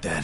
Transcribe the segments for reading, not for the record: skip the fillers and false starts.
right then.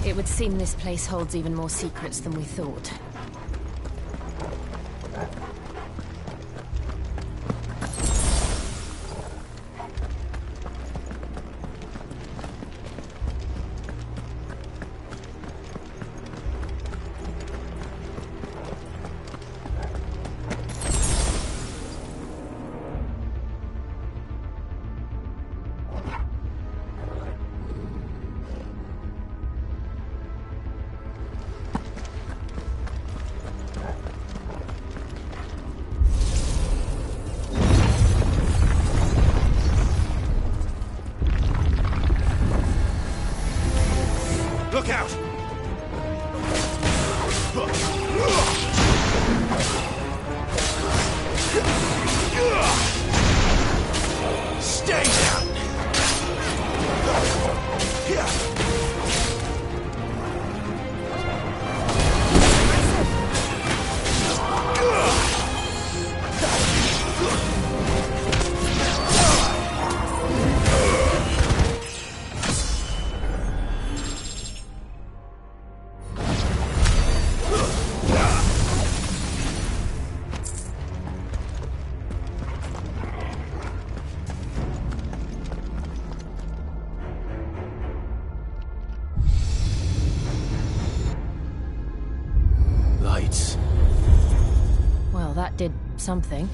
It would seem this place holds even more secrets than we thought. Look out! Stay down! Lights. Well, that did something.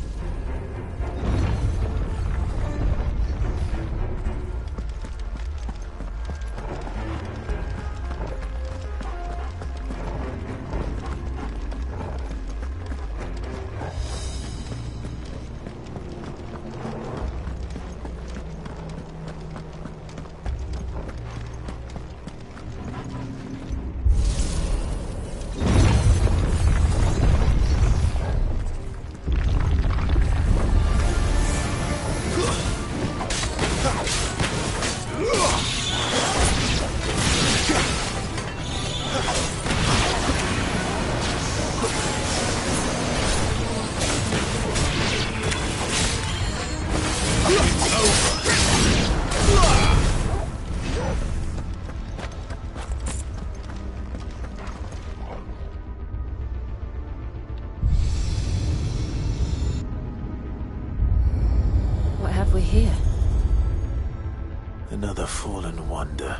What have we here? Another fallen wonder.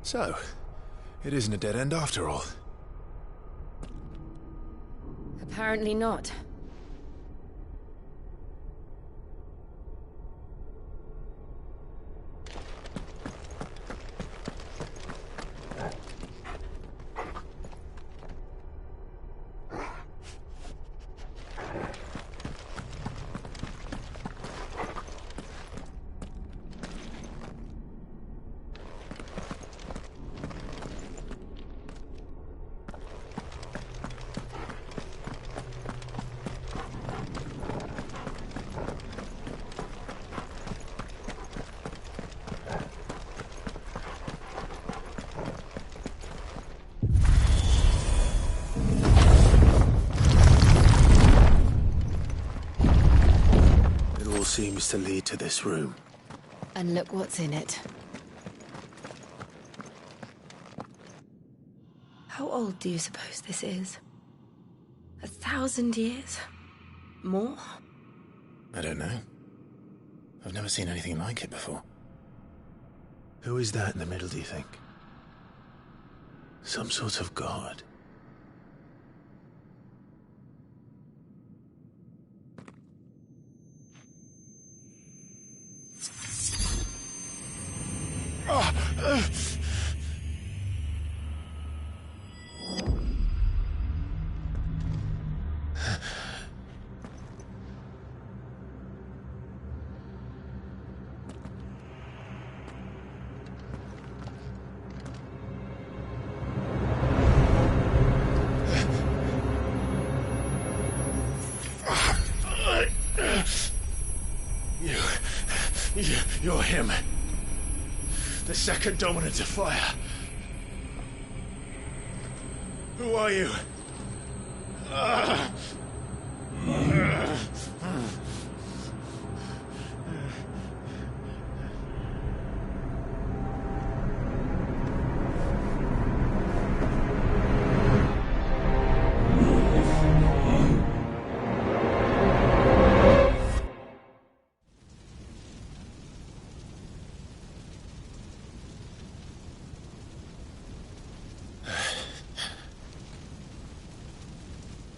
So, it isn't a dead end after all. Apparently not. Seems to lead to this room. And look what's in it. How old do you suppose this is? 1,000 years? More? I don't know. I've never seen anything like it before. Who is that in the middle, do you think? Some sort of god? You're him. The second dominant of fire. Who are you?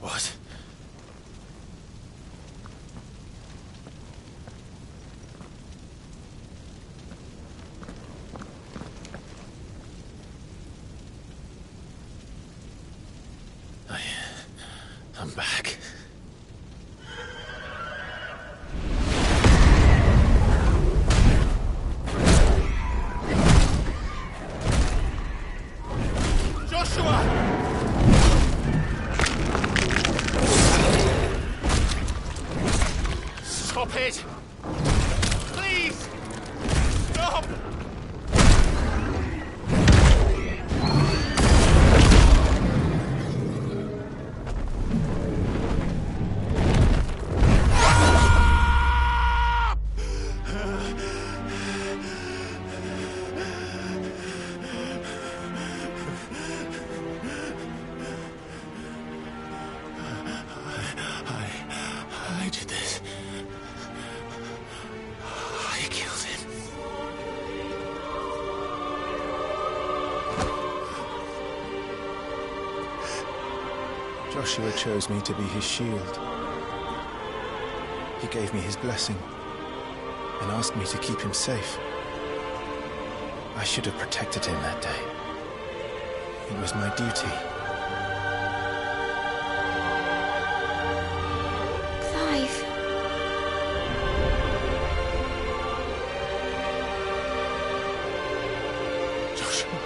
What? I'm back. Stop it! Please! Stop! I did this. I killed him. Joshua chose me to be his shield. He gave me his blessing and asked me to keep him safe. I should have protected him that day. It was my duty. Clive. Joshua.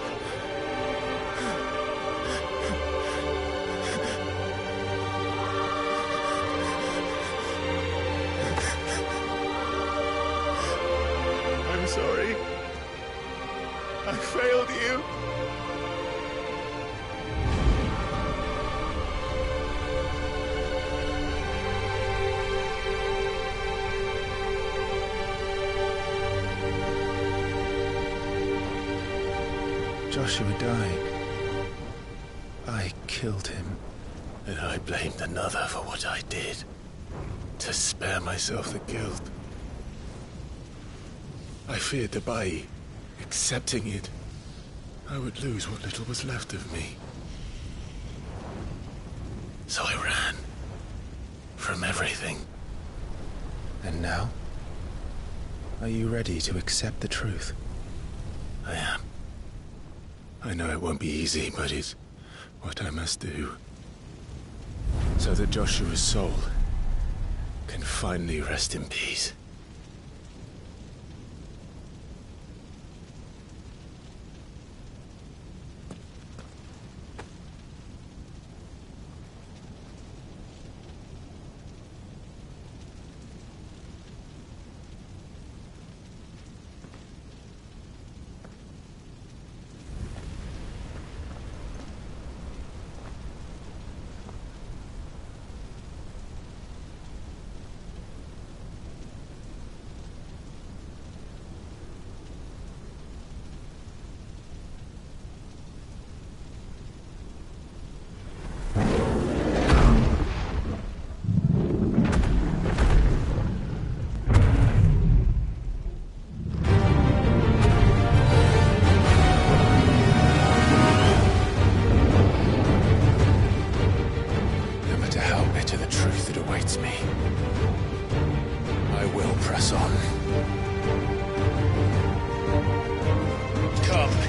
I'm sorry. I failed you. Joshua died. I killed him. And I blamed another for what I did. To spare myself the guilt. I feared the Bai, accepting it. I would lose what little was left of me. So I ran. From everything. And now? Are you ready to accept the truth? I am. I know it won't be easy, but it's what I must do. So that Joshua's soul can finally rest in peace.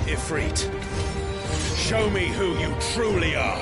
Ifrit. Show me who you truly are.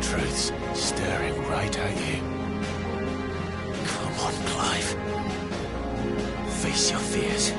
truths staring right at you. Come on, Clive. Face your fears.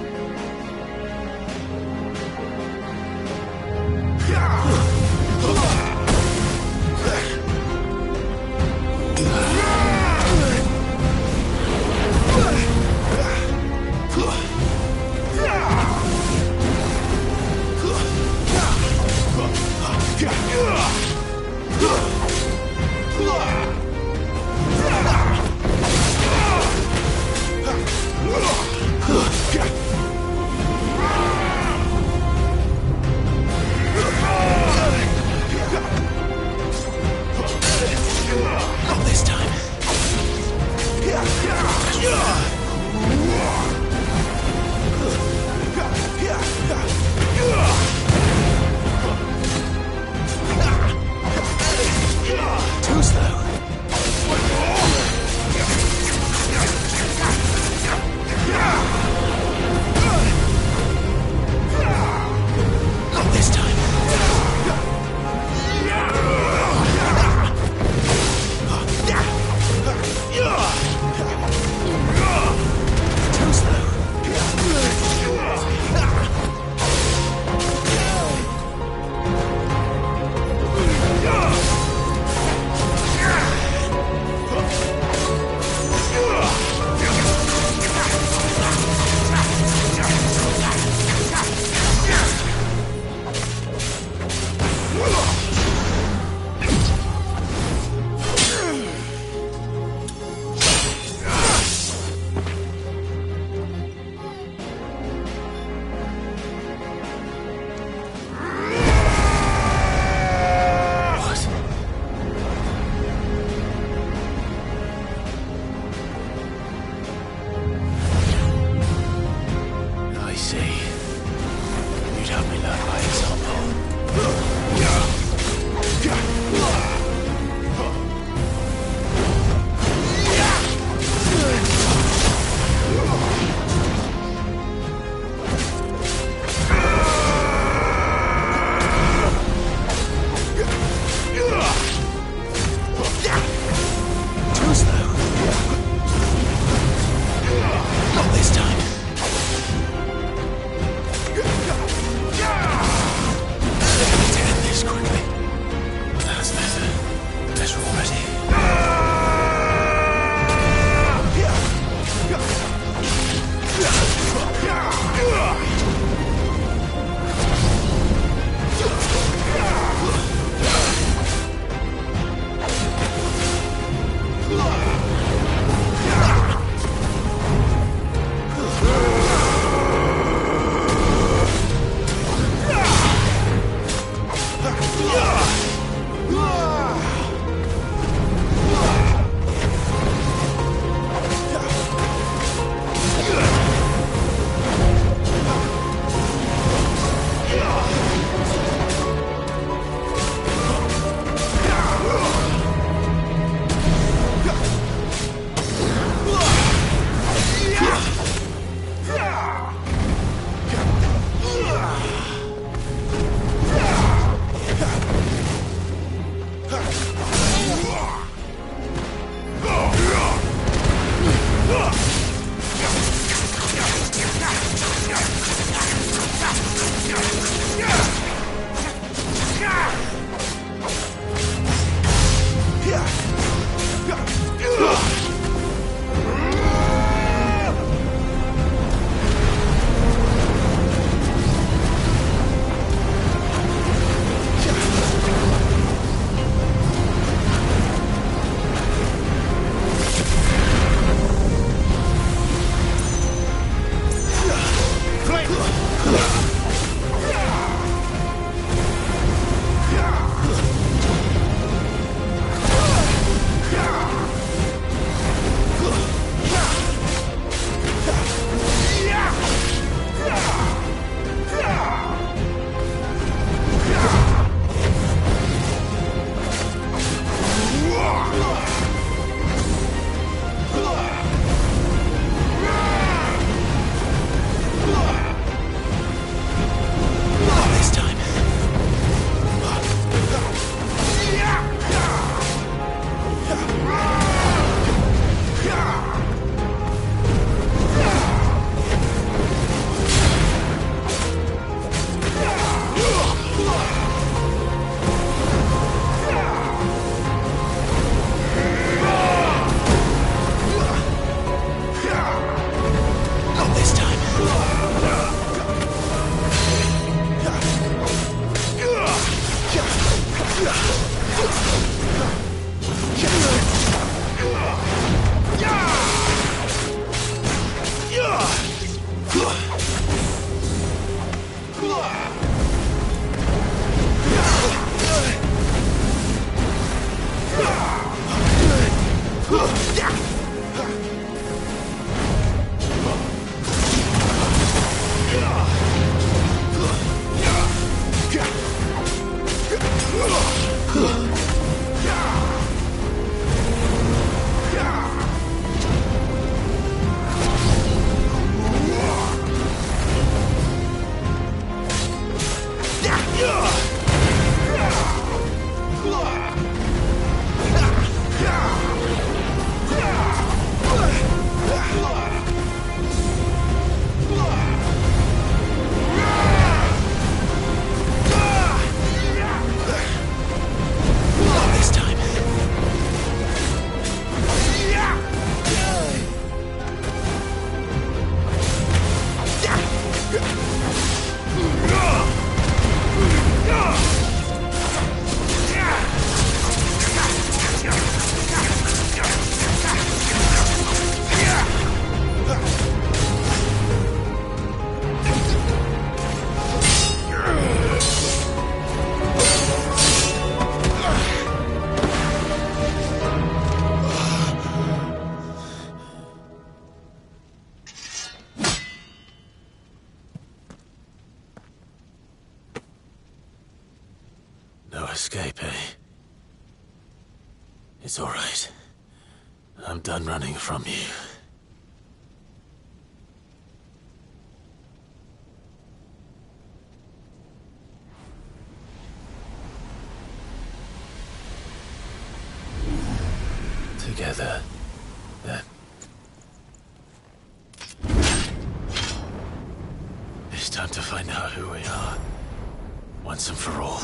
Not this time. Too slow. Not this time. Too slow. I see. You'd have me learn by example. No escape, eh? It's all right. I'm done running from you. Together, then. It's time to find out who we are, once and for all.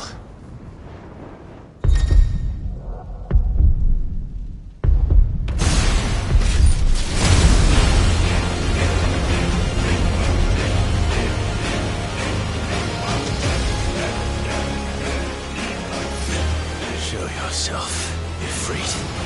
Show yourself, Ifrit.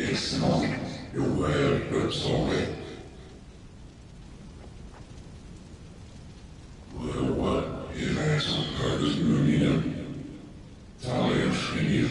It's not your word, but sorry. What is that purpose moving? Talia Shinny.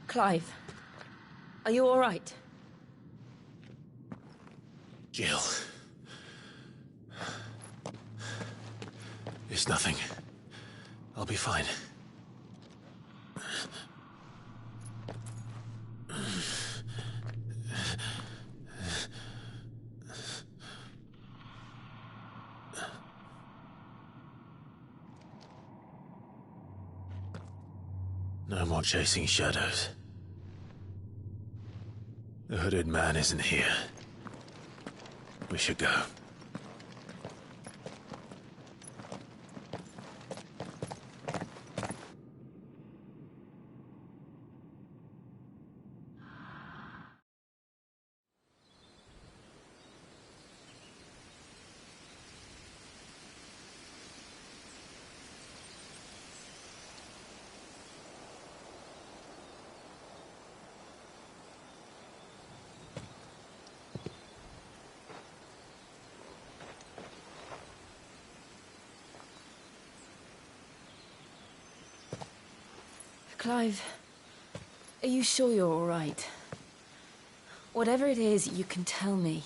Clive, are you all right? Jill. It's nothing. I'll be fine. No more chasing shadows. The hooded man isn't here. We should go. Clive, are you sure you're all right? Whatever it is, you can tell me.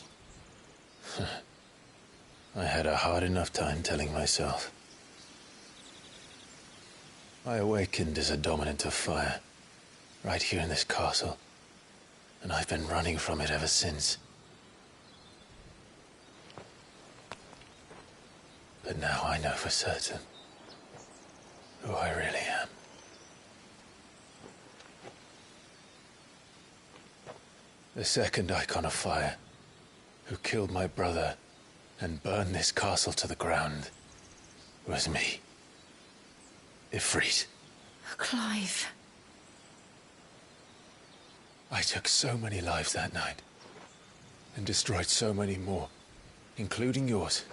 I had a hard enough time telling myself. I awakened as a dominant of fire, right here in this castle, and I've been running from it ever since. But now I know for certain who I really am. The second Icon of Fire, who killed my brother and burned this castle to the ground, was me. Ifrit. Clive. I took so many lives that night, and destroyed so many more, including yours.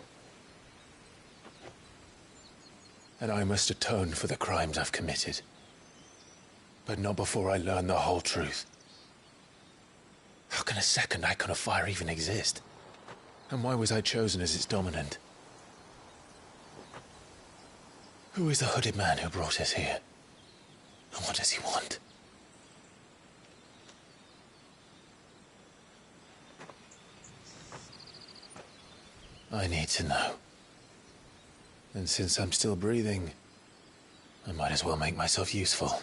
And I must atone for the crimes I've committed. But not before I learn the whole truth. How can a second Icon of Fire even exist? And why was I chosen as its dominant? Who is the hooded man who brought us here? And what does he want? I need to know. And since I'm still breathing, I might as well make myself useful.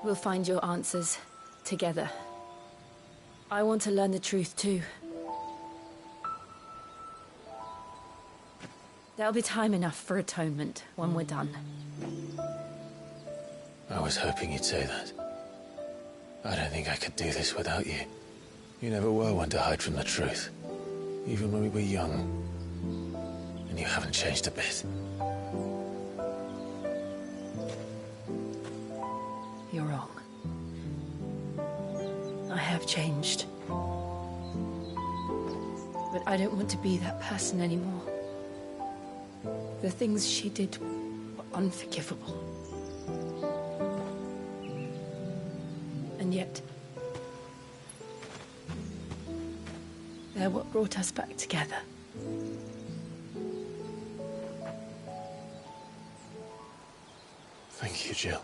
We'll find your answers together. I want to learn the truth too. There'll be time enough for atonement when we're done. I was hoping you'd say that. I don't think I could do this without you. You never were one to hide from the truth, even when we were young. And you haven't changed a bit. You're wrong. I have changed. But I don't want to be that person anymore. The things she did were unforgivable. And yet, they're what brought us back together. Thank you, Jill.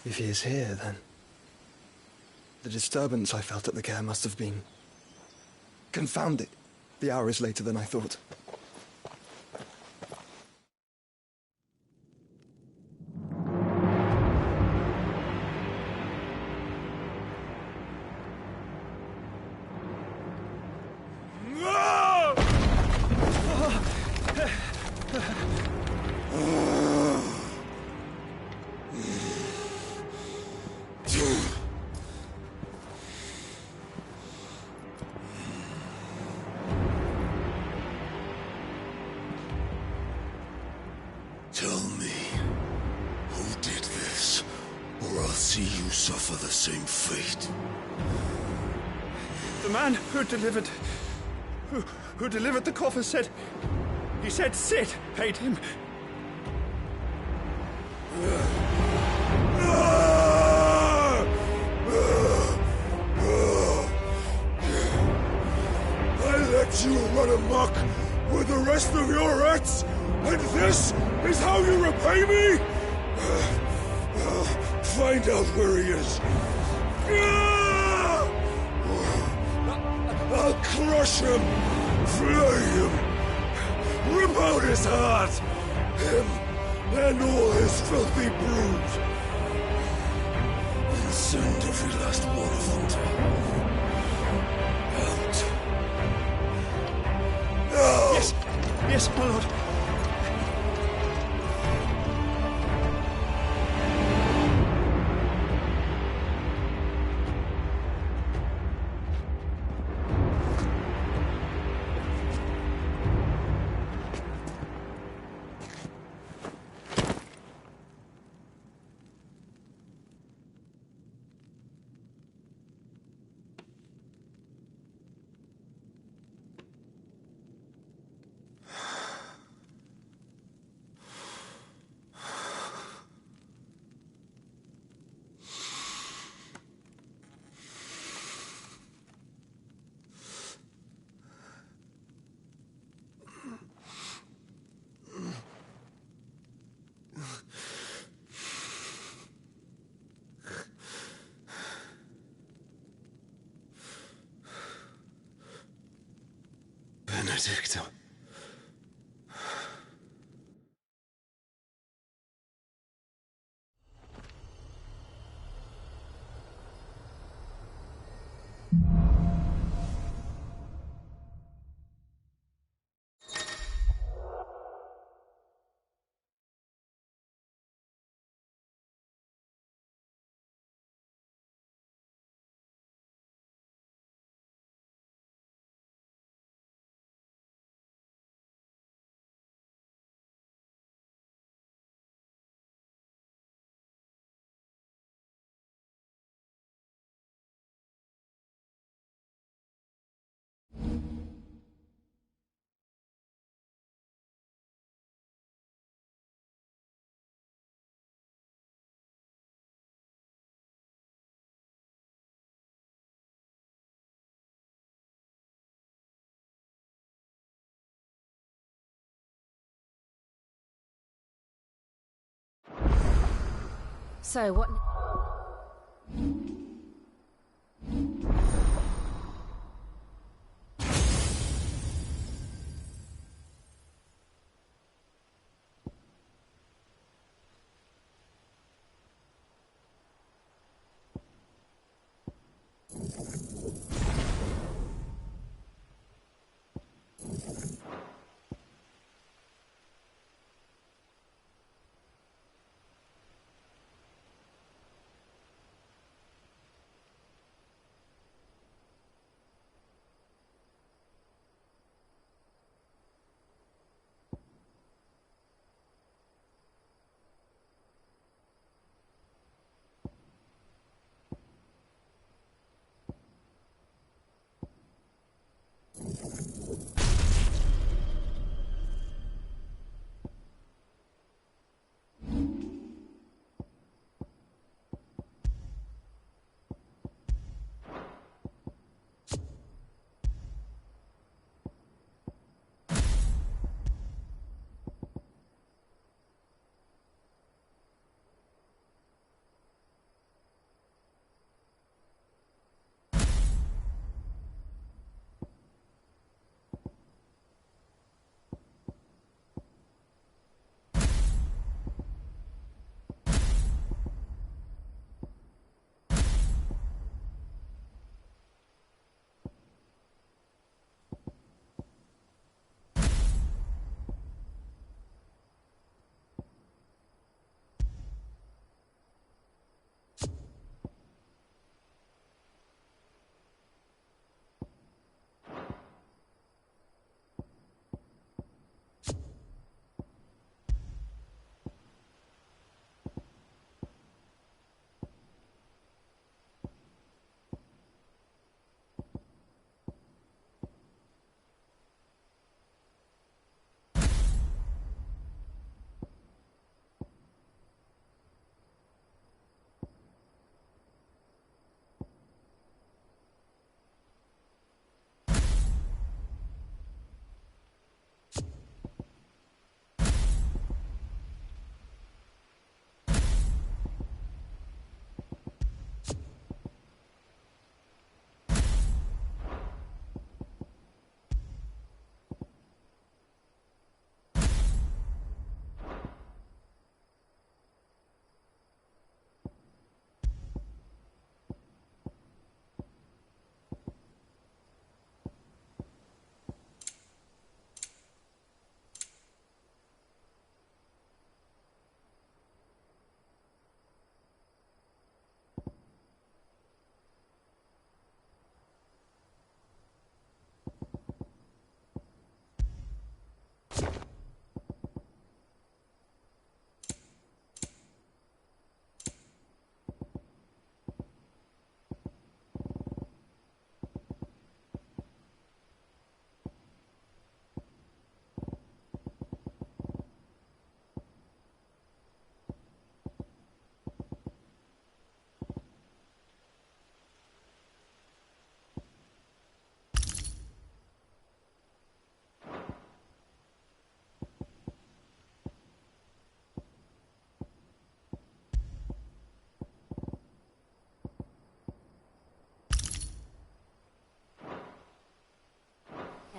If he is here, then the disturbance I felt at the care must have been confounded. The hour is later than I thought. Tell me, who did this, or I'll see you suffer the same fate. The man who delivered... Who delivered the coffer said... He said Sid paid him. I let you run amok with the rest of your rats, and this is how you repay me? Find out where he is. I'll crush him, flay him, rip out his heart, him and all his filthy brood, and send every last one of them to out. Now! Yes, yes, my lord. Benedicta. So, what...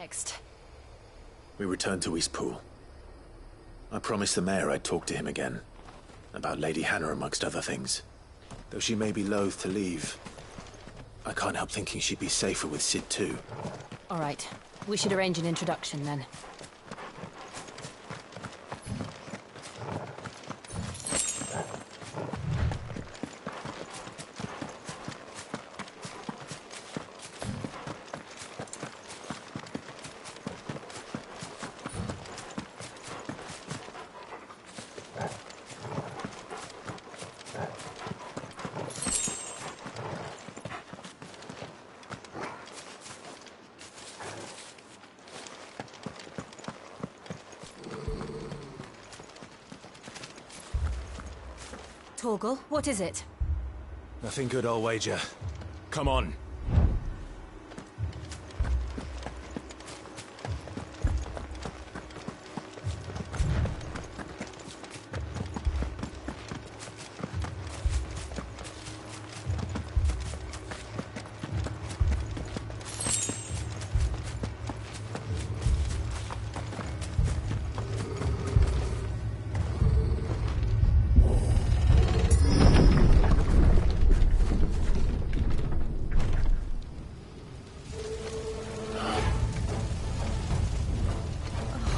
next? We returned to Eastpool. I promised the mayor I'd talk to him again. About Lady Hannah, amongst other things. Though she may be loath to leave, I can't help thinking she'd be safer with Cid too. All right. We should arrange an introduction then. Torgal, what is it? Nothing good, I'll wager. Come on.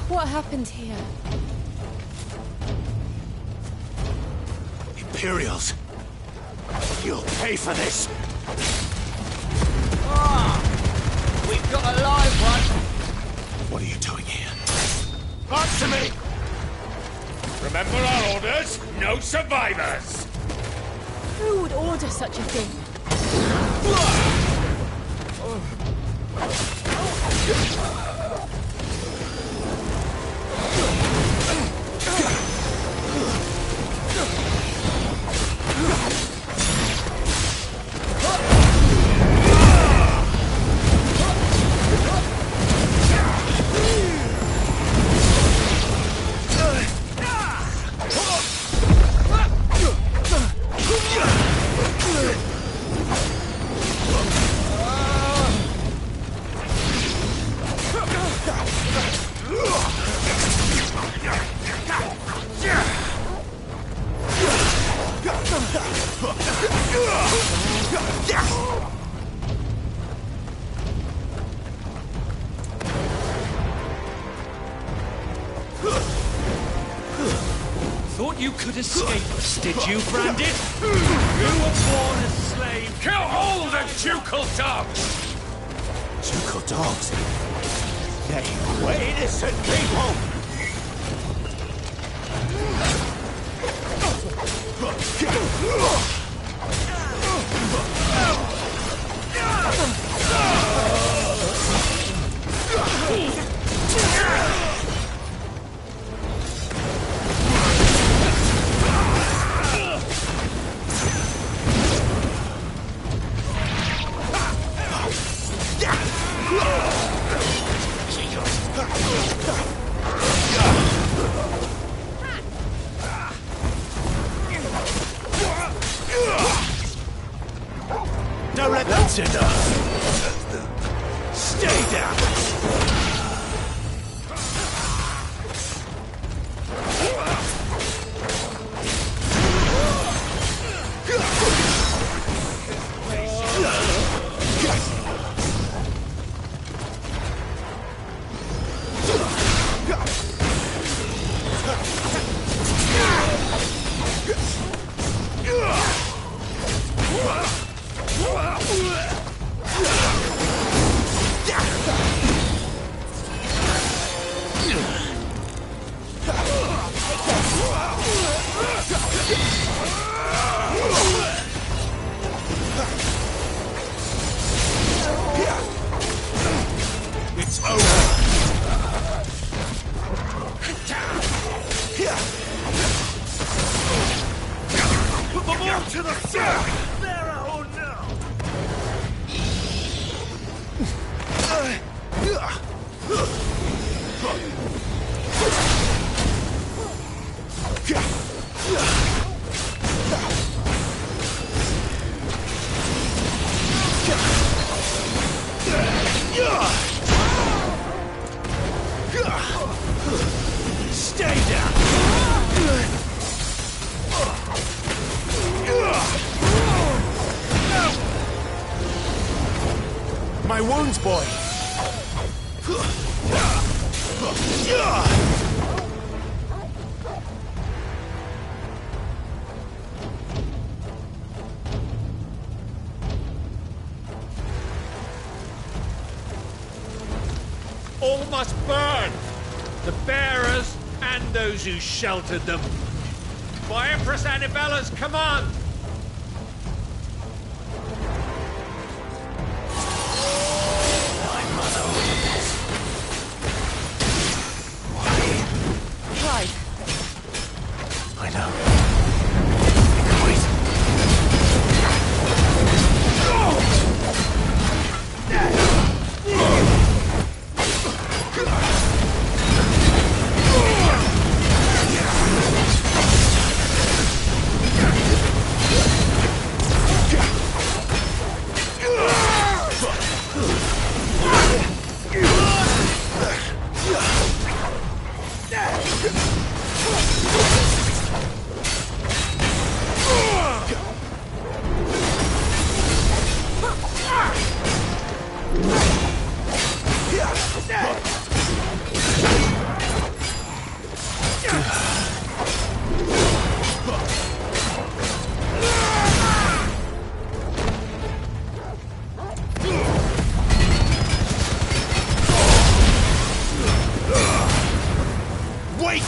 What happened here? Imperials! You'll pay for this! We've got a live one! What are you doing here? Answer me! Remember our orders? No survivors! Who would order such a thing? Thought you could escape us, did you, Branded? You were born a slave. Kill all the ducal dogs! Ducal dogs? They were innocent people! Don't let that cinder! Stay down! It's over! Put them all to the side! There or no! my wounds, boy! All must burn! The bearers and those who sheltered them. By Empress Annibella's command! My mother witness. Clive, I know. Wait.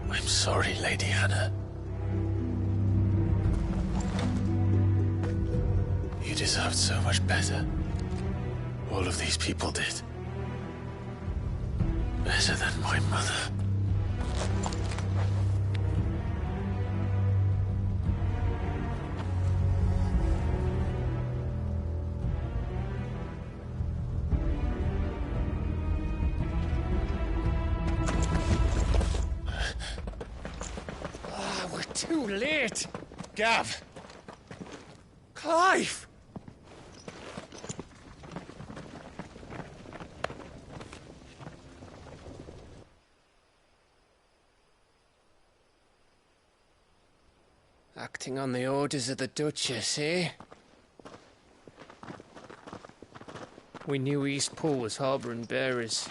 I'm sorry, Lady Hannah. You deserved so much better. All of these people did. Better than my mother. Too late! Gav! Clive! Acting on the orders of the Duchess, eh? We knew Eastpool was harbouring bearers.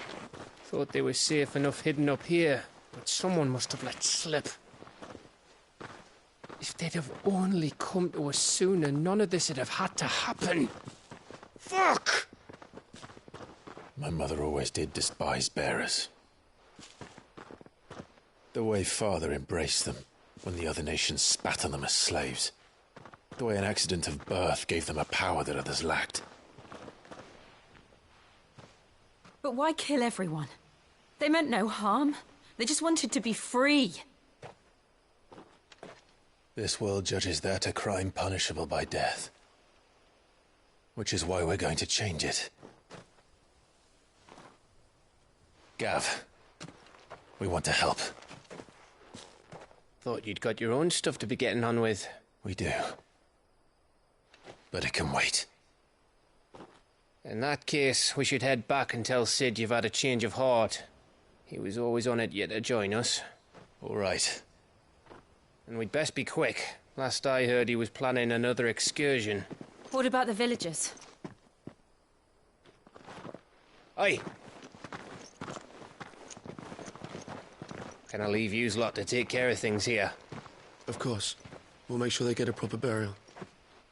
Thought they were safe enough hidden up here, but someone must have let slip. If they'd have only come to us sooner, none of this would have had to happen. Fuck! My mother always did despise bearers. The way Father embraced them when the other nations spat on them as slaves. The way an accident of birth gave them a power that others lacked. But why kill everyone? They meant no harm. They just wanted to be free. This world judges that a crime punishable by death. Which is why we're going to change it. Gav, we want to help. Thought you'd got your own stuff to be getting on with. We do. But it can wait. In that case, we should head back and tell Sid you've had a change of heart. He was always on it yet to join us. All right. And we'd best be quick. Last I heard, he was planning another excursion. What about the villagers? Aye. Can I leave yous lot to take care of things here? Of course. We'll make sure they get a proper burial.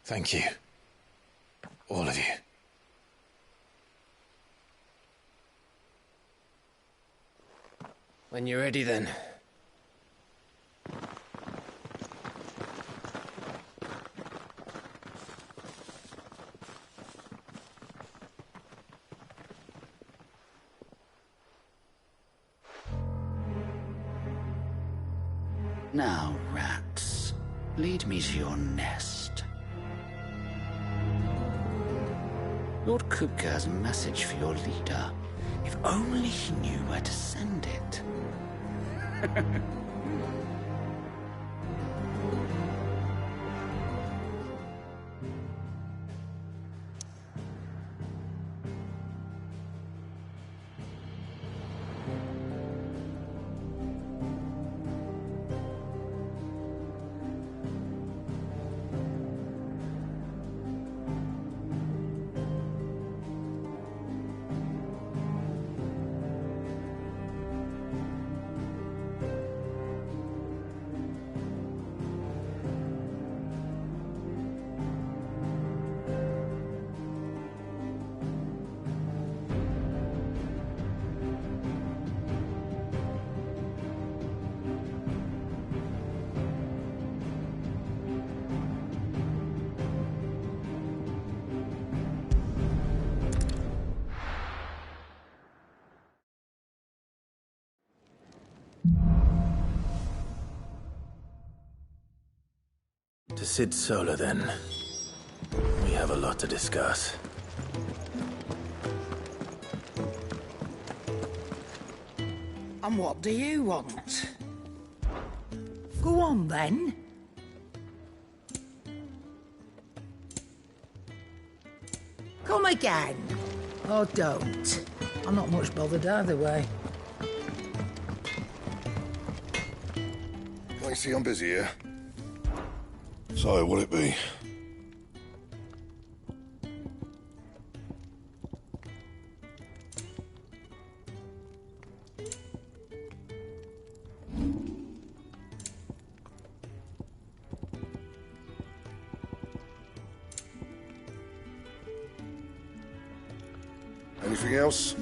Thank you. All of you. When you're ready, then. Now, rats, lead me to your nest. Lord Kupka has a message for your leader. If only he knew where to send it. To Sid Solar, then. We have a lot to discuss. And what do you want? Go on, then. Come again. Or don't. I'm not much bothered either way. I see I'm busy here. So, what'll it be? Anything else?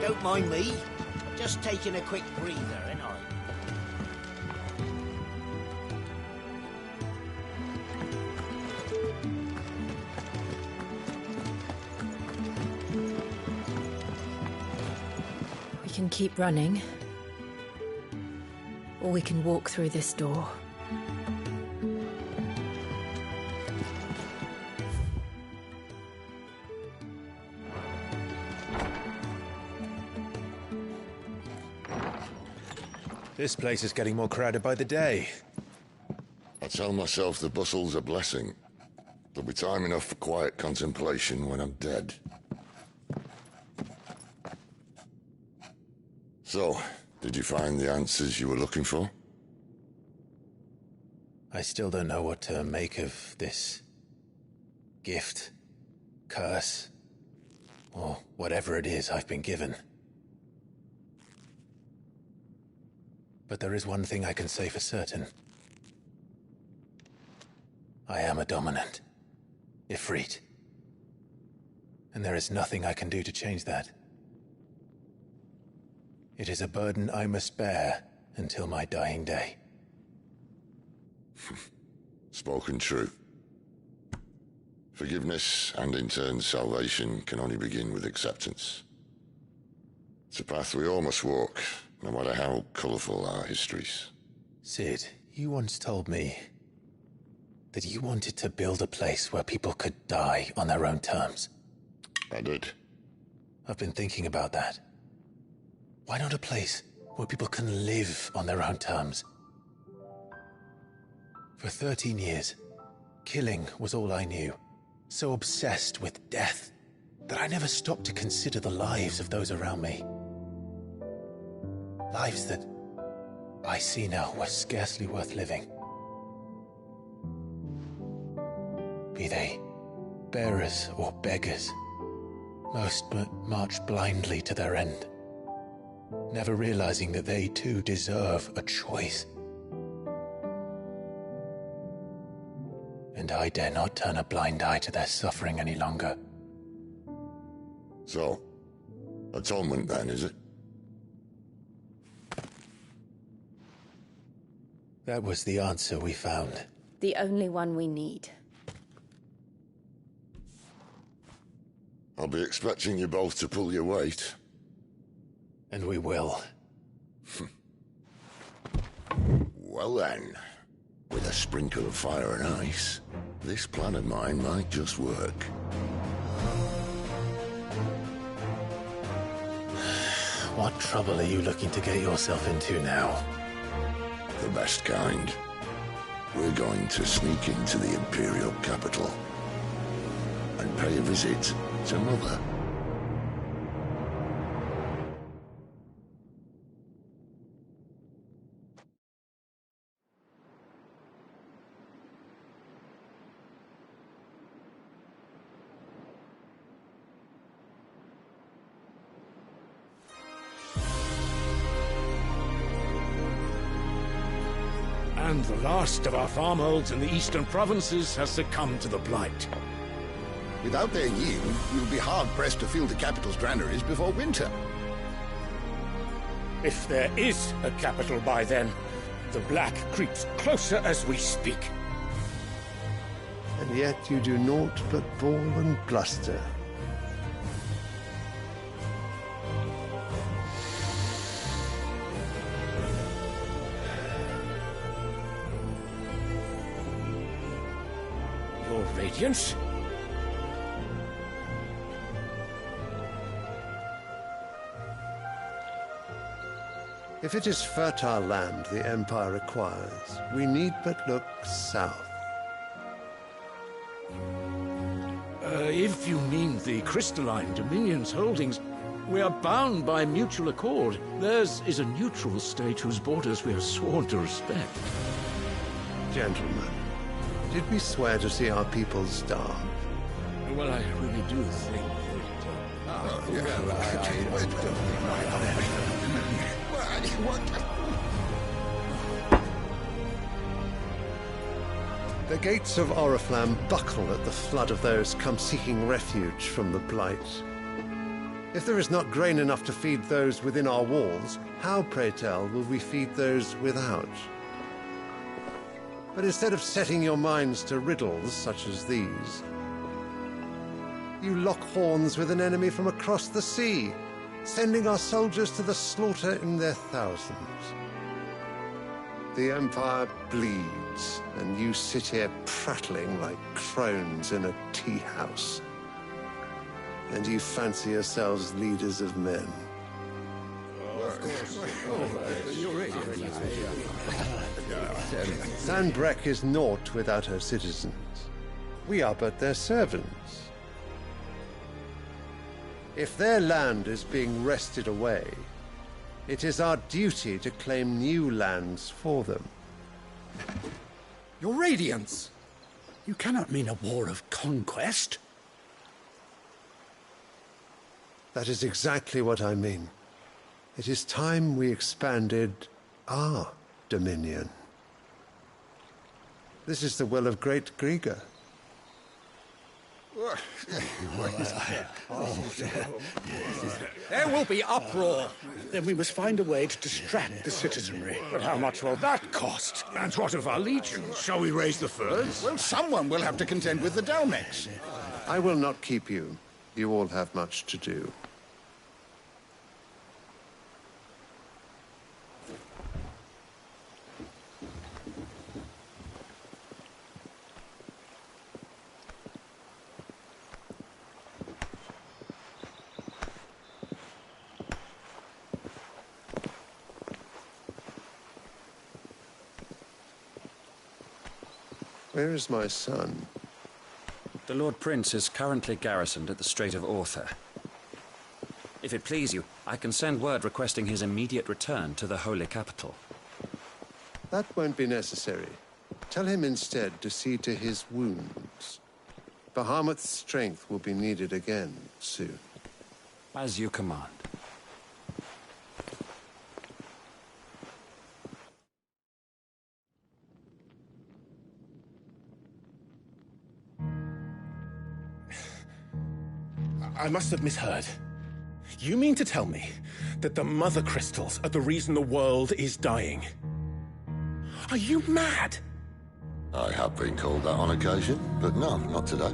Don't mind me. Just taking a quick breather, ain't I? We can keep running. Or we can walk through this door. This place is getting more crowded by the day. I tell myself the bustle's a blessing. There'll be time enough for quiet contemplation when I'm dead. So, did you find the answers you were looking for? I still don't know what to make of this gift, curse, or whatever it is I've been given. But there is one thing I can say for certain. I am a dominant, Ifrit. And there is nothing I can do to change that. It is a burden I must bear until my dying day. Spoken true. Forgiveness, and in turn salvation, can only begin with acceptance. It's a path we all must walk, no matter how colourful our histories. Cid, you once told me that you wanted to build a place where people could die on their own terms. I did. I've been thinking about that. Why not a place where people can live on their own terms? For 13 years, killing was all I knew. So obsessed with death that I never stopped to consider the lives of those around me. Lives that I see now were scarcely worth living. Be they bearers or beggars, most march blindly to their end, never realizing that they too deserve a choice. And I dare not turn a blind eye to their suffering any longer. So, atonement then, is it? That was the answer we found. The only one we need. I'll be expecting you both to pull your weight. And we will. Well then, with a sprinkle of fire and ice, this plan of mine might just work. What trouble are you looking to get yourself into now? The best kind. We're going to sneak into the Imperial capital and pay a visit to Mother. And the last of our farmholds in the eastern provinces has succumbed to the blight. Without their yield, we'll be hard-pressed to fill the capital's granaries before winter. If there is a capital by then, the black creeps closer as we speak. And yet you do naught but bawl and bluster. Your Radiance? If it is fertile land the Empire requires, we need but look south. If you mean the Crystalline Dominion's holdings, we are bound by mutual accord. Theirs is a neutral state whose borders we are sworn to respect. Gentlemen, did we swear to see our people starve? Well, I really do think The gates of Oriflamme buckle at the flood of those come seeking refuge from the Blight. If there is not grain enough to feed those within our walls, how, pray tell, will we feed those without? But instead of setting your minds to riddles such as these, you lock horns with an enemy from across the sea, sending our soldiers to the slaughter in their thousands. The Empire bleeds, and you sit here prattling like crones in a tea house. And you fancy yourselves leaders of men. Sanbreque is naught without her citizens. We are but their servants. If their land is being wrested away, It is our duty to claim new lands for them. Your Radiance! You cannot mean a war of conquest. That is exactly what I mean. It is time we expanded our dominion. This is the will of great Grieger. There will be uproar. Then we must find a way to distract the citizenry. But how much will that cost? And what of our legions? Shall we raise the furs? Well, someone will have to contend with the Dalmex. I will not keep you. You all have much to do. Where is my son? The Lord Prince is currently garrisoned at the Strait of Orther. If it please you, I can send word requesting his immediate return to the Holy Capital. That won't be necessary. Tell him instead to see to his wounds. Bahamut's strength will be needed again soon. As you command. I must have misheard. You mean to tell me that the Mother Crystals are the reason the world is dying? Are you mad? I have been called that on occasion, but no, not today.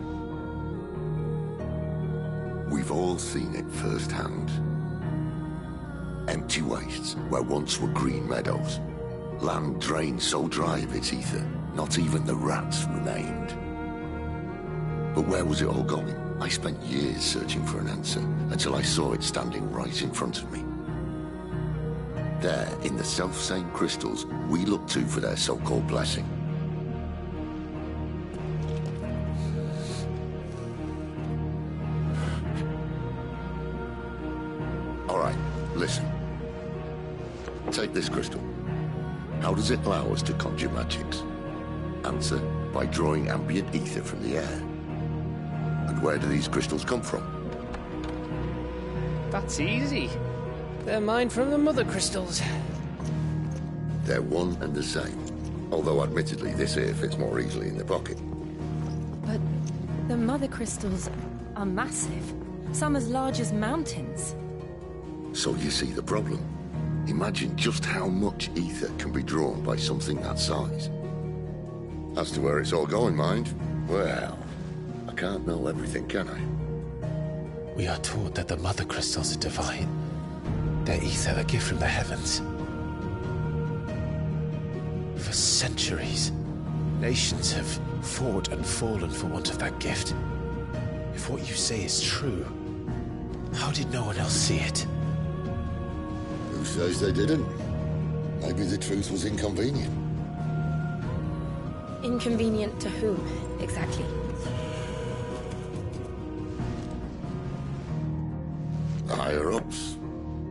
We've all seen it firsthand. Empty wastes where once were green meadows. Land drained so dry of its ether, not even the rats remained. But where was it all going? I spent years searching for an answer, until I saw it standing right in front of me. There, in the self-same crystals we look to for their so-called blessing. All right, listen. Take this crystal. How does it allow us to conjure magics? Answer, by drawing ambient ether from the air. And where do these crystals come from? That's easy. They're mined from the Mother Crystals. They're one and the same. Although admittedly this here fits more easily in the pocket. But the Mother Crystals are massive. Some as large as mountains. So you see the problem. Imagine just how much ether can be drawn by something that size. As to where it's all going, mind, well, I can't know everything, can I? We are taught that the Mother Crystals are divine. Their ether a gift from the heavens. For centuries, nations have fought and fallen for want of that gift. If what you say is true, how did no one else see it? Who says they didn't? Maybe the truth was inconvenient. Inconvenient to whom, exactly? The higher-ups?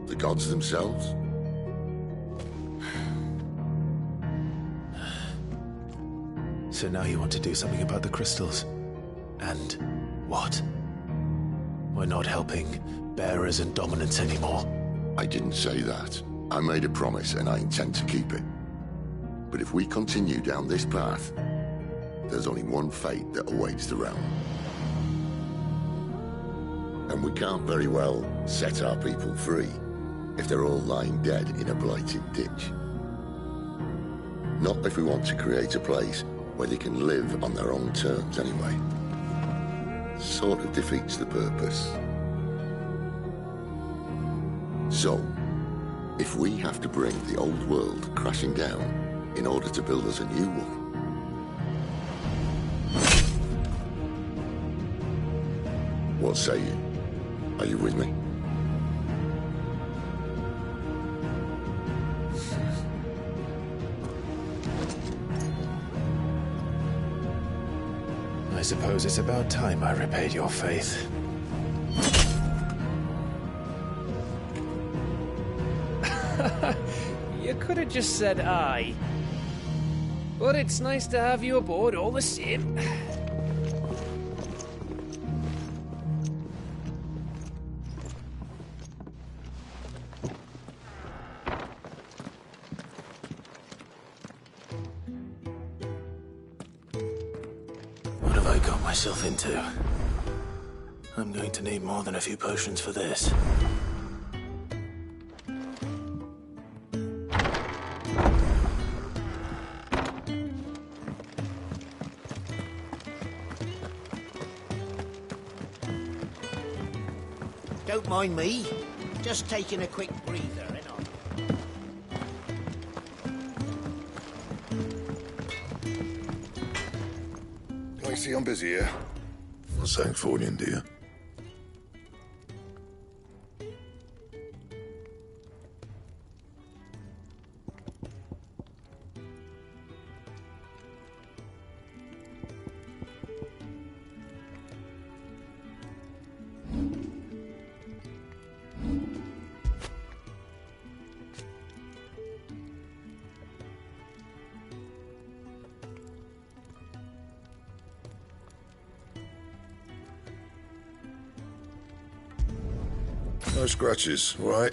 The gods themselves? So now you want to do something about the crystals? And what? We're not helping bearers and dominants anymore. I didn't say that. I made a promise and I intend to keep it. But if we continue down this path, there's only one fate that awaits the realm. And we can't very well set our people free if they're all lying dead in a blighted ditch. Not if we want to create a place where they can live on their own terms anyway. Sort of defeats the purpose. So, if we have to bring the old world crashing down in order to build us a new one, what say you? Are you with me? I suppose it's about time I repaid your faith. You could have just said aye. But it's nice to have you aboard all the same. What have I got myself into? I'm going to need more than a few potions for this. Don't mind me. Just taking a quick breather, ain't I? I see I'm busy here. What's that for you, dear? No scratches, all right?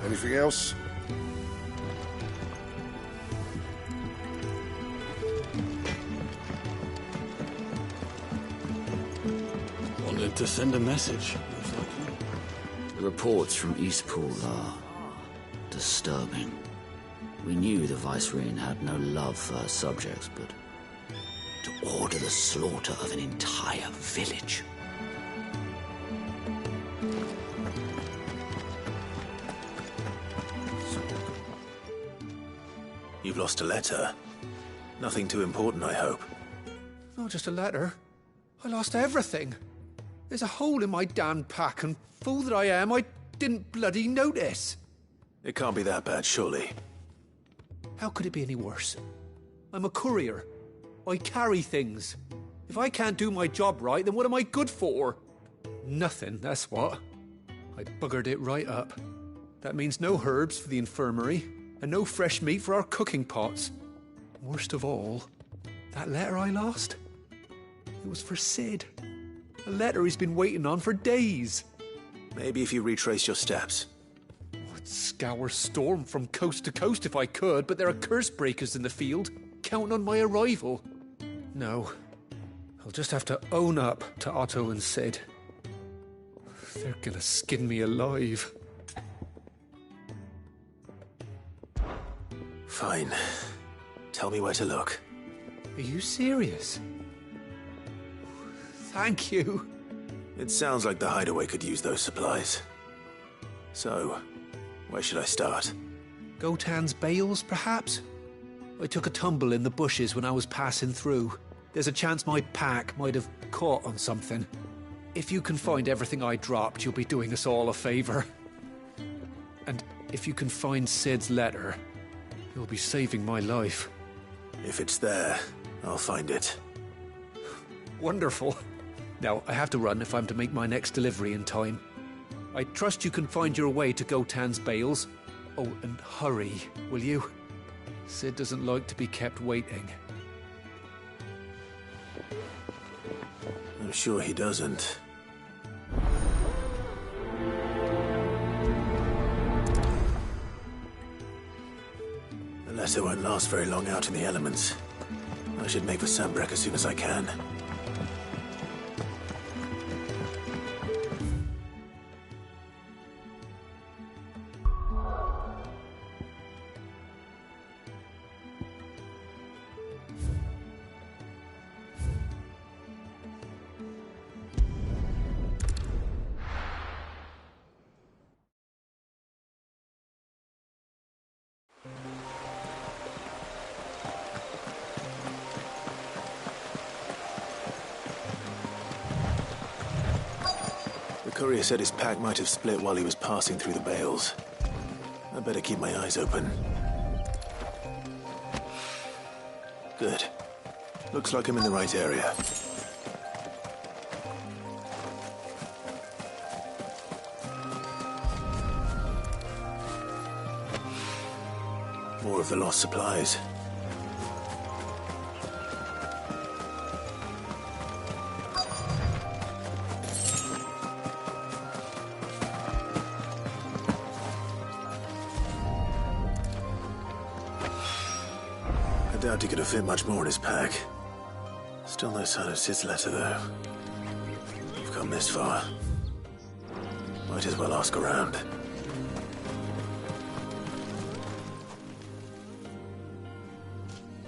Anything else? Wanted to send a message. The reports from Eastpool are disturbing. We knew the Vicereine had no love for her subjects, but to order the slaughter of an entire village. You've lost a letter. Nothing too important, I hope. Not just a letter. I lost everything. There's a hole in my damn pack, and fool that I am, I didn't bloody notice. It can't be that bad, surely. How could it be any worse? I'm a courier. I carry things. If I can't do my job right, then what am I good for? Nothing, that's what. I buggered it right up. That means no herbs for the infirmary, and no fresh meat for our cooking pots. Worst of all, that letter I lost? It was for Cid. A letter he's been waiting on for days. Maybe if you retrace your steps. I'd scour Storm from coast to coast if I could, but there are curse breakers in the field, counting on my arrival. No, I'll just have to own up to Otto and Cid. They're gonna skin me alive. Fine. Tell me where to look. Are you serious? Thank you. It sounds like the hideaway could use those supplies. So, where should I start? Gotan's bales, perhaps? I took a tumble in the bushes when I was passing through. There's a chance my pack might have caught on something. If you can find everything I dropped, you'll be doing us all a favor. And if you can find Cid's letter, you'll be saving my life. If it's there, I'll find it. Wonderful. Now, I have to run if I'm to make my next delivery in time. I trust you can find your way to Gotan's bales. Oh, and hurry, will you? Cid doesn't like to be kept waiting. I'm sure he doesn't. The letter won't last very long out in the elements. I should make for Sanbreque as soon as I can. courier said his pack might have split while he was passing through the bales. I better keep my eyes open. Good. Looks like I'm in the right area. More of the lost supplies. I doubt he could have fit much more in his pack. Still no sign of Sid's letter, though. We've come this far. Might as well ask around.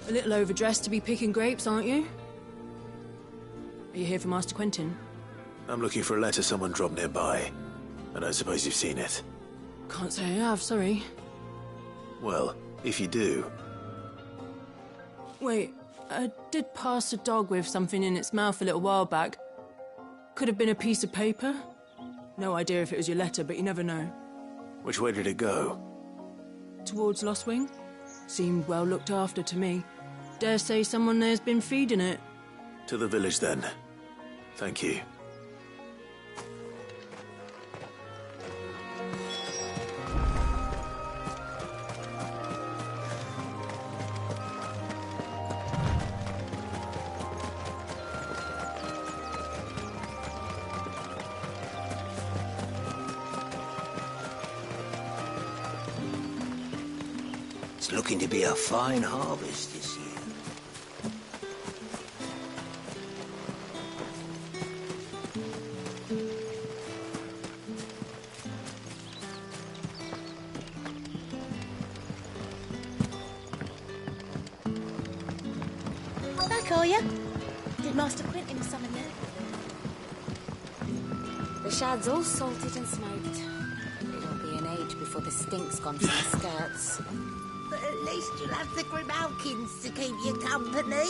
A little overdressed to be picking grapes, aren't you? Are you here for Master Quentin? I'm looking for a letter someone dropped nearby. I don't suppose you've seen it. Can't say I have, sorry. Well, if you do... Wait, I did pass a dog with something in its mouth a little while back. Could have been a piece of paper. No idea if it was your letter, but you never know. Which way did it go? Towards Lostwing. Seemed well looked after to me. Dare say someone there's been feeding it. To the village, then. Thank you. It's looking to be a fine harvest this year. Back, are you? Did Master Quentin summon you? The shad's all salted and smoked. It'll be an age before the stink's gone from the skirts. But at least you'll have the Grimalkins to keep you company.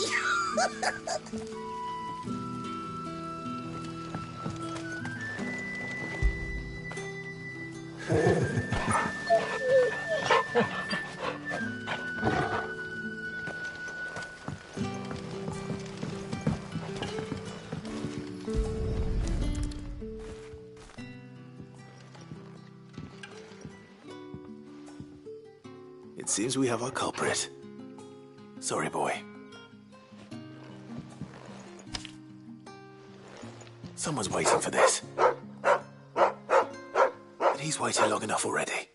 It seems we have our culprit. Sorry, boy. Someone's waiting for this. And he's waited long enough already.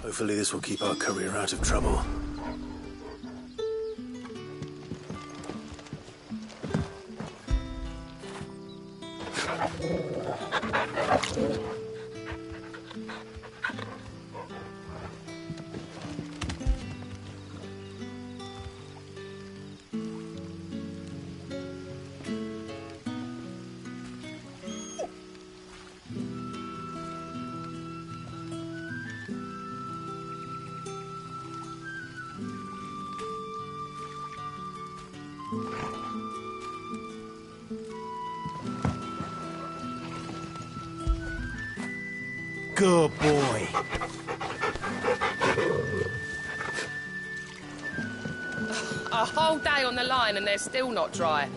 Hopefully this will keep our courier out of trouble. Good boy. A whole day on the line and they're still not dry.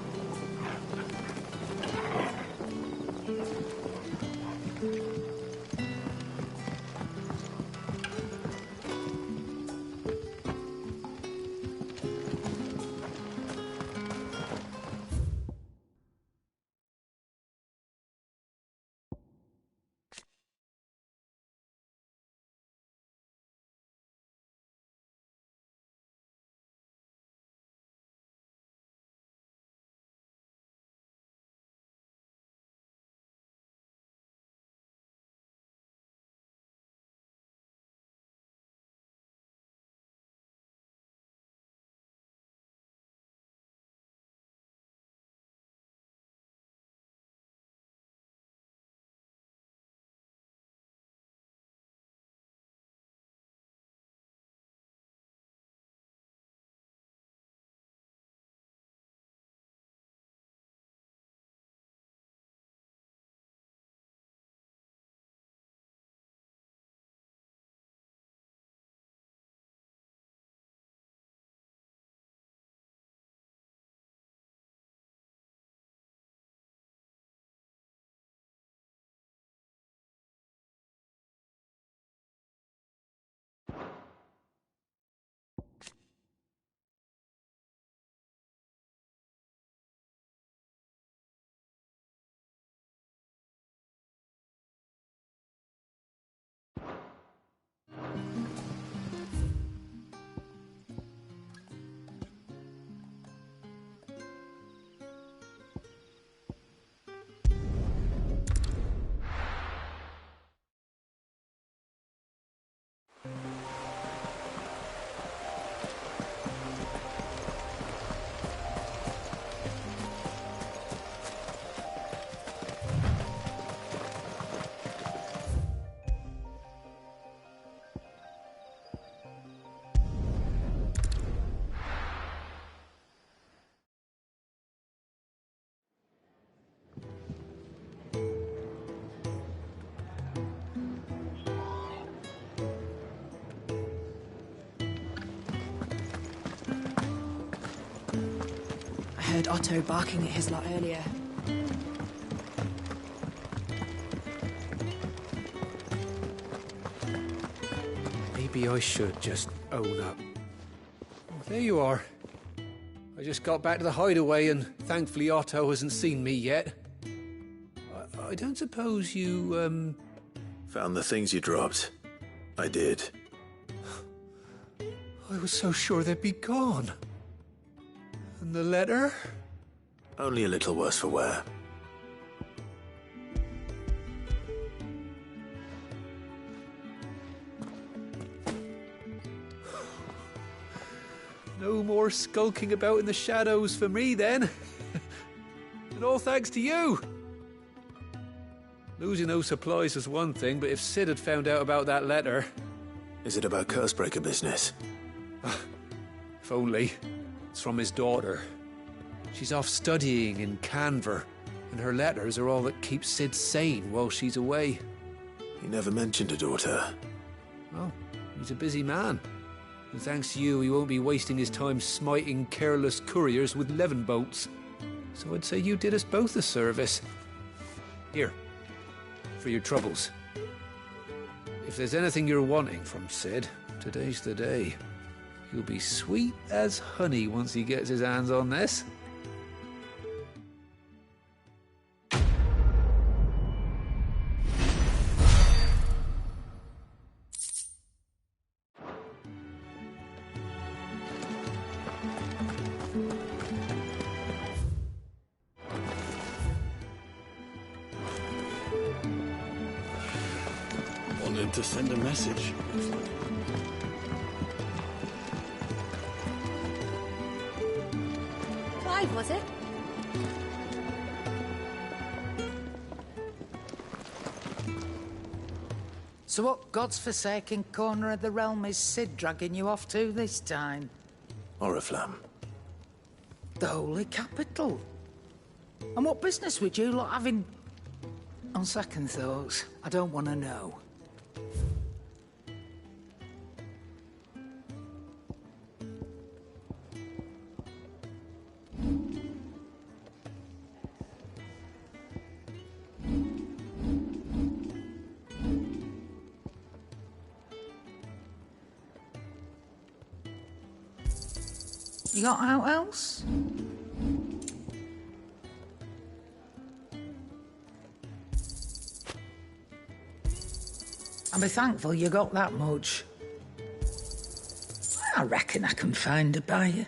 heard Otto barking at his lot earlier. Maybe I should just own up. Oh, there you are. I just got back to the hideaway and thankfully Otto hasn't seen me yet. I don't suppose you, Found the things you dropped. I did. I was so sure they'd be gone. And the letter? Only a little worse for wear. No more skulking about in the shadows for me, then. And all thanks to you. Losing those supplies was one thing, but if Sid had found out about that letter... Is it about Cursebreaker business? If only. It's from his daughter. She's off studying in Canver, and her letters are all that keeps Sid sane while she's away. He never mentioned a daughter. Oh, he's a busy man. And thanks to you, he won't be wasting his time smiting careless couriers with levin bolts. So I'd say you did us both a service. Here, for your troubles. If there's anything you're wanting from Sid, today's the day. He'll be sweet as honey once he gets his hands on this. Wanted to send a message. Clive, was it? So what God's forsaken corner of the realm is Sid dragging you off to this time? Oriflamme. The Holy Capital. And what business would you lot have in... On second thoughts, I don't want to know. You got out else? I'll be thankful you got that much. I reckon I can find a buyer.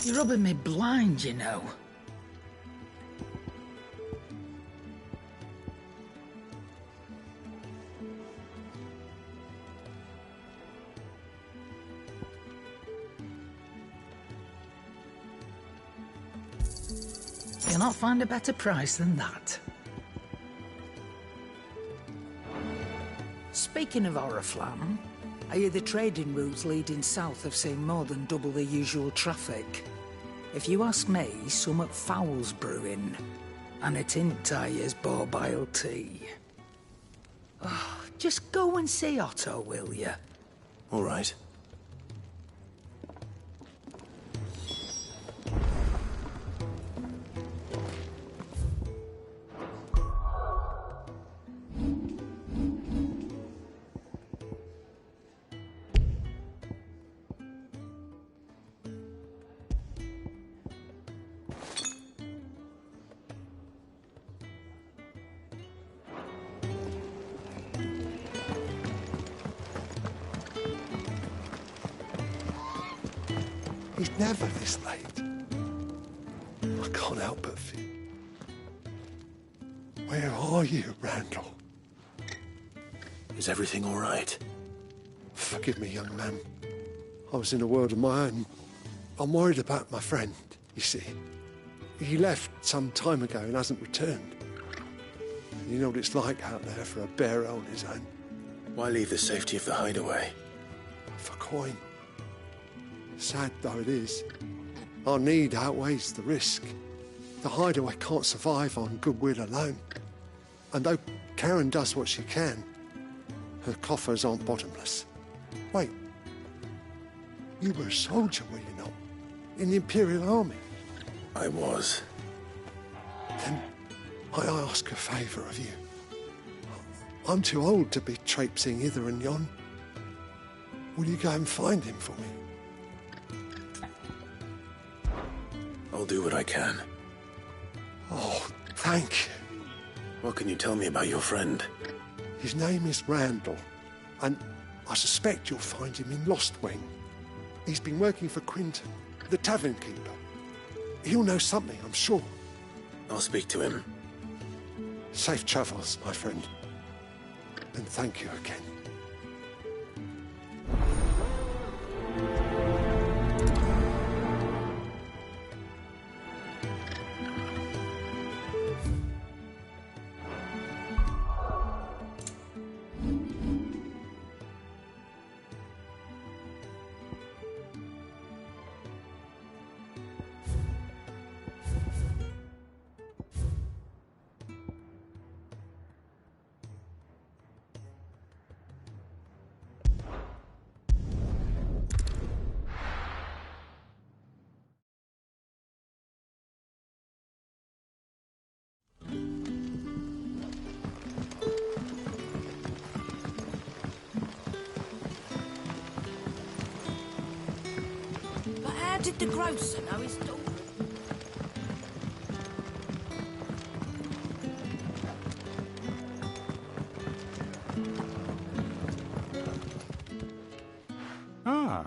You're rubbing me blind, you know. You'll not find a better price than that. Speaking of Oriflamme, I hear the trading routes leading south have seen more than double the usual traffic. If you ask me, summat foul's brewing, and it ain't Tyre's borbile tea. Oh, just go and see Otto, will you? All right. was never this late. I can't help but feel. Where are you, Randall? Is everything all right? Forgive me, young man. I was in a world of my own. I'm worried about my friend, you see. He left some time ago and hasn't returned. You know what it's like out there for a bearer on his own. Why leave the safety of the hideaway? For coin. Sad though it is, our need outweighs the risk. The hideaway can't survive on goodwill alone. And though Karen does what she can, her coffers aren't bottomless. Wait, you were a soldier, were you not? In the Imperial Army? I was. Then I ask a favour of you. I'm too old to be traipsing hither and yon. Will you go and find him for me? I'll do what I can. Oh, thank you. What can you tell me about your friend? His name is Randall, and I suspect you'll find him in Lost Wing. He's been working for Quinton, the tavern keeper. He'll know something, I'm sure. I'll speak to him. Safe travels, my friend. And thank you again. Did the grocer know his daughter? Ah,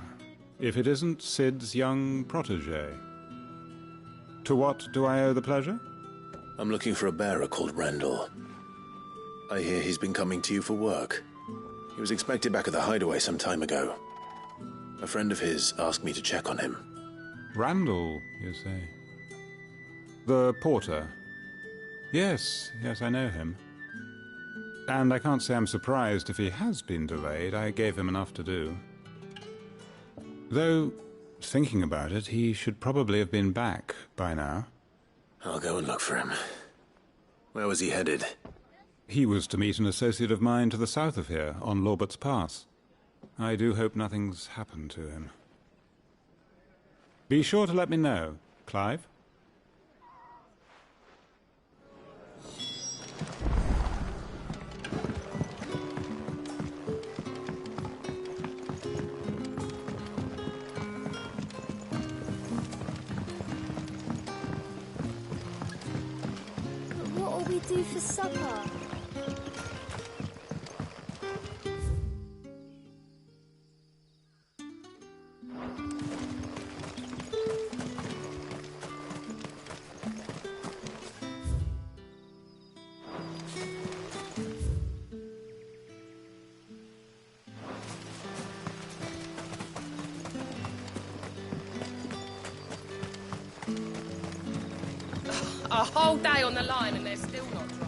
if it isn't Sid's young protege. To what do I owe the pleasure? I'm looking for a bearer called Randall. I hear he's been coming to you for work. He was expected back at the hideaway some time ago. A friend of his asked me to check on him. Randall, you say? The porter? Yes, I know him. And I can't say I'm surprised if he has been delayed. I gave him enough to do. Though, thinking about it, he should probably have been back by now. I'll go and look for him. Where was he headed? He was to meet an associate of mine to the south of here, on Lorbert's Pass. I do hope nothing's happened to him. Be sure to let me know, Clive. What'll we do for supper? A whole day on the line and they're still not dry.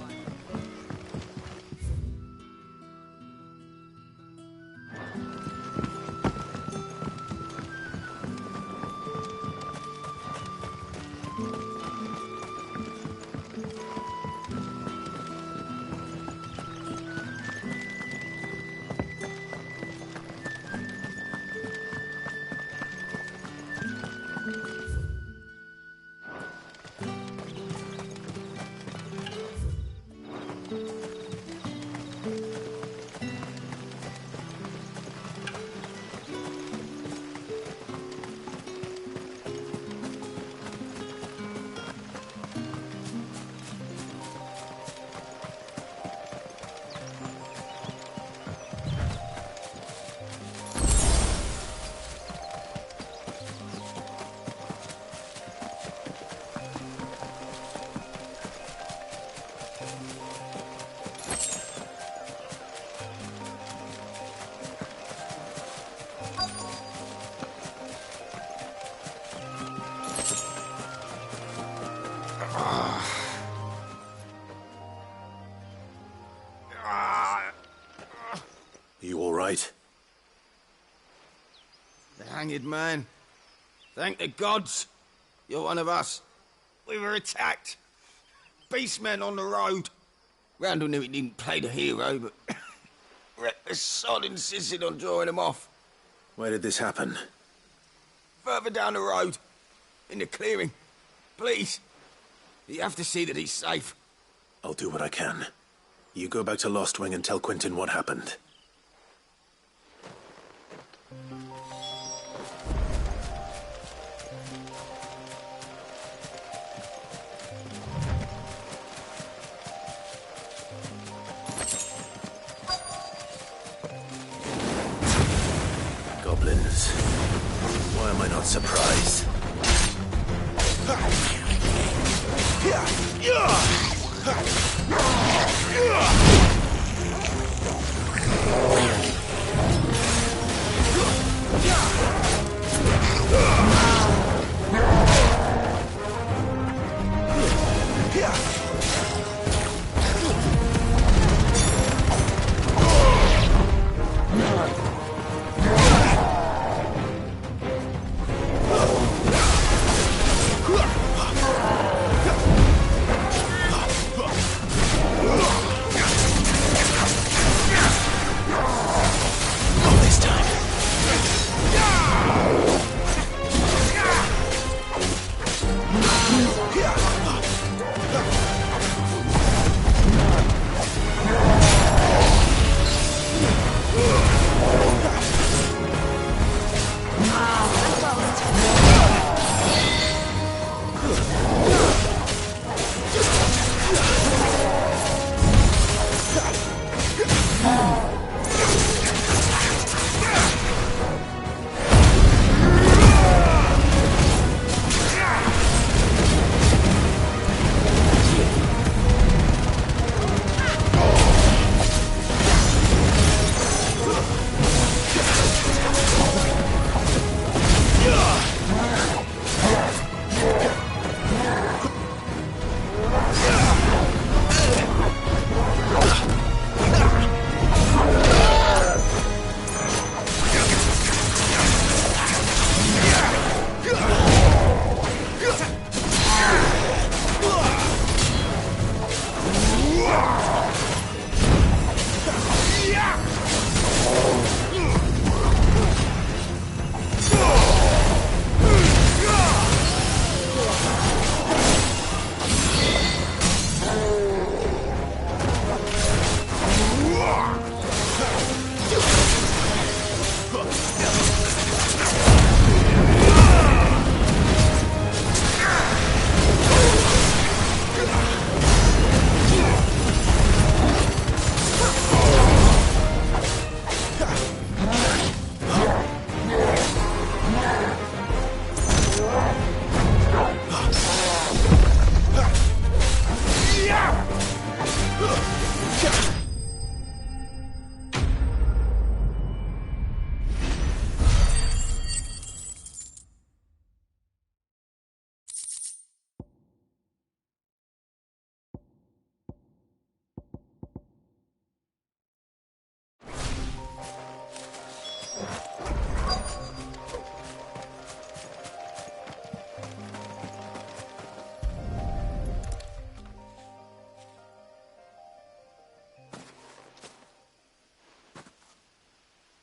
You all right? The hanged man. Thank the gods. You're one of us. We were attacked. Beastmen on the road. Randall knew he didn't play the hero, but the sod insisted on drawing him off. Where did this happen? Further down the road. In the clearing. Please. You have to see that he's safe. I'll do what I can. You go back to Lost Wing and tell Quentin what happened. Goblins. Why am I not surprised?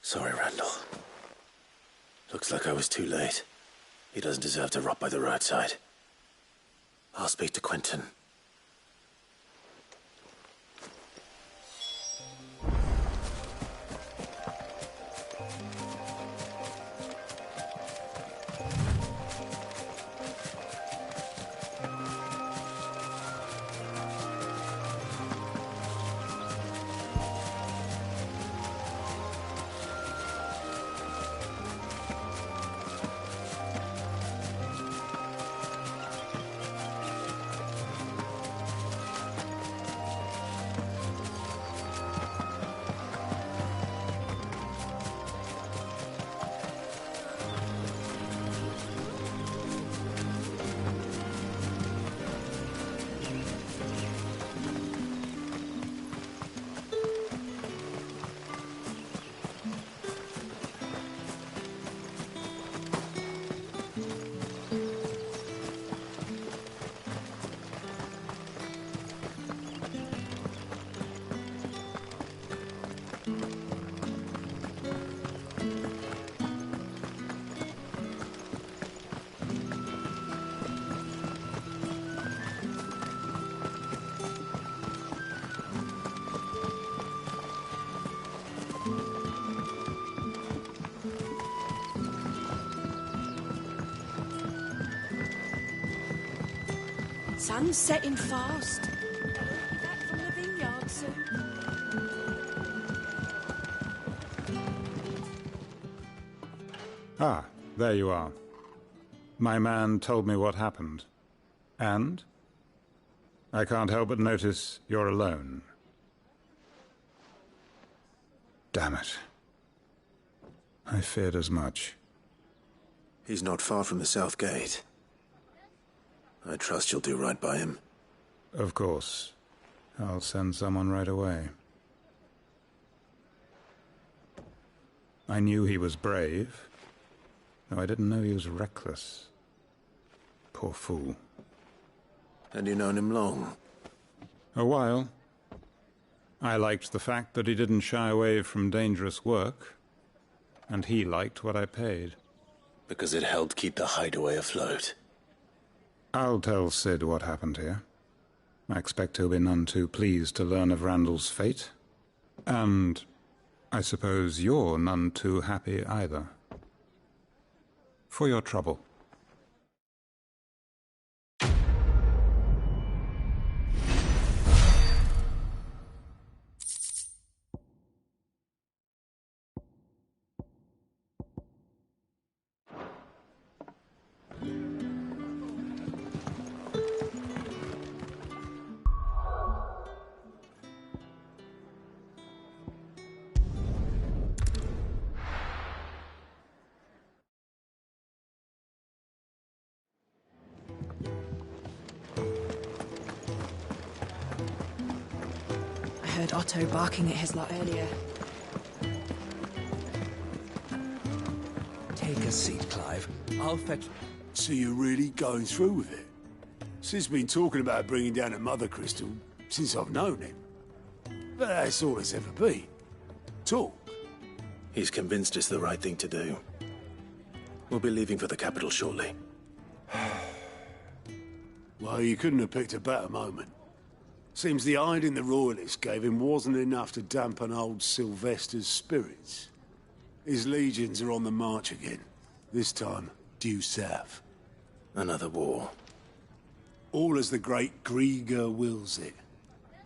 Sorry, Randall. Looks like I was too late. He doesn't deserve to rot by the roadside. I'll speak to Quentin. Sun's setting fast. They'll be back from the vineyard soon. Ah, there you are. My man told me what happened. And? I can't help but notice you're alone. Damn it. I feared as much. He's not far from the South Gate. I trust you'll do right by him. Of course. I'll send someone right away. I knew he was brave, though I didn't know he was reckless. Poor fool. And you've known him long? A while. I liked the fact that he didn't shy away from dangerous work, and he liked what I paid. Because it helped keep the hideaway afloat. I'll tell Sid what happened here. I expect he'll be none too pleased to learn of Randall's fate. And I suppose you're none too happy either. For your trouble. I heard Otto barking at his lot earlier. Take a seat, Clive. I'll fetch... So you're really going through with it? Sid's been talking about bringing down a Mother Crystal since I've known him. But that's all it's ever been. Talk. He's convinced it's the right thing to do. We'll be leaving for the capital shortly. Well, you couldn't have picked a better moment. Seems the hiding the Royalists gave him wasn't enough to dampen old Sylvester's spirits. His legions are on the march again, this time due south. Another war. All as the great Grieger wills it.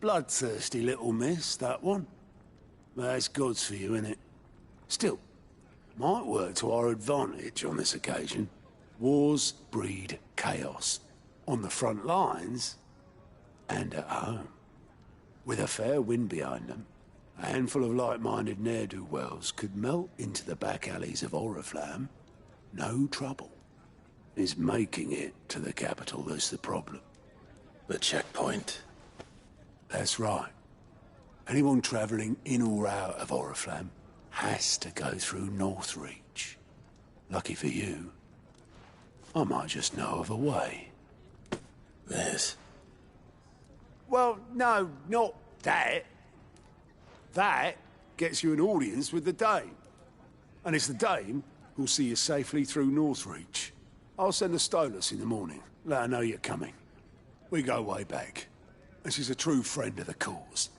Bloodthirsty little miss, that one. That's God's for you, innit? Still, might work to our advantage on this occasion. Wars breed chaos. On the front lines, and at home. With a fair wind behind them, a handful of like-minded ne'er-do-wells could melt into the back alleys of Oriflamme. No trouble. It's making it to the capital that's the problem. The checkpoint. That's right. Anyone travelling in or out of Oriflamme has to go through Northreach. Lucky for you, I might just know of a way. This? Well, no, not that. That gets you an audience with the Dame. And it's the Dame who'll see you safely through Northreach. I'll send the Stolas in the morning. Let her know you're coming. We go way back. And she's a true friend of the cause.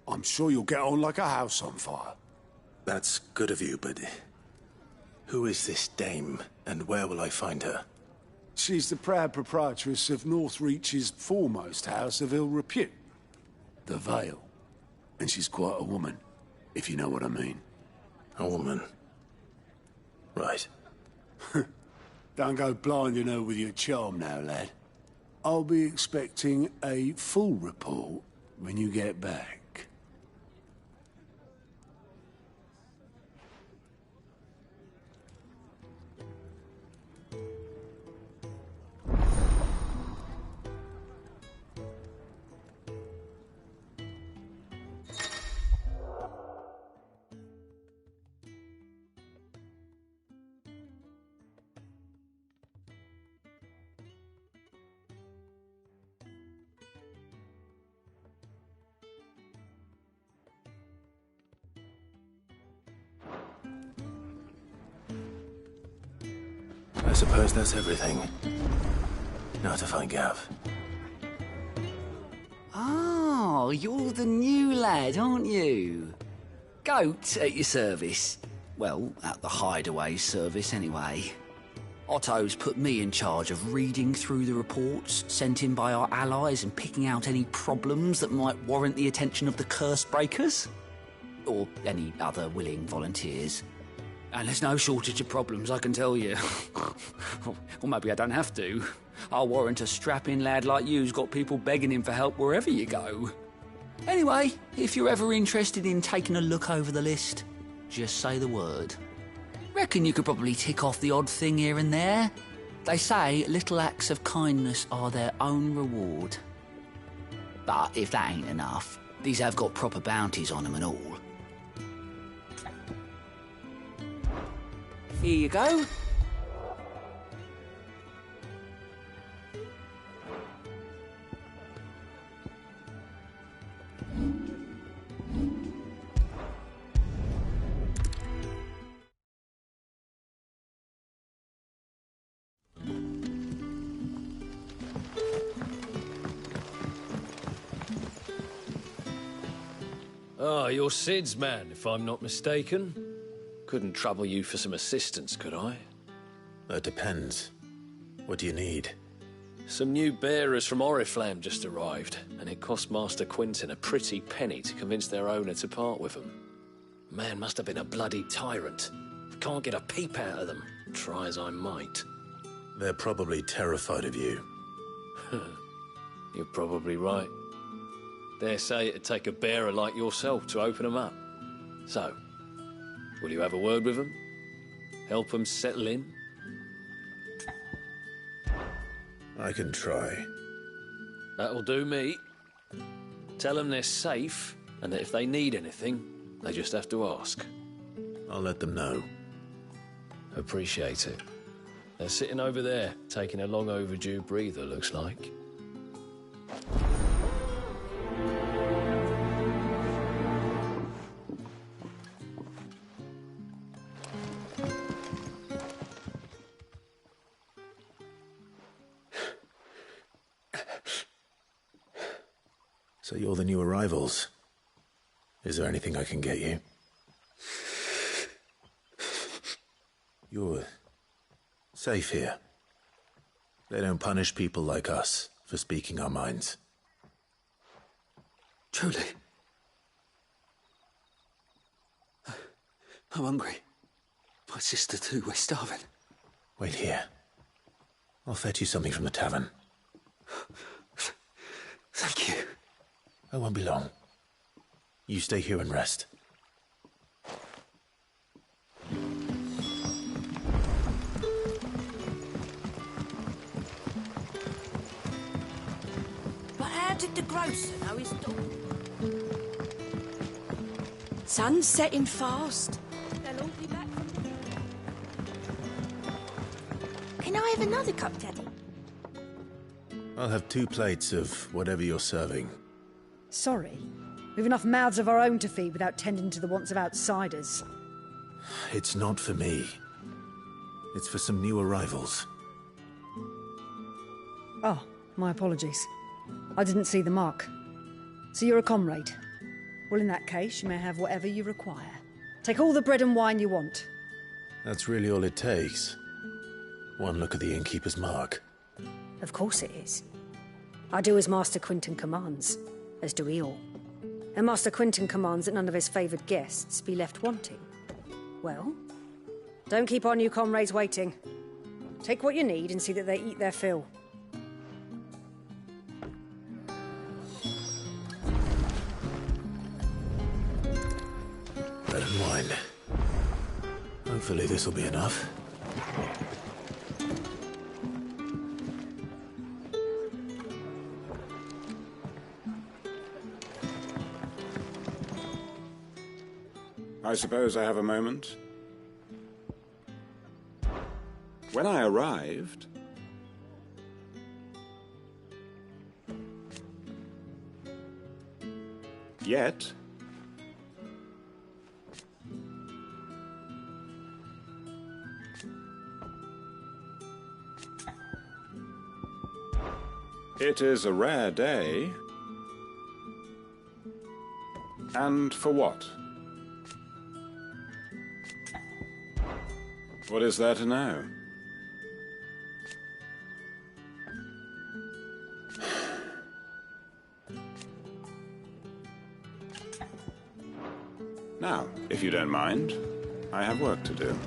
I'm sure you'll get on like a house on fire. That's good of you, but... who is this Dame, and where will I find her? She's the proud proprietress of Northreach's foremost house of ill repute, the Vale. And she's quite a woman, if you know what I mean. A woman? Right. Don't go blinding her with your charm now, lad. I'll be expecting a full report when you get back. I suppose that's everything. Now to find Gav. Oh, you're the new lad, aren't you? Goat at your service. Well, at the hideaway service, anyway. Otto's put me in charge of reading through the reports sent in by our allies and picking out any problems that might warrant the attention of the curse breakers. Or any other willing volunteers. And there's no shortage of problems, I can tell you. Or maybe I don't have to. I'll warrant a strapping lad like you's got people begging him for help wherever you go. Anyway, if you're ever interested in taking a look over the list, just say the word. Reckon you could probably tick off the odd thing here and there. They say little acts of kindness are their own reward. But if that ain't enough, these have got proper bounties on them and all. Here you go. Ah, you're Sid's man, if I'm not mistaken. Couldn't trouble you for some assistance, could I? That depends. What do you need? Some new bearers from Oriflamme just arrived, and it cost Master Quinton a pretty penny to convince their owner to part with them. Man must have been a bloody tyrant. Can't get a peep out of them, try as I might. They're probably terrified of you. You're probably right. Dare say it'd take a bearer like yourself to open them up. So, will you have a word with them? Help them settle in? I can try. That'll do me. Tell them they're safe, and that if they need anything, they just have to ask. I'll let them know. Appreciate it. They're sitting over there, taking a long overdue breather, looks like. So you're the new arrivals. Is there anything I can get you? You're safe here. They don't punish people like us for speaking our minds. Truly. I'm hungry. My sister too, we're starving. Wait here. I'll fetch you something from the tavern. Thank you. I won't be long. You stay here and rest. But how did the grocer know his dog? Sun's setting fast. They'll all be back from the... Can I have another cup, Daddy? I'll have 2 plates of whatever you're serving. Sorry. We've enough mouths of our own to feed without tending to the wants of outsiders. It's not for me. It's for some new arrivals. Oh, my apologies. I didn't see the mark. So you're a comrade. Well, in that case, you may have whatever you require. Take all the bread and wine you want. That's really all it takes. One look at the innkeeper's mark. Of course it is. I do as Master Quinton commands, as do we all. And Master Quinton commands that none of his favoured guests be left wanting. Well, don't keep our new comrades waiting. Take what you need and see that they eat their fill. Bread and wine. Hopefully this'll be enough. I suppose I have a moment. When I arrived, yet it is a rare day. And for what? What is there to know? If you don't mind, I have work to do.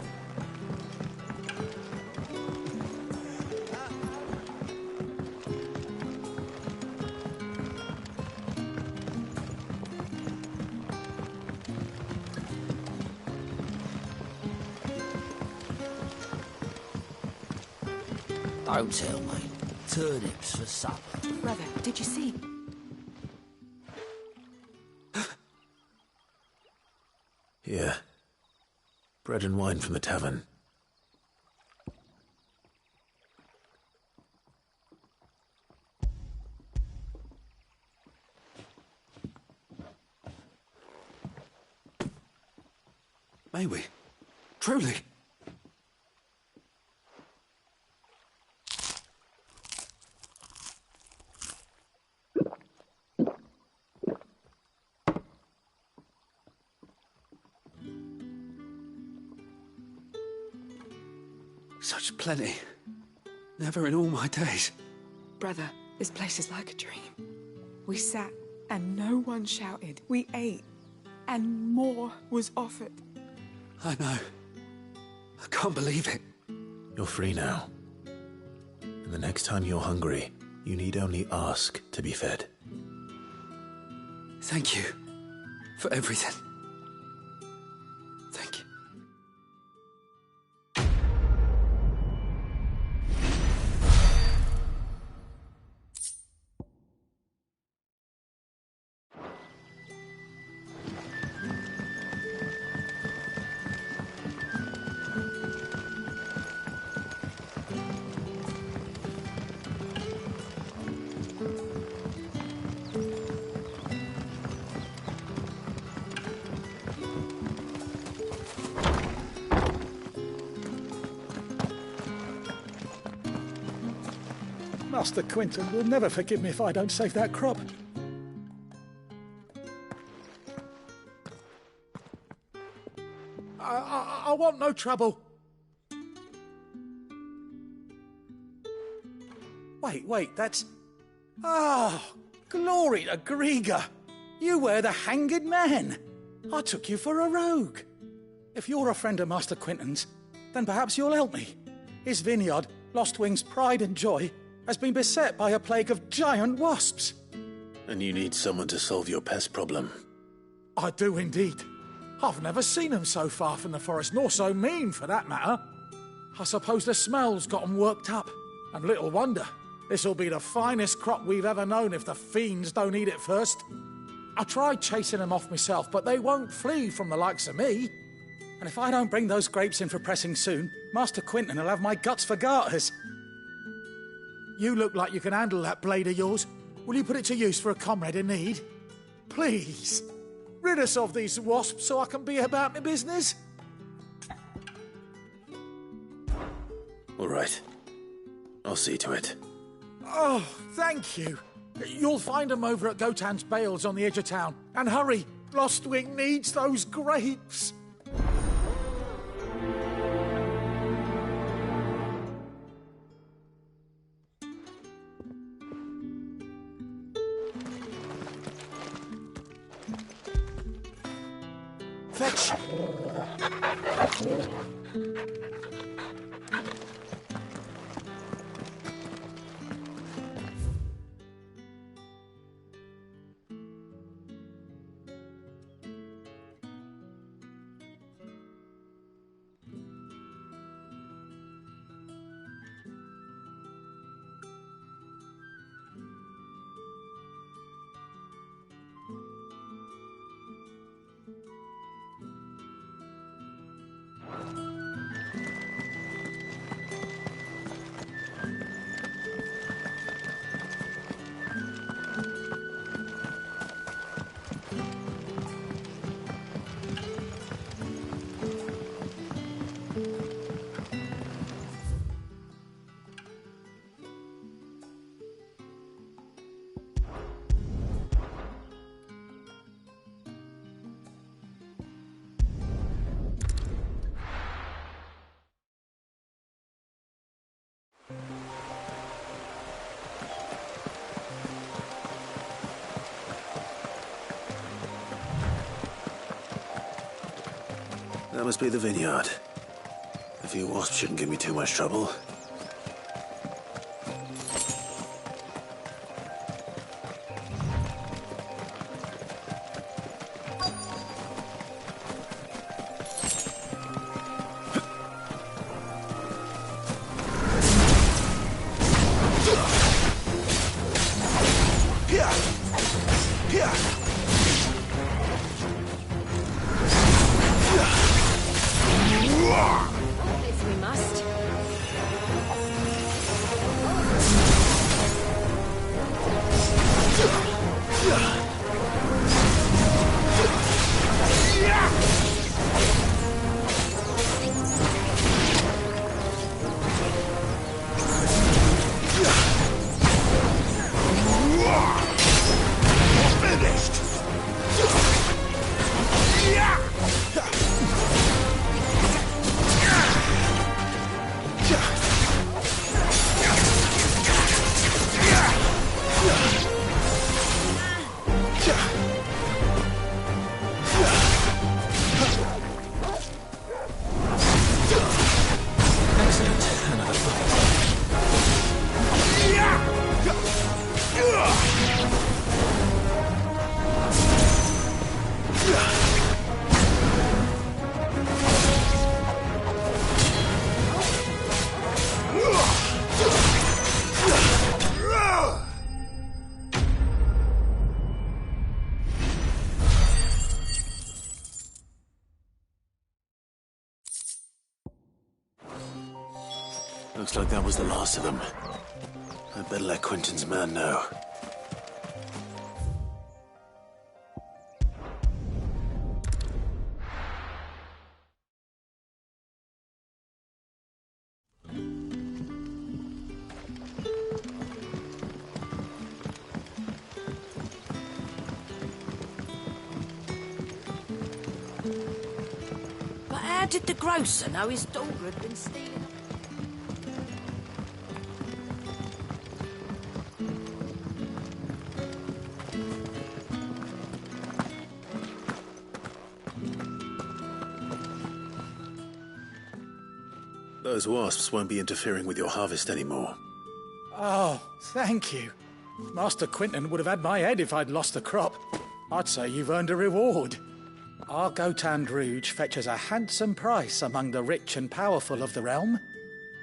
Don't tell me. Turnips for supper. Brother, did you see? Here. Bread and wine from the tavern. May we? Truly? Such plenty. Never in all my days. Brother, this place is like a dream. We sat and no one shouted. We ate and more was offered. I know. I can't believe it. You're free now. And the next time you're hungry, you need only ask to be fed. Thank you for everything. Thank you. Master Quinton will never forgive me if I don't save that crop. I want no trouble. Wait, that's... Oh, glory to Grieger. You were the hanged man. I took you for a rogue. If you're a friend of Master Quinton's, then perhaps you'll help me. His vineyard, Lostwing's pride and joy, has been beset by a plague of giant wasps. And you need someone to solve your pest problem. I do indeed. I've never seen them so far from the forest, nor so mean, for that matter. I suppose the smell's got 'em worked up. And little wonder. This'll be the finest crop we've ever known if the fiends don't eat it first. I tried chasing them off myself, but they won't flee from the likes of me. And if I don't bring those grapes in for pressing soon, Master Quinton will have my guts for garters. You look like you can handle that blade of yours. Will you put it to use for a comrade in need? Please, rid us of these wasps so I can be about my business. All right. I'll see to it. Oh, thank you. You'll find them over at Gotan's Bales on the edge of town. And hurry, Lostwing needs those grapes. Fetch. That must be the vineyard. A few wasps shouldn't give me too much trouble. Looks like that was the last of them. I'd better let Quentin's man know. But how did the grocer know his daughter had been stealing? Those wasps won't be interfering with your harvest anymore. Oh, thank you. Master Quentin would have had my head if I'd lost the crop. I'd say you've earned a reward. Our Gotand Rouge fetches a handsome price among the rich and powerful of the realm.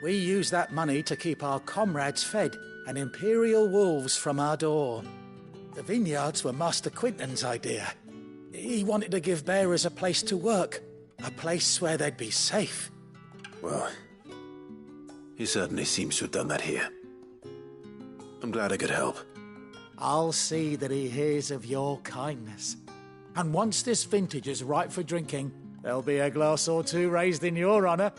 We use that money to keep our comrades fed and imperial wolves from our door. The vineyards were Master Quentin's idea. He wanted to give bearers a place to work, a place where they'd be safe. Well, he certainly seems to have done that here. I'm glad I could help. I'll see that he hears of your kindness. And once this vintage is ripe for drinking, there'll be a glass or two raised in your honour.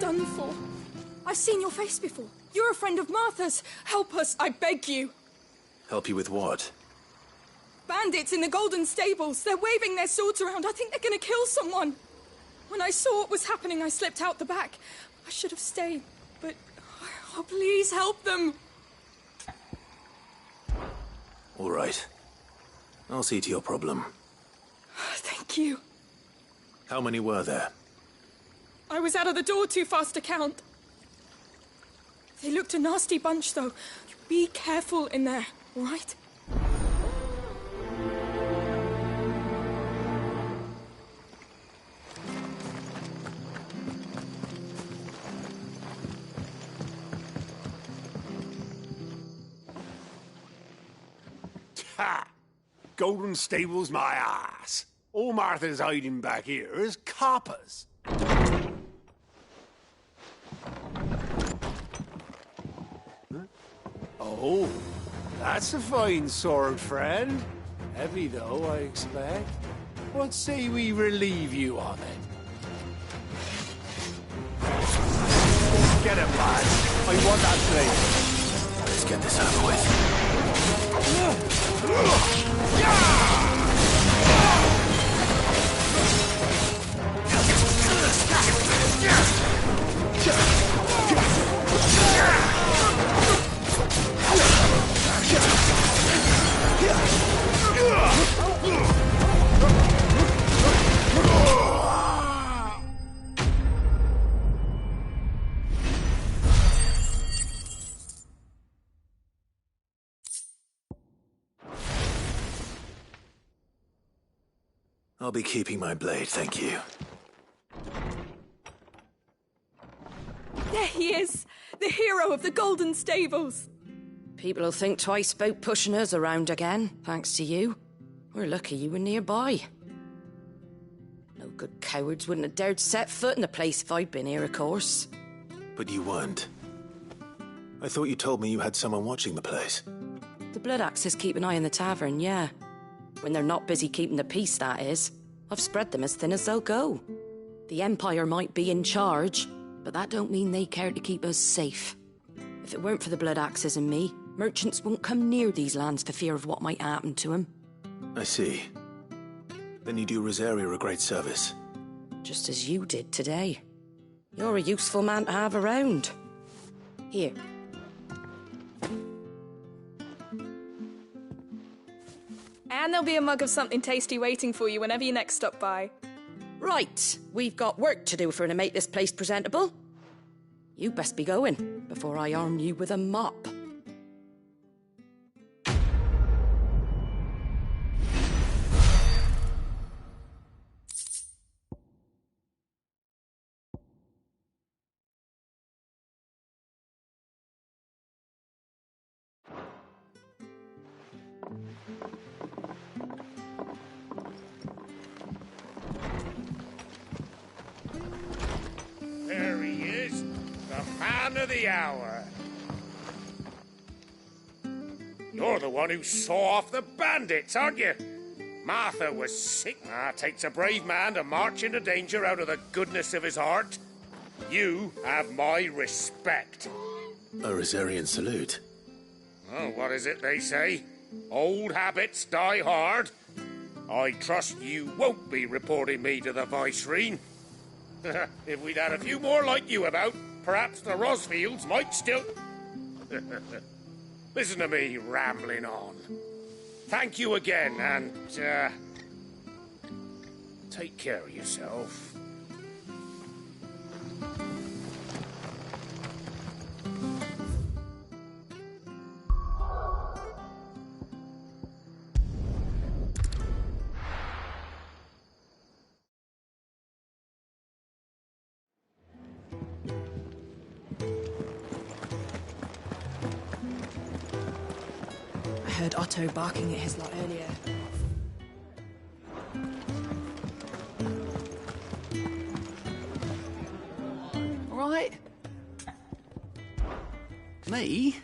Done for. I've seen your face before. You're a friend of Martha's. Help us, I beg you. Help you with what? Bandits in the Golden Stables. They're waving their swords around. I think they're going to kill someone. When I saw what was happening, I slipped out the back. I should have stayed, but... Oh, please help them. All right. I'll see to your problem. Thank you. How many were there? I was out of the door too fast to count. They looked a nasty bunch, though. Be careful in there, all right? Ha! Golden Stable's my ass. All Martha's hiding back here is coppers. Huh? Oh, that's a fine sword, friend. Heavy, though, I expect. What say we relieve you of it? Get him, lad. I want that blade. Let's get this over with. I'll be keeping my blade, thank you. There he is! The hero of the Golden Stables! People will think twice about pushing us around again, thanks to you. We're lucky you were nearby. No good cowards wouldn't have dared set foot in the place if I'd been here, of course. But you weren't. I thought you told me you had someone watching the place. The Blood Axes keep an eye on the tavern, yeah. When they're not busy keeping the peace, that is. I've spread them as thin as they'll go. The Empire might be in charge, but that don't mean they care to keep us safe. If it weren't for the Blood Axes and me, merchants won't come near these lands for fear of what might happen to them. I see. Then you do Rosaria a great service. Just as you did today. You're a useful man to have around. Here. And there'll be a mug of something tasty waiting for you whenever you next stop by. Right, we've got work to do for to make this place presentable. You best be going, before I arm you with a mop. There he is, the man of the hour. You're the one who saw off the bandits, aren't you? Martha was sick. Takes a brave man to march into danger out of the goodness of his heart. You have my respect. A Rosarian salute. Oh, what is it they say? Old habits die hard. I trust you won't be reporting me to the Vicereine. If we'd had a few more like you about, perhaps the Rosfields might still... Listen to me rambling on. Thank you again, and, take care of yourself. I heard Otto barking at his lot earlier. All right. Me?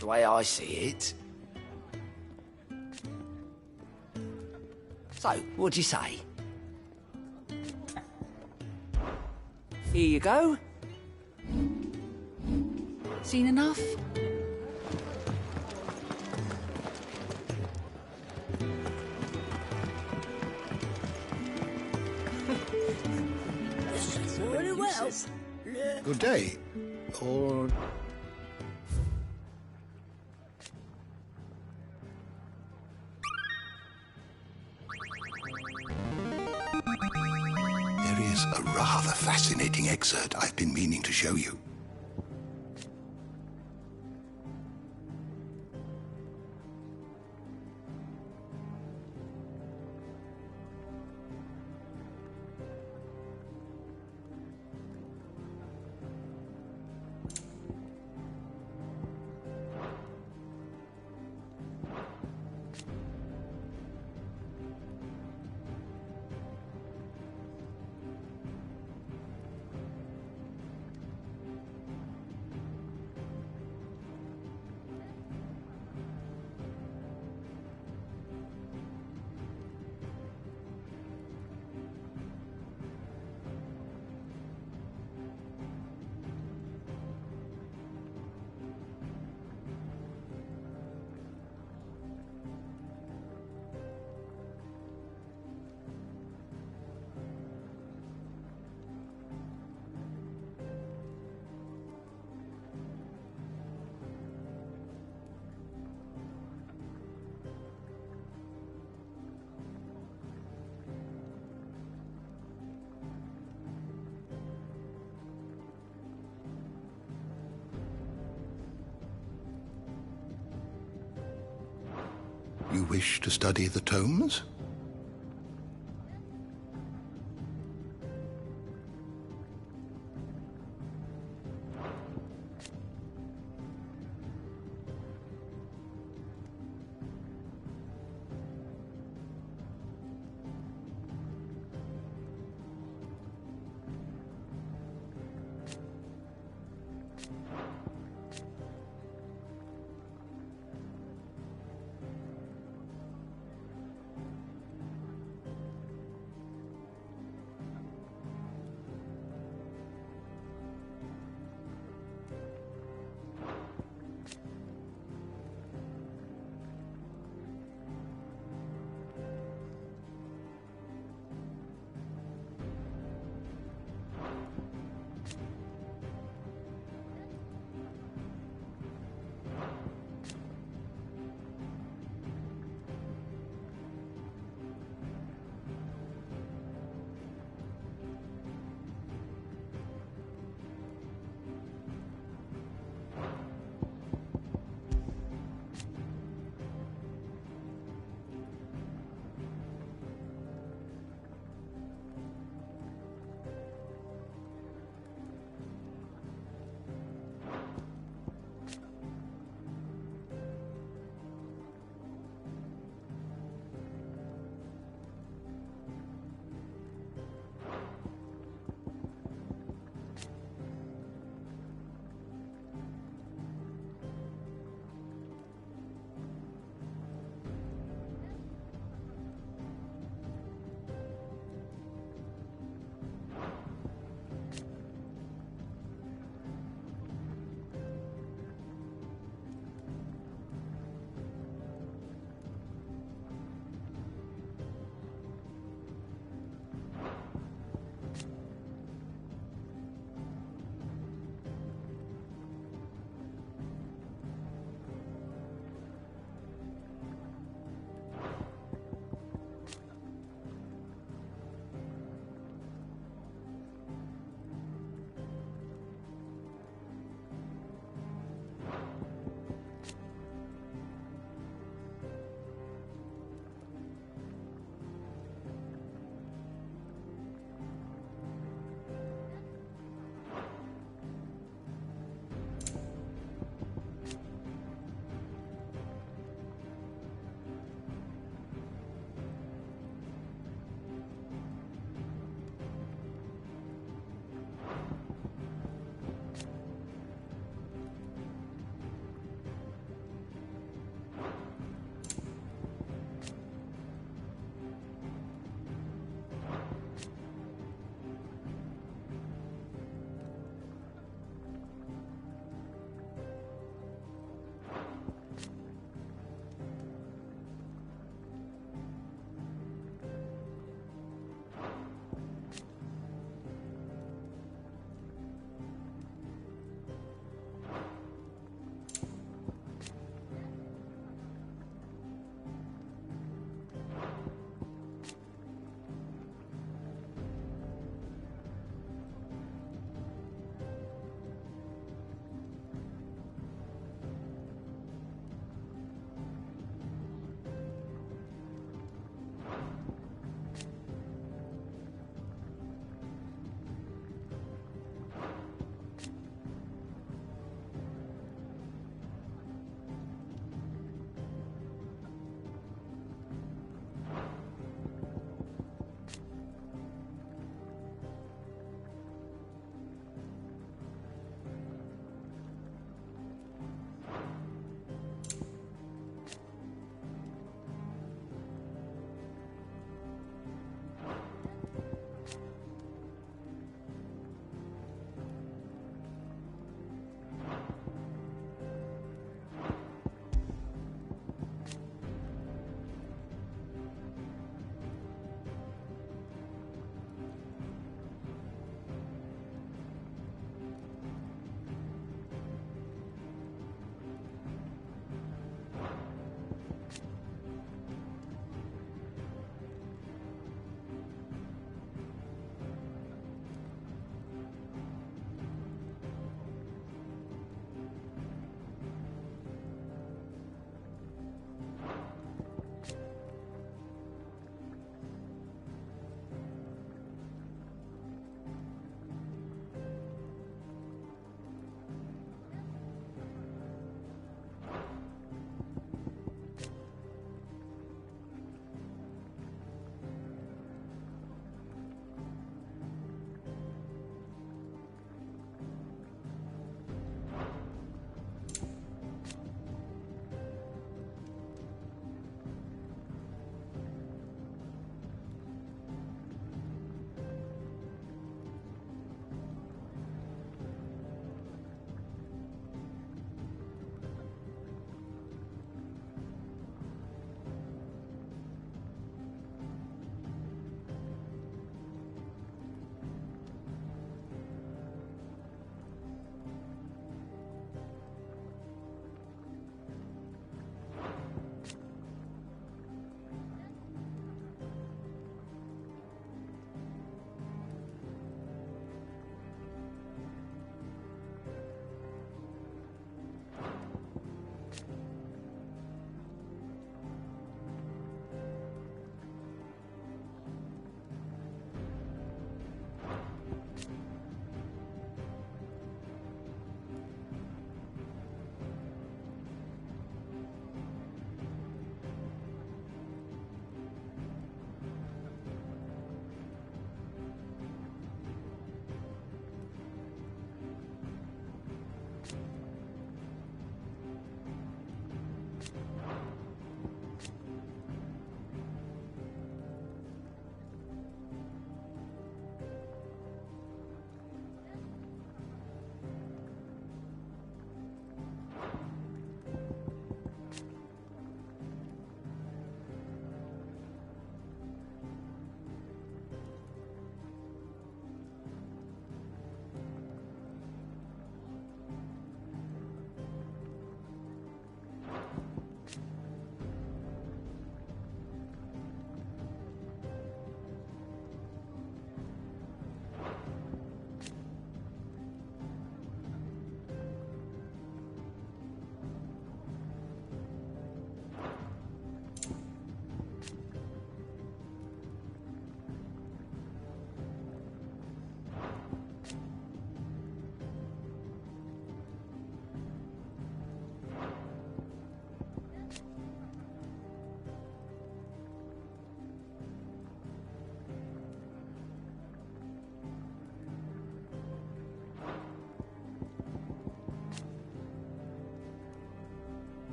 The way I see it. So, what'd you say? Here you go. Seen enough? Very well. Good day. Or... There is a rather fascinating excerpt I've been meaning to show you. you wish to study the tomes?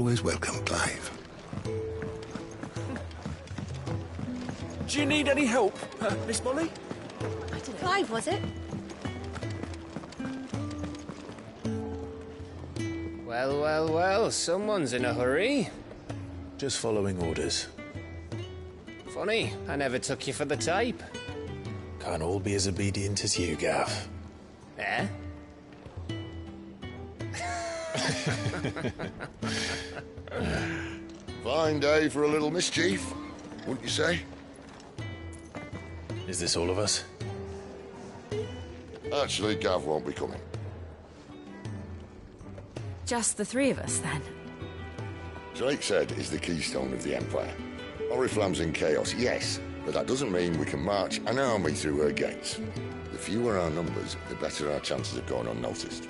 always welcome, Clive. Do you need any help, Miss Molly? Clive, was it? Well, well, well, someone's in a hurry. Just following orders. Funny, I never took you for the type. Can't all be as obedient as you, Gav. Eh? Fine day for a little mischief, wouldn't you say? Is this all of us? Actually, Gav won't be coming. Just the three of us, then? Drakeshead is the keystone of the Empire. Oriflamme's in chaos, yes, but that doesn't mean we can march an army through her gates. The fewer our numbers, the better our chances of going unnoticed.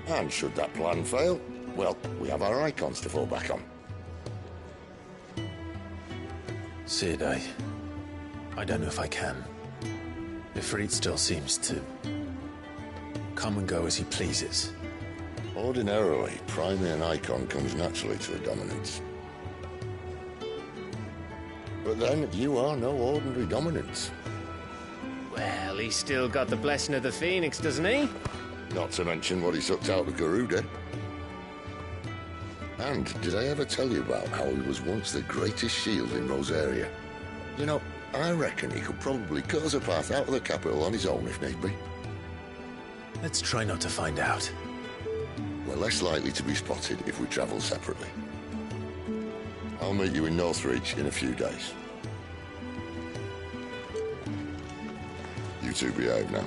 And should that plan fail, well, we have our icons to fall back on. Cid, I don't know if I can. Ifrit still seems to come and go as he pleases. Ordinarily, priming an icon comes naturally to a dominance. But then, you are no ordinary dominance. Well, he's still got the blessing of the Phoenix, doesn't he? Not to mention what he sucked out of Garuda. And did I ever tell you about how he was once the greatest shield in Rosaria? You know, I reckon he could probably cut us a path out of the capital on his own if need be. Let's try not to find out. We're less likely to be spotted if we travel separately. I'll meet you in Northreach in a few days. You two behave now.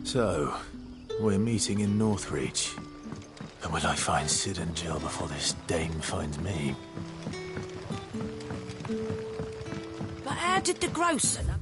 So, we're meeting in Northreach. And will I find Cid and Jill before this dame finds me? But how did the grocer know?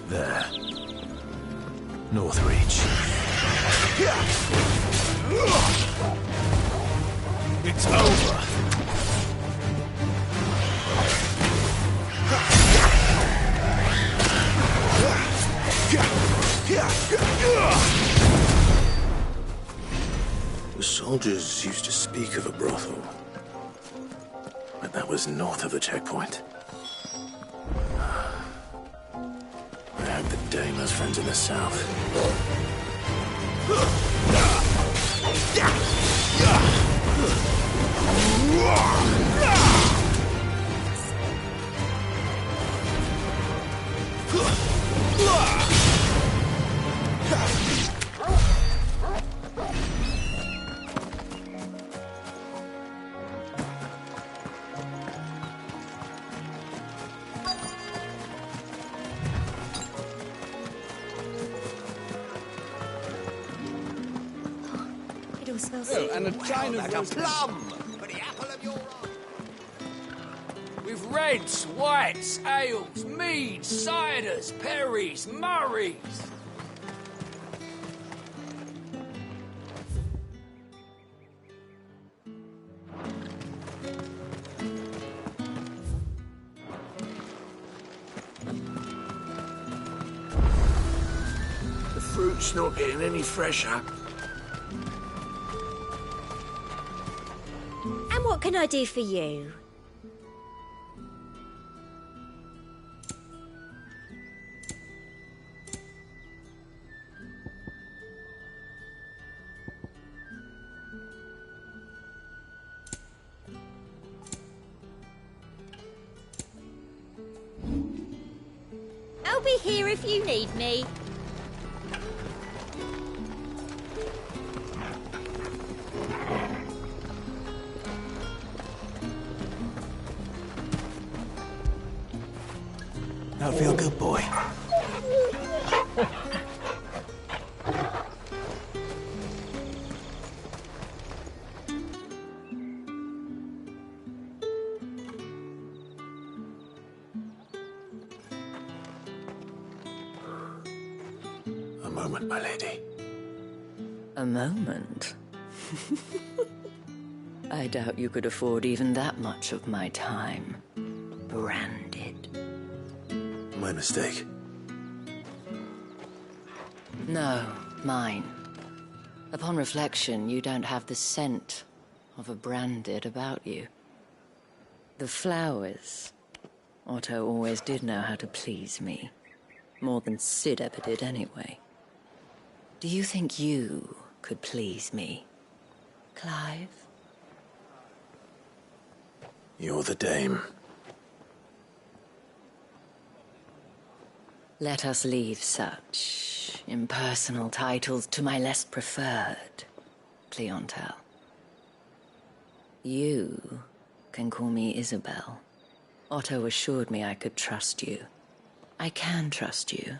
There. Northreach. It's over. The soldiers used to speak of a brothel. But that was north of the checkpoint. I hope the Dame has friends in the south. It all smells Oh, and a china like a roast. plum for the apple of your eye. With reds, whites, ales, meads, ciders, perries, murrays. The fruit's not getting any fresher. And what can I do for you? I'll be here if you need me. Now feel good, boy. A moment, my lady. A moment? I doubt you could afford even that much of my time. Branded. My mistake. No, mine. Upon reflection, you don't have the scent of a branded about you. The flowers. Otto always did know how to please me. More than Sid ever did anyway. Do you think you could please me, Clive? You're the Dame. Let us leave such impersonal titles to my less preferred clientele. You can call me Isabel. Otto assured me I could trust you. I can trust you,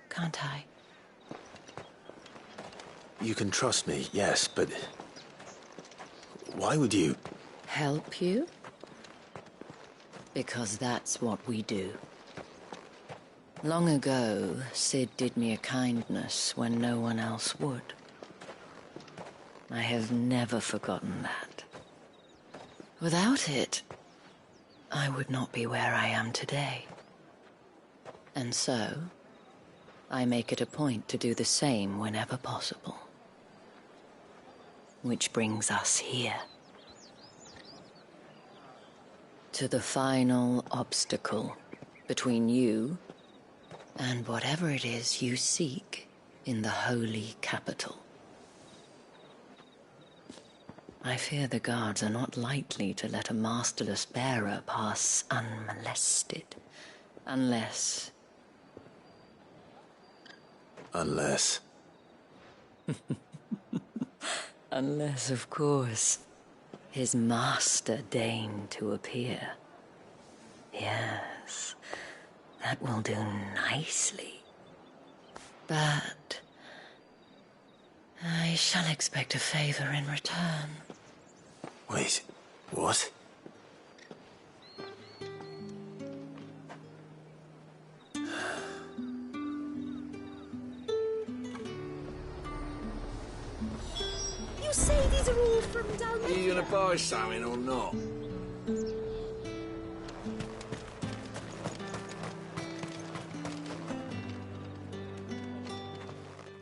can't I? You can trust me, yes, but... why would you... Help you? Because that's what we do. Long ago, Sid did me a kindness when no one else would. I have never forgotten that. Without it, I would not be where I am today. And so, I make it a point to do the same whenever possible. Which brings us here. To the final obstacle between you and whatever it is you seek in the holy capital. I fear the guards are not likely to let a masterless bearer pass unmolested. Unless... Unless... Unless, of course, his master deigned to appear. Yes, that will do nicely. But I shall expect a favor in return. Wait, what? You say these are all from down Are there? you gonna buy something or not?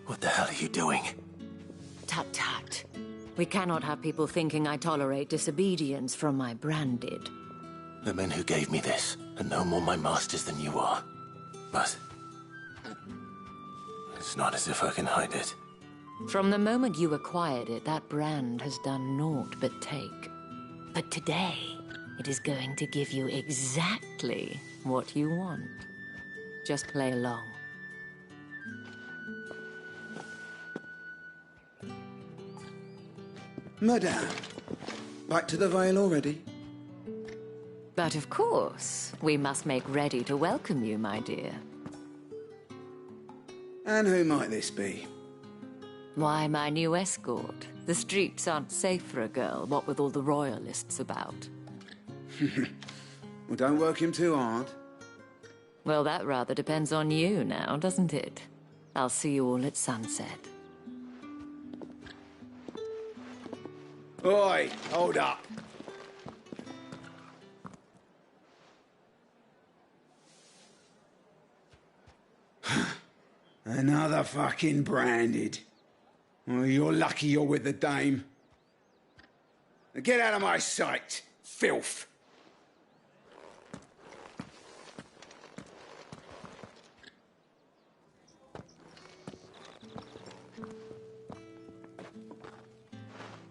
What the hell are you doing? Tut tut. We cannot have people thinking I tolerate disobedience from my branded. The men who gave me this are no more my masters than you are. But it's not as if I can hide it. From the moment you acquired it, that brand has done naught but take. But today, it is going to give you exactly what you want. Just play along. Madame, back to the Vale already? But of course, we must make ready to welcome you, my dear. And who might this be? Why, my new escort. The streets aren't safe for a girl, what with all the royalists about. Well, don't work him too hard. Well, that rather depends on you now, doesn't it? I'll see you all at sunset. Oi, hold up. Another fucking branded. Well, you're lucky you're with the dame. Now get out of my sight, filth.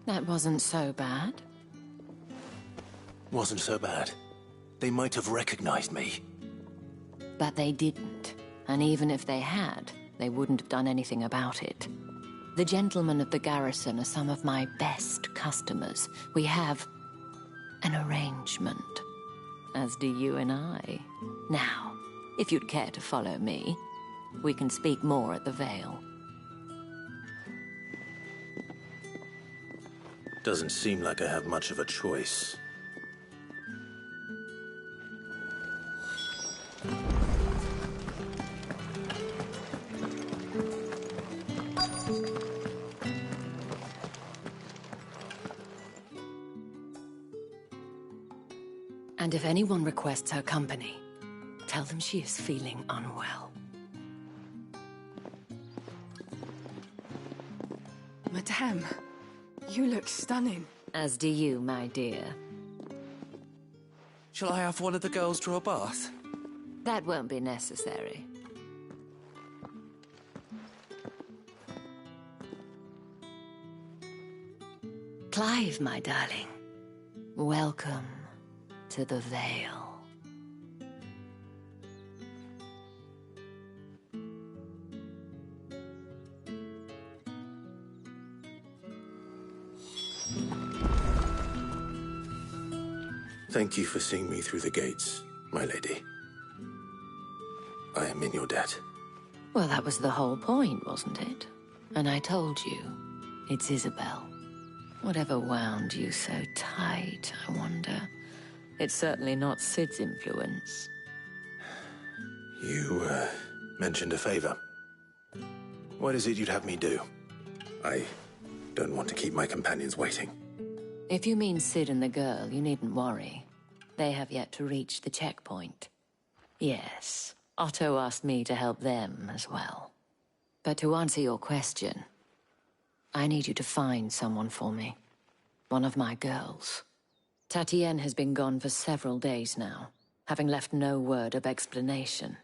That wasn't so bad. Wasn't so bad. They might have recognized me. But they didn't. And even if they had, they wouldn't have done anything about it. The gentlemen of the garrison are some of my best customers. We have an arrangement, as do you and I. Now, if you'd care to follow me, we can speak more at the Vale. Doesn't seem like I have much of a choice. And if anyone requests her company, tell them she is feeling unwell. Madame, you look stunning. As do you, my dear. Shall I have one of the girls draw a bath? That won't be necessary. Clive, my darling. Welcome to the Vale. Thank you for seeing me through the gates, my lady. I am in your debt. Well, that was the whole point, wasn't it? And I told you, it's Isabel. Whatever wound you so tight, I wonder. It's certainly not Sid's influence. You, mentioned a favor. What is it you'd have me do? I don't want to keep my companions waiting. If you mean Sid and the girl, you needn't worry. They have yet to reach the checkpoint. Yes, Otto asked me to help them as well. But to answer your question, I need you to find someone for me. One of my girls. Tatienne has been gone for several days now, having left no word of explanation.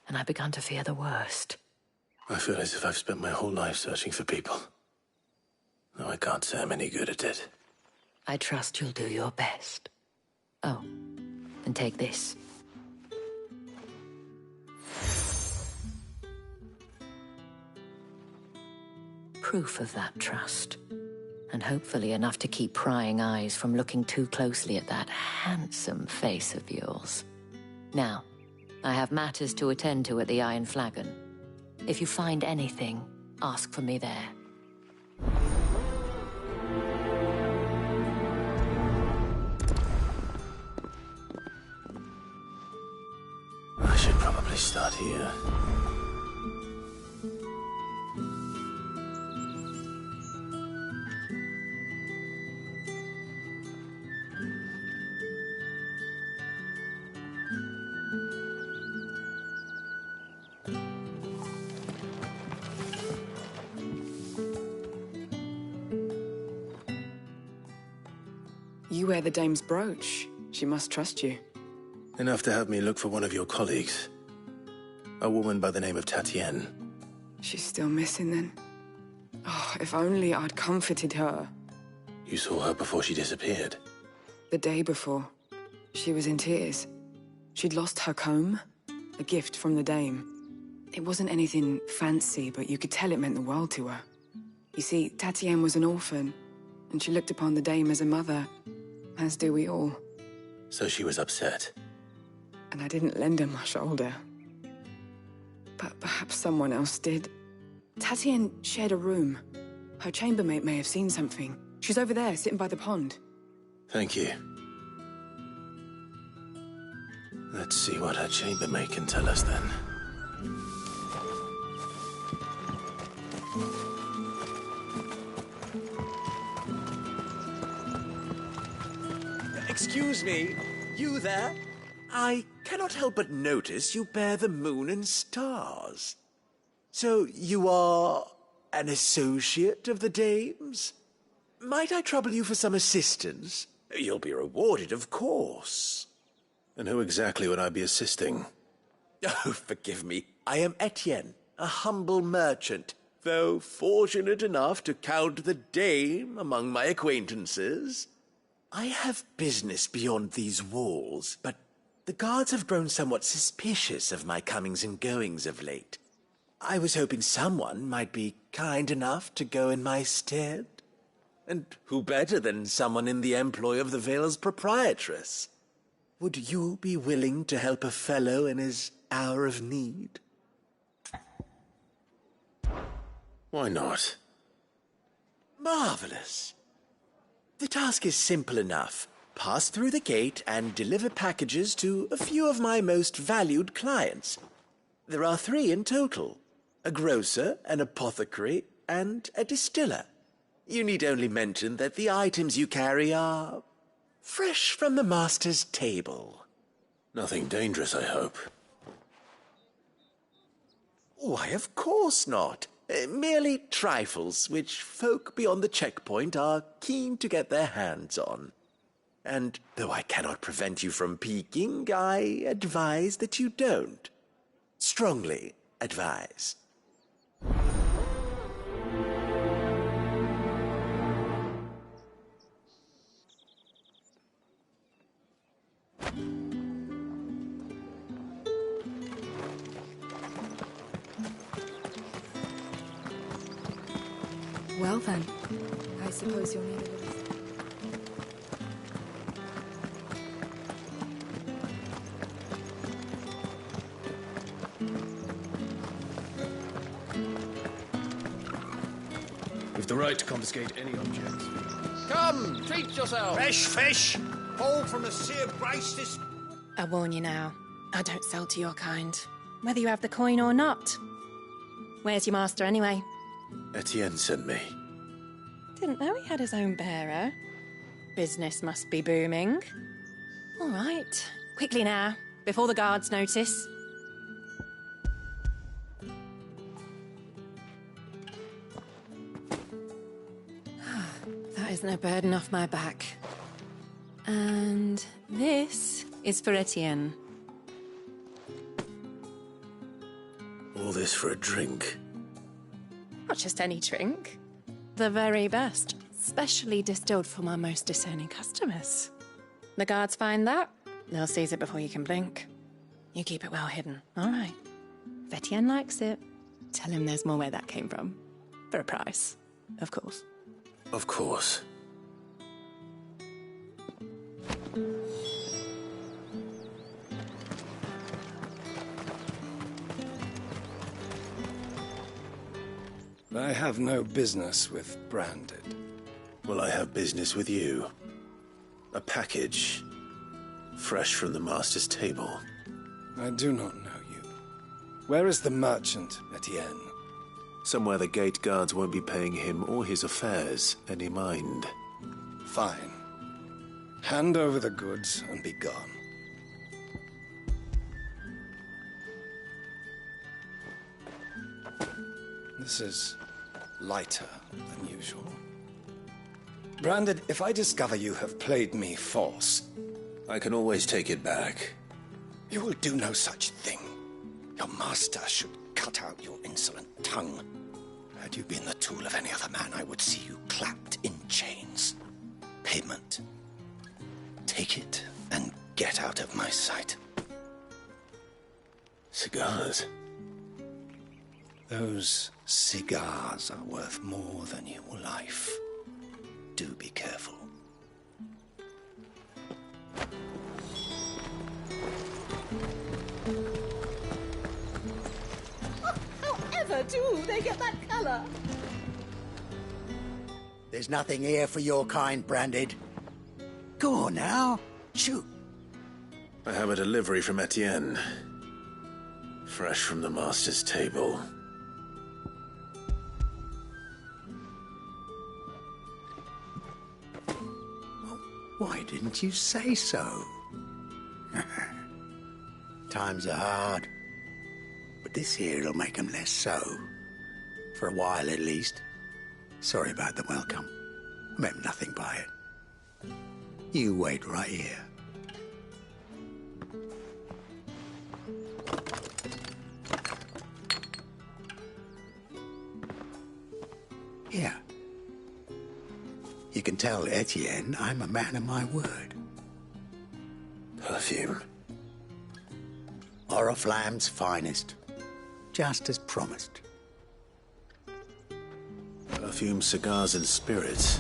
And I've begun to fear the worst. I feel as if I've spent my whole life searching for people. Though I can't say I'm any good at it. I trust you'll do your best. Oh, and take this. Proof of that trust. And hopefully enough to keep prying eyes from looking too closely at that handsome face of yours. Now, I have matters to attend to at the Iron Flagon. If you find anything, ask for me there. I should probably start here. You wear the dame's brooch. She must trust you. Enough to have me look for one of your colleagues. A woman by the name of Tatienne. She's still missing then. Oh, if only I'd comforted her. You saw her before she disappeared? The day before. She was in tears. She'd lost her comb, a gift from the dame. It wasn't anything fancy, but you could tell it meant the world to her. You see, Tatienne was an orphan, and she looked upon the dame as a mother, as do we all. So she was upset. And I didn't lend her my shoulder. But perhaps someone else did. Tatienne shared a room. Her chambermaid may have seen something. She's over there, sitting by the pond. Thank you. Let's see what her chambermaid can tell us then. Excuse me, you there? I cannot help but notice you bear the moon and stars. So you are an associate of the dame's? Might I trouble you for some assistance? You'll be rewarded, of course. And who exactly would I be assisting? Oh, forgive me. I am Etienne, a humble merchant, though fortunate enough to count the dame among my acquaintances. I have business beyond these walls, but the guards have grown somewhat suspicious of my comings and goings of late. I was hoping someone might be kind enough to go in my stead. And who better than someone in the employ of the Vale's proprietress? Would you be willing to help a fellow in his hour of need? Why not? Marvelous. The task is simple enough. Pass through the gate and deliver packages to a few of my most valued clients. There are 3 in total. A grocer, an apothecary, and a distiller. You need only mention that the items you carry are fresh from the master's table. Nothing dangerous, I hope. Why, of course not. Merely trifles which folk beyond the checkpoint are keen to get their hands on. And though I cannot prevent you from peeking, I advise that you don't. Strongly advise. Well then, I suppose you'll need a little... We've the right to confiscate any objects. Come, treat yourself. Fresh fish, all from the Sea of Grace this... I warn you now, I don't sell to your kind, whether you have the coin or not. Where's your master anyway? Etienne sent me. Didn't know he had his own bearer. Business must be booming. All right, quickly now, before the guards notice. That isn't a burden off my back. And this is for Etienne. All this for a drink? Not just any drink. The very best, specially distilled for my most discerning customers. The guards find that, they'll seize it before you can blink. You keep it well hidden, all right? If Etienne likes it, tell him there's more where that came from. For a price, of course. Of course. I have no business with Branded. Well, I have business with you. A package. Fresh from the master's table. I do not know you. Where is the merchant, Etienne? Somewhere the gate guards won't be paying him or his affairs any mind. Fine. Hand over the goods and be gone. This is lighter than usual. Branded, if I discover you have played me false, I can always take it back. You will do no such thing. Your master should cut out your insolent tongue. Had you been the tool of any other man, I would see you clapped in chains. Payment. Take it and get out of my sight. Cigars? Those cigars are worth more than your life. Do be careful. However do they get that colour? There's nothing here for your kind, Branded. Go on now. Shoot. I have a delivery from Etienne. Fresh from the master's table. Why didn't you say so? Times are hard. But this here'll make 'em less so. For a while, at least. Sorry about the welcome. I meant nothing by it. You wait right here. Here. You can tell Etienne I'm a man of my word. Perfume. Oriflamme's finest. Just as promised. Perfume, cigars, and spirits.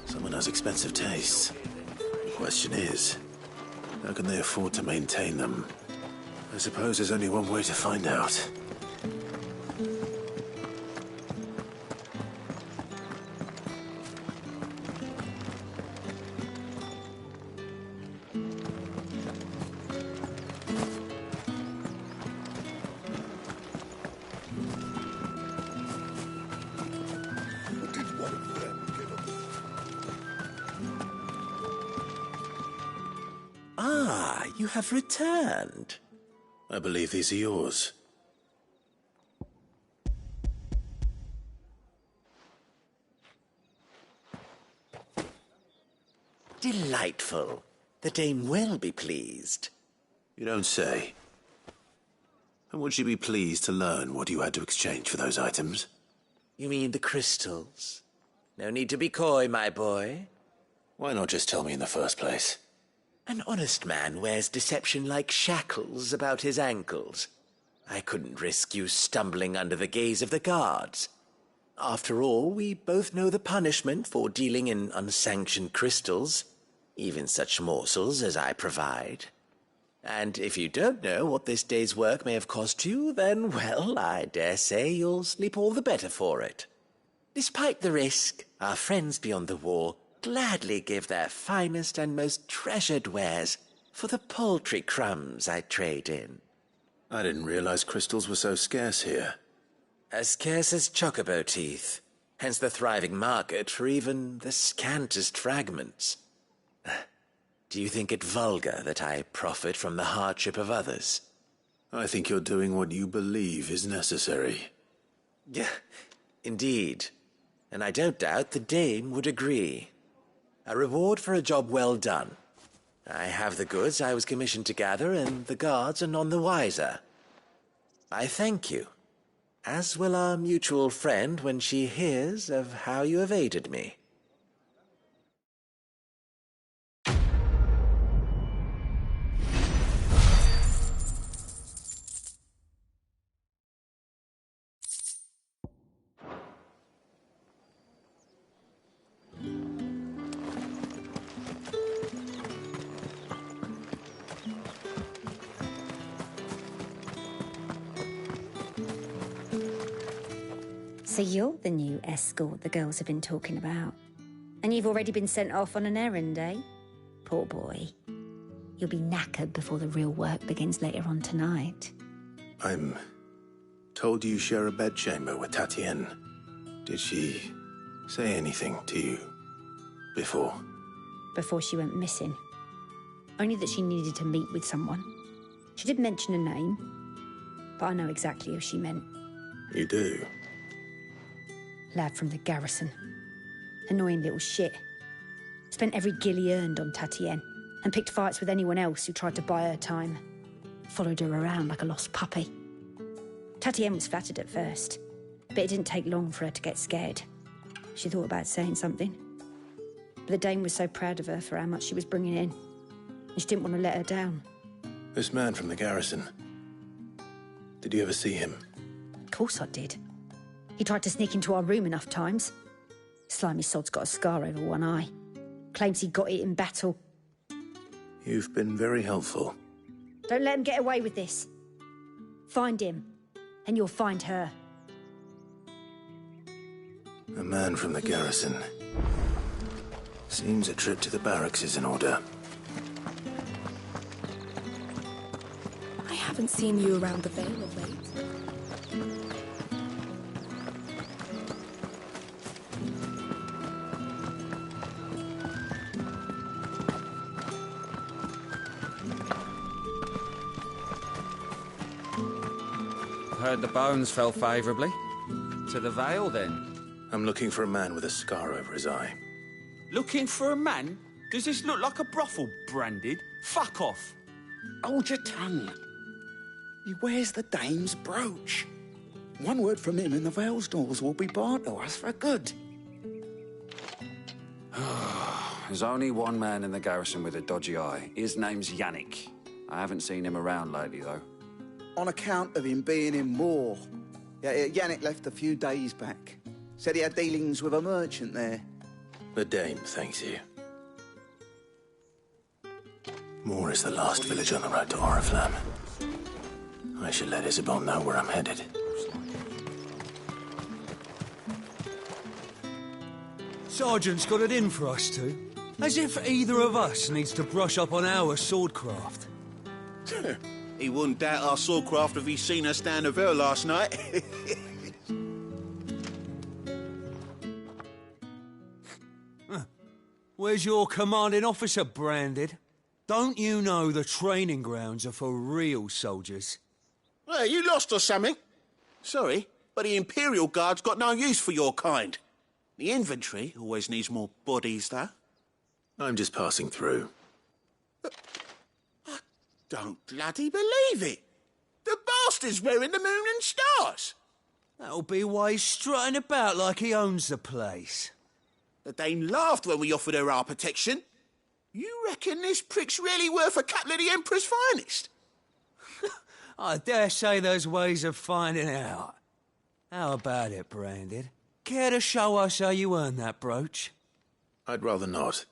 Someone has expensive tastes. The question is, how can they afford to maintain them? I suppose there's only one way to find out. Ah, you have returned. I believe these are yours. Delightful. The dame will be pleased. You don't say. And would she be pleased to learn what you had to exchange for those items? You mean the crystals? No need to be coy, my boy. Why not just tell me in the first place? An honest man wears deception like shackles about his ankles. I couldn't risk you stumbling under the gaze of the guards. After all, we both know the punishment for dealing in unsanctioned crystals, even such morsels as I provide. And if you don't know what this day's work may have cost you, then, well, I dare say you'll sleep all the better for it. Despite the risk, our friends beyond the wall gladly give their finest and most treasured wares for the paltry crumbs I trade in. I didn't realize crystals were so scarce here. As scarce as chocobo teeth, hence the thriving market for even the scantest fragments. Do you think it vulgar that I profit from the hardship of others? I think you're doing what you believe is necessary. Yeah, indeed. And I don't doubt the dame would agree. A reward for a job well done. I have the goods I was commissioned to gather, and the guards are none the wiser. I thank you, as will our mutual friend when she hears of how you have aided me. So you're the new escort the girls have been talking about. And you've already been sent off on an errand, eh? Poor boy. You'll be knackered before the real work begins later on tonight. I'm told you share a bedchamber with Tatienne. Did she say anything to you before? Before she went missing. Only that she needed to meet with someone. She did mention a name, but I know exactly who she meant. You do? Lad from the garrison. Annoying little shit. Spent every guil he earned on Tatienne. and picked fights with anyone else who tried to buy her time. Followed her around like a lost puppy. Tatienne was flattered at first, but it didn't take long for her to get scared. She thought about saying something, but the Dame was so proud of her for how much she was bringing in, and she didn't want to let her down. This man from the garrison. Did you ever see him? Of course I did. He tried to sneak into our room enough times. Slimy sod's got a scar over one eye. Claims he got it in battle. You've been very helpful. Don't let him get away with this. Find him, and you'll find her. A man from the garrison. Seems a trip to the barracks is in order. I haven't seen you around the Vale of late. Heard the bones fell favourably. To the Vale, then? I'm looking for a man with a scar over his eye. Looking for a man? Does this look like a brothel, Branded? Fuck off. Hold your tongue. He wears the Dame's brooch. One word from him and the Vale's doors will be barred to us for good. There's only one man in the garrison with a dodgy eye. His name's Yannick. I haven't seen him around lately, though. On account of him being in war. Yeah, Yannick left a few days back. Said he had dealings with a merchant there. The Dame thanks you. Moor is the last village on the road to Oriflamme. I should let Isabel know where I'm headed. Sergeant's got it in for us two. As if either of us needs to brush up on our swordcraft. He wouldn't doubt our swordcraft if he'd seen us down the Vale last night. Where's your commanding officer, Branded? Don't you know the training grounds are for real soldiers? Well, you lost or something? Sorry, but the Imperial Guard's got no use for your kind. The infantry always needs more bodies, though. I'm just passing through. I don't bloody believe it. The bastard's wearing the moon and stars. That'll be why he's strutting about like he owns the place. The Dane laughed when we offered her our protection. You reckon this prick's really worth a couple of the Emperor's finest? I dare say there's ways of finding out. How about it, Branded? Care to show us how you earned that brooch? I'd rather not.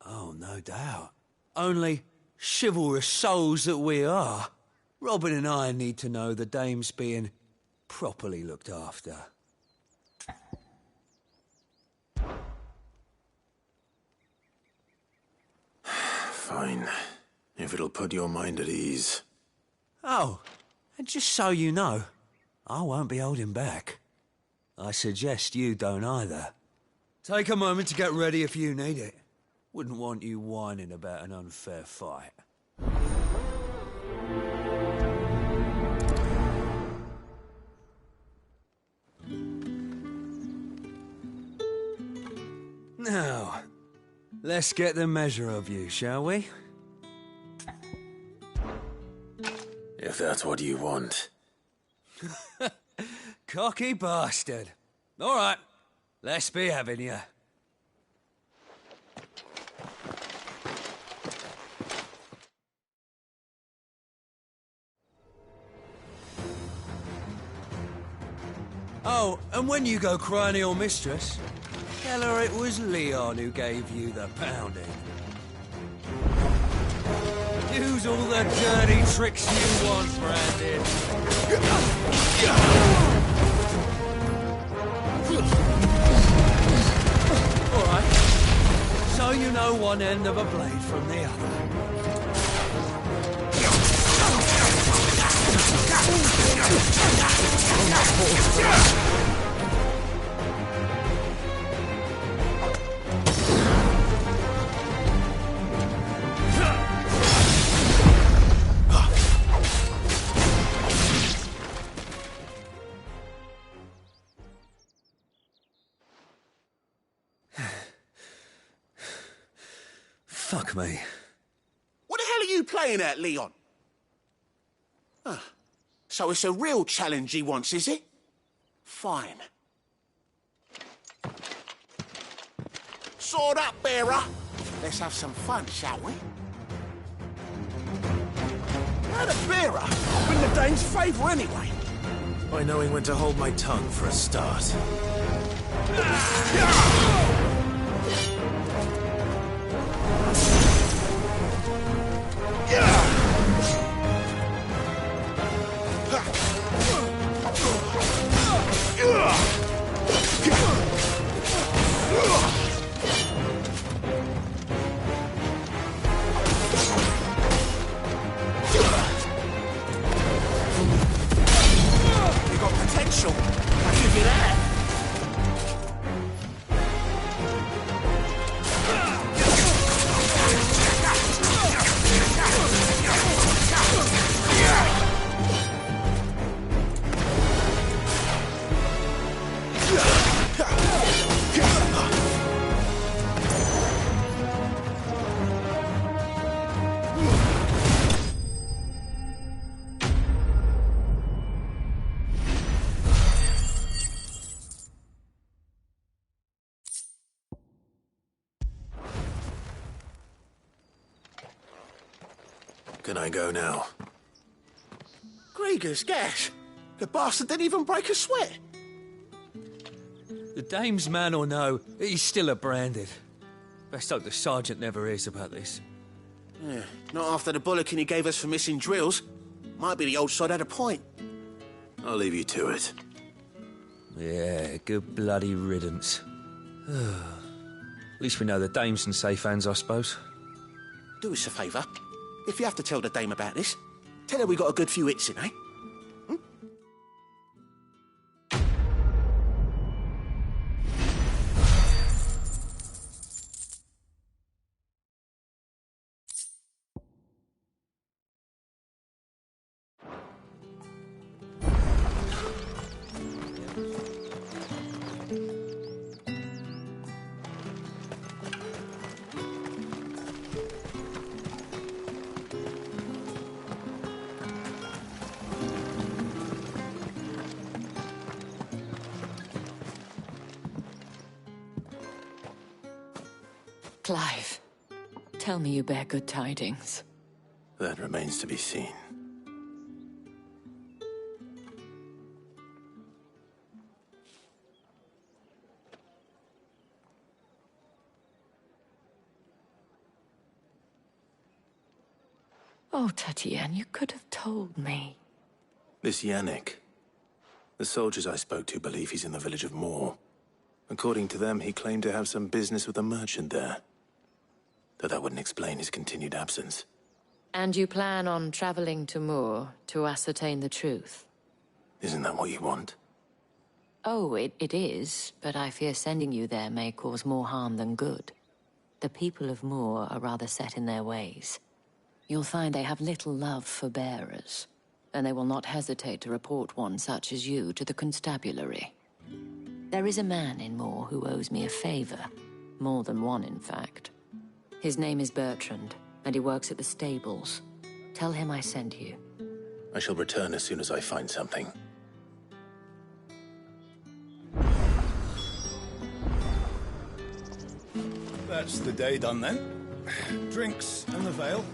Oh, no doubt. Only, chivalrous souls that we are, Robin and I need to know the Dame's being properly looked after. Fine. If it'll put your mind at ease. Oh, and just so you know, I won't be holding back. I suggest you don't either. Take a moment to get ready if you need it. Wouldn't want you whining about an unfair fight. Now, let's get the measure of you, shall we? If that's what you want. Cocky bastard. All right, let's be having you. Oh, and when you go crying to your mistress, tell her it was Leon who gave you the pounding. Use all the dirty tricks you want, Branded. All right. So you know one end of a blade from the other. like me. What the hell are you playing at, Leon? Ah, so it's a real challenge he wants, is it? Fine. Sword up, bearer. Let's have some fun, shall we? How the bearer? Win the dame's favour anyway. By knowing when to hold my tongue for a start. Potential. I give you that. Can I go now? Grieger's gas. The bastard didn't even break a sweat. The dame's man or no, he's still a branded. Best hope the sergeant never hears about this. Yeah, not after the bollocking he gave us for missing drills. Might be the old sod had a point. I'll leave you to it. Yeah, good bloody riddance. At least we know the dame's in safe hands, I suppose. Do us a favour. If you have to tell the dame about this, tell her we got a good few hits in, eh? Clive, tell me you bear good tidings. That remains to be seen. Oh, Tatienne, you could have told me. This Yannick. The soldiers I spoke to believe he's in the village of Moor. According to them, he claimed to have some business with a merchant there. Though that wouldn't explain his continued absence. And you plan on traveling to Moor to ascertain the truth? Isn't that what you want? Oh, it is, but I fear sending you there may cause more harm than good. The people of Moor are rather set in their ways. You'll find they have little love for bearers, and they will not hesitate to report one such as you to the constabulary. There is a man in Moor who owes me a favor. More than one, in fact. His name is Bertrand, and he works at the stables. Tell him I sent you. I shall return as soon as I find something. That's the day done then. Drinks and the veil.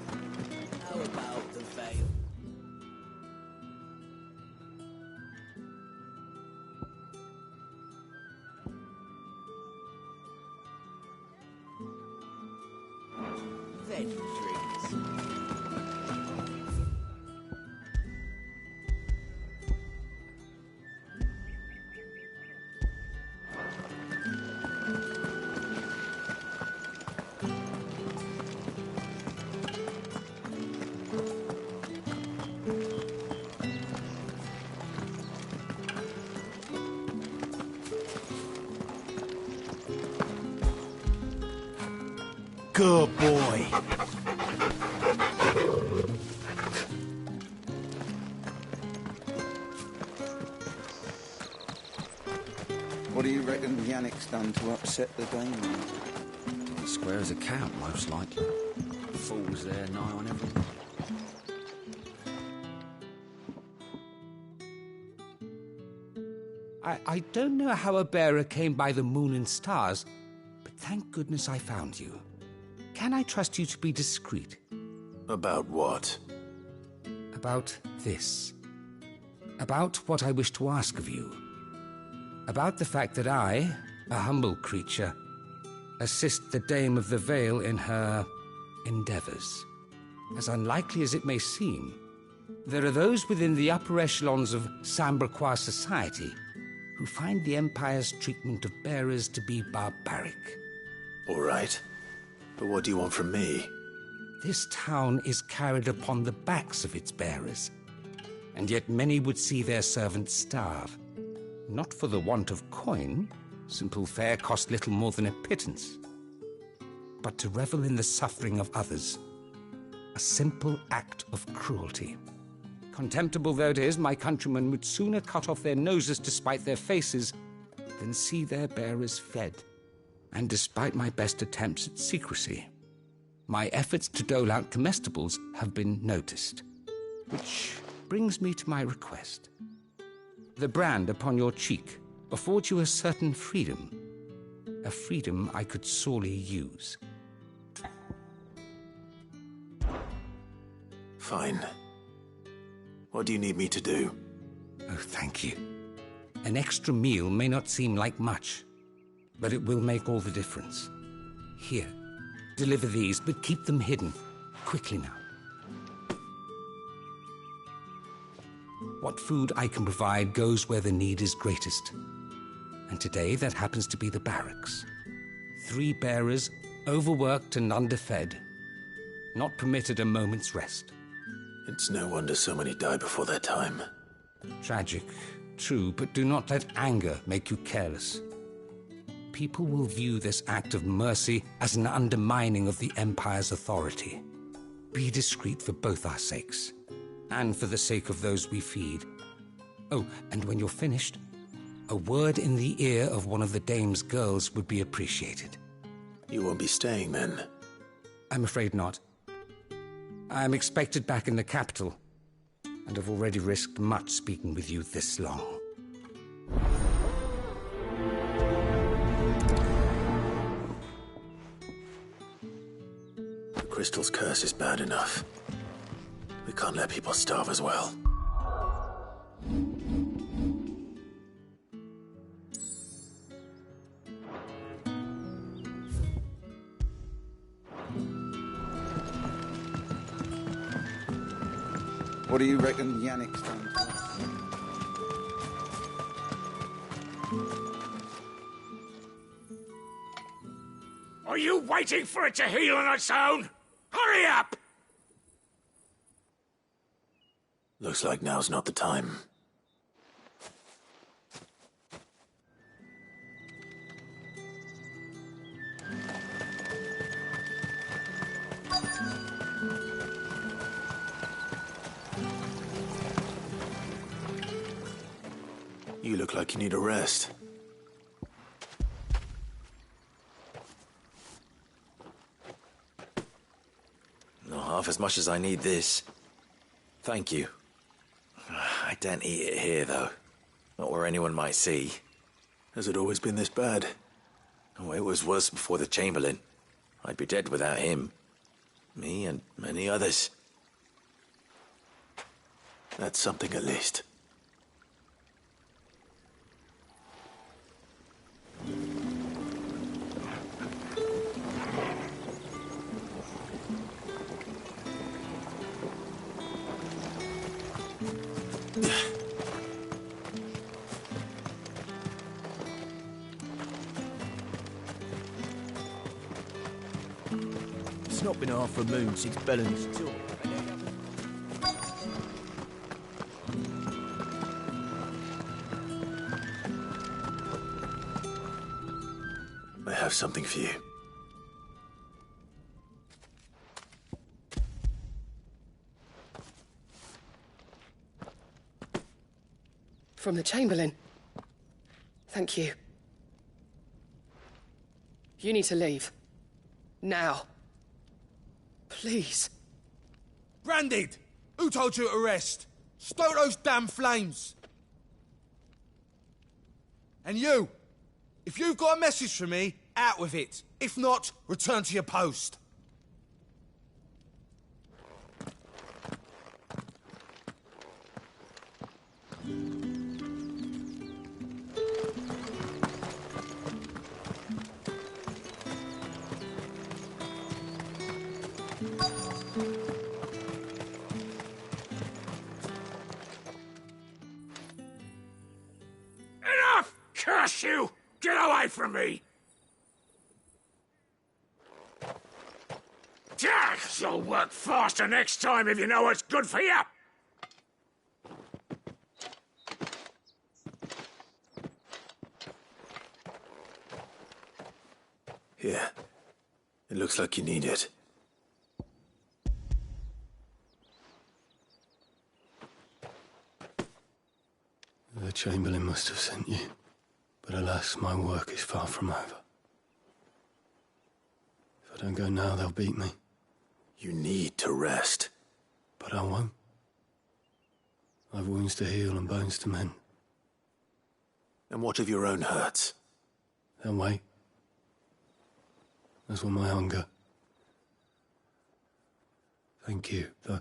How about the veil? Then drinks. Good boy. What do you reckon Yannick's done to upset the dame? Square as a cow, most likely. fools there, nigh on everything. I don't know how a bearer came by the moon and stars, but thank goodness I found you. Can I trust you to be discreet? About what? About this. About what I wish to ask of you. About the fact that I, a humble creature, assist the Dame of the Vale in her endeavors. As unlikely as it may seem, there are those within the upper echelons of Sambraquois society who find the Empire's treatment of bearers to be barbaric. All right. But what do you want from me? This town is carried upon the backs of its bearers, and yet many would see their servants starve. Not for the want of coin, simple fare cost little more than a pittance, but to revel in the suffering of others, a simple act of cruelty. Contemptible though it is, my countrymen would sooner cut off their noses to spite their faces than see their bearers fed. And despite my best attempts at secrecy, my efforts to dole out comestibles have been noticed. Which brings me to my request. The brand upon your cheek affords you a certain freedom, a freedom I could sorely use. Fine. What do you need me to do? Oh, thank you. An extra meal may not seem like much, but it will make all the difference. Here, deliver these, but keep them hidden. Quickly now. What food I can provide goes where the need is greatest. And today, that happens to be the barracks. 3 bearers, overworked and underfed, not permitted a moment's rest. It's no wonder so many die before their time. Tragic, true, but do not let anger make you careless. People will view this act of mercy as an undermining of the Empire's authority. Be discreet for both our sakes, and for the sake of those we feed. Oh, and when you're finished, a word in the ear of one of the Dame's girls would be appreciated. You won't be staying then? I'm afraid not. I'm expected back in the capital, and have already risked much speaking with you this long. The crystal's curse is bad enough. We can't let people starve as well. What do you reckon Yannick's done to us? Are you waiting for it to heal on its own? Hurry up! Looks like now's not the time. You look like you need a rest. Not half as much as I need this. Thank you. I don't eat it here, though. Not where anyone might see. Has it always been this bad? Oh, it was worse before the Chamberlain. I'd be dead without him. Me and many others. That's something at least. It's not been half a moon since Bellen's tour. I have something for you. From the Chamberlain. Thank you. You need to leave. Now. Please. Branded! Who told you to rest? Stoke those damn flames! And you! If you've got a message for me, out with it. If not, return to your post. Enough! Curse you! Get away from me! You'll work faster next time if you know what's good for you! Here. It looks like you need it. The Chamberlain must have sent you. But alas, my work is far from over. If I don't go now, they'll beat me. You need to rest. But I won't. I've wounds to heal and bones to mend. And what of your own hurts? They'll wait. As will my hunger. Thank you, though.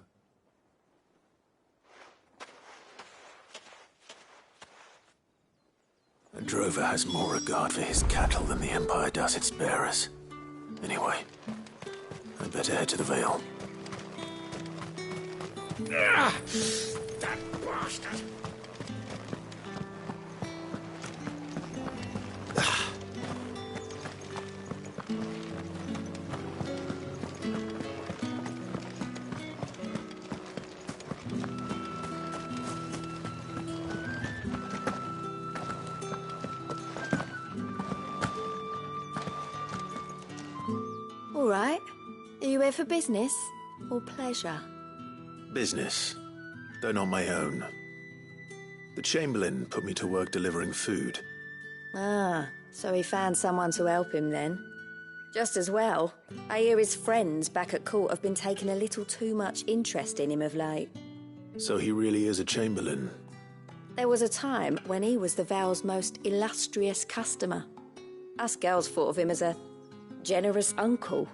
A drover has more regard for his cattle than the Empire does its bearers. Anyway, I'd better head to the Vale. Ah, that bastard! All right. Are you here for business or pleasure? Business, though not my own. The Chamberlain put me to work delivering food. Ah, so he found someone to help him then. Just as well. I hear his friends back at court have been taking a little too much interest in him of late. So he really is a Chamberlain. There was a time when he was the Vale's most illustrious customer. Us girls thought of him as a generous uncle.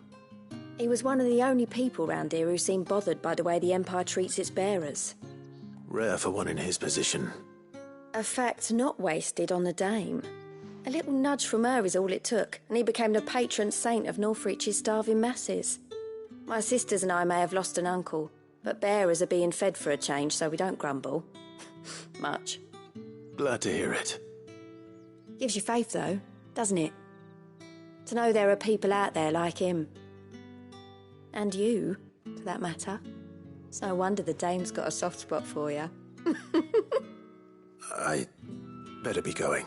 He was one of the only people round here who seemed bothered by the way the Empire treats its bearers. Rare for one in his position. A fact not wasted on the dame. A little nudge from her is all it took, and he became the patron saint of Northreach's starving masses. My sisters and I may have lost an uncle, but bearers are being fed for a change, so we don't grumble. Much. Glad to hear it. Gives you faith, though, doesn't it? To know there are people out there like him. And you, for that matter. It's no wonder the dame's got a soft spot for you. I better be going.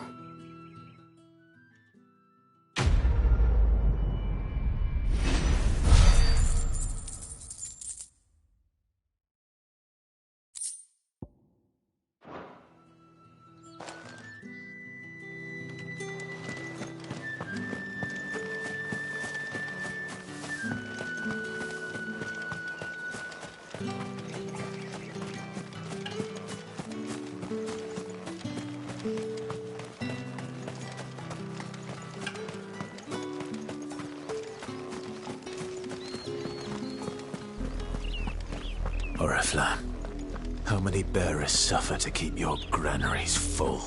Oriflamme, how many bearers suffer to keep your granaries full?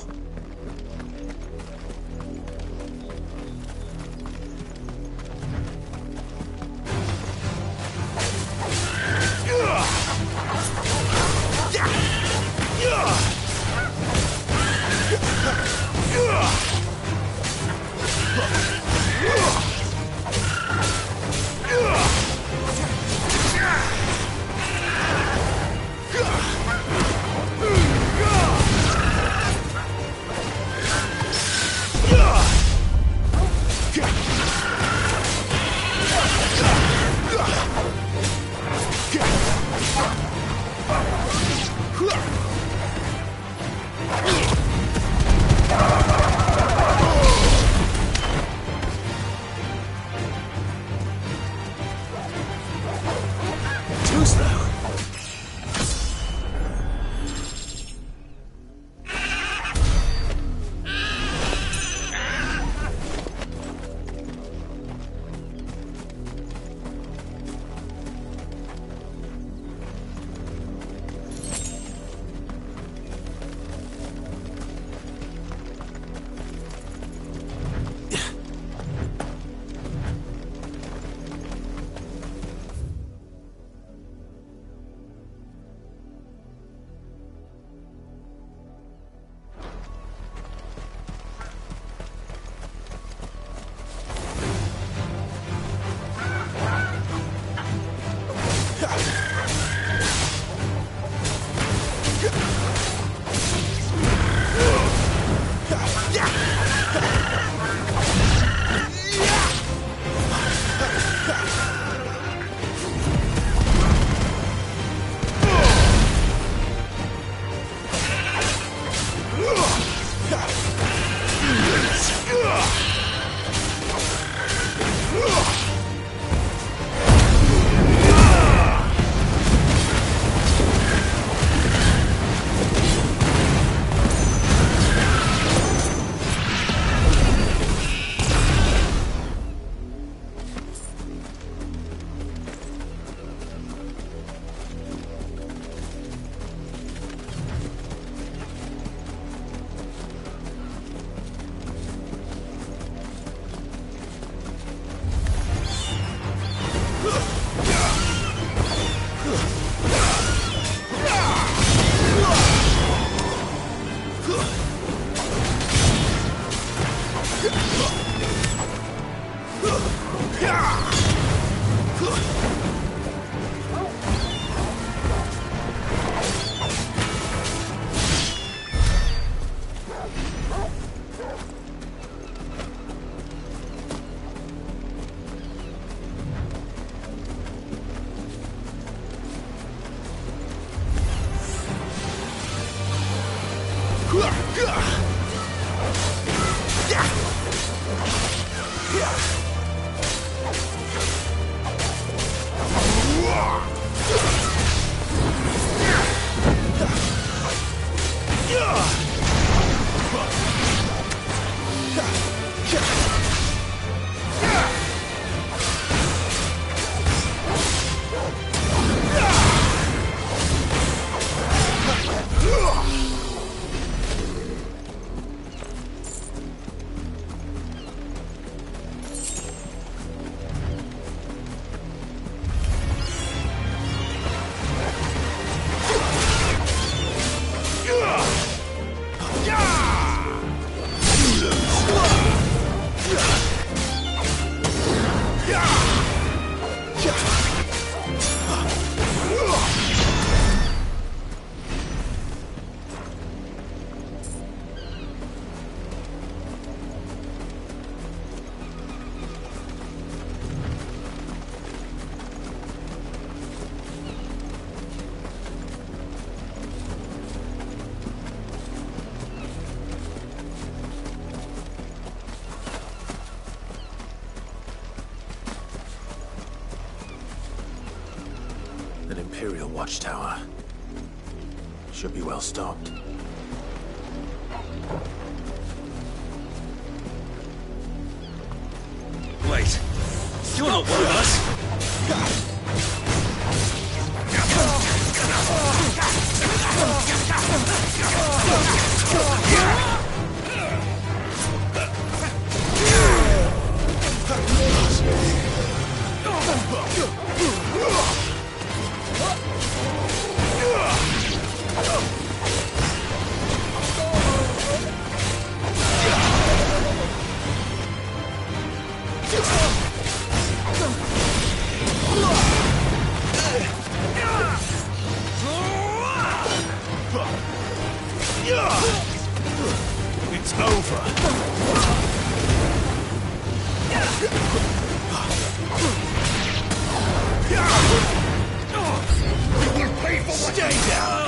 watchtower. Should be well stocked. Wait. You're not one of us. It's over. You will pay for what Stay down.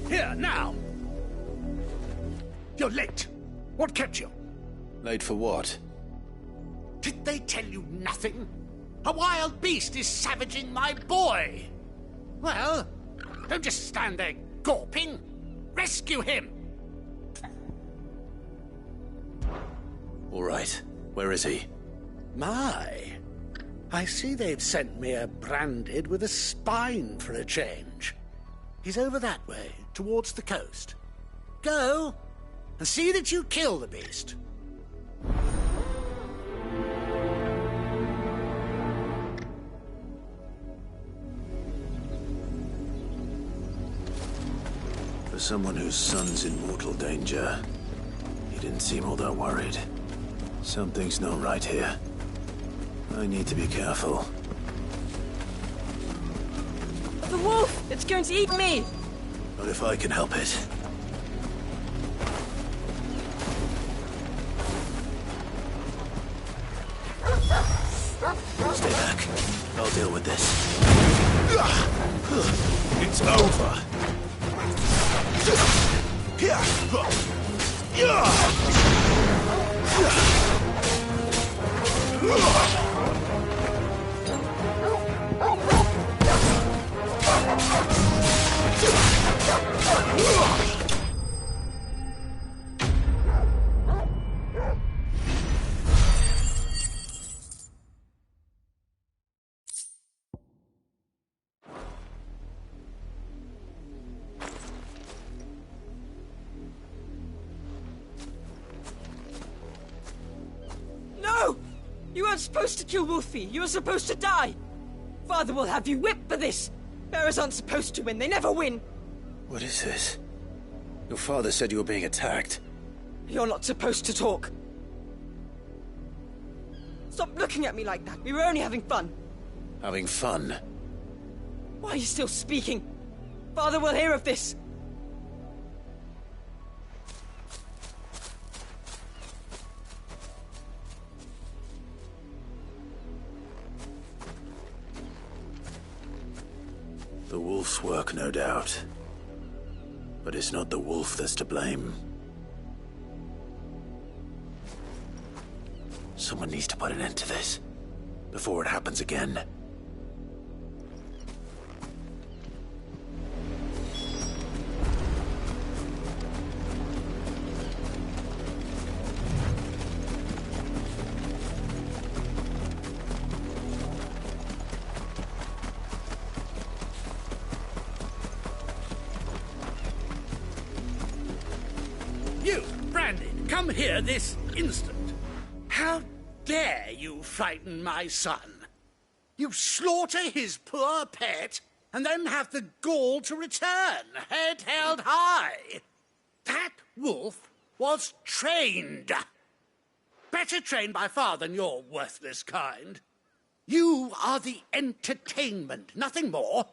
Here, now! You're late. What kept you? Late for what? Did they tell you nothing? A wild beast is savaging my boy! Well, don't just stand there gawping. Rescue him! All right. Where is he? My, I see they've sent me a branded with a spine for a change. He's over that way, towards the coast. Go, and see that you kill the beast. For someone whose son's in mortal danger, he didn't seem all that worried. Something's not right here. I need to be careful. The wolf! It's going to eat me! Not if I can help it. Stay back. I'll deal with this. It's over. No! You weren't supposed to kill Wolfie. You were supposed to die. Father will have you whipped for this. Bearers aren't supposed to win. They never win. What is this? Your father said you were being attacked. You're not supposed to talk. Stop looking at me like that. We were only having fun. Having fun? Why are you still speaking? Father will hear of this. The wolf's work, no doubt. But it's not the wolf that's to blame. Someone needs to put an end to this, before it happens again. You, Brandon, come here this instant. How dare you frighten my son? You slaughter his poor pet, and then have the gall to return, head held high. That wolf was trained. Better trained by far than your worthless kind. You are the entertainment, nothing more.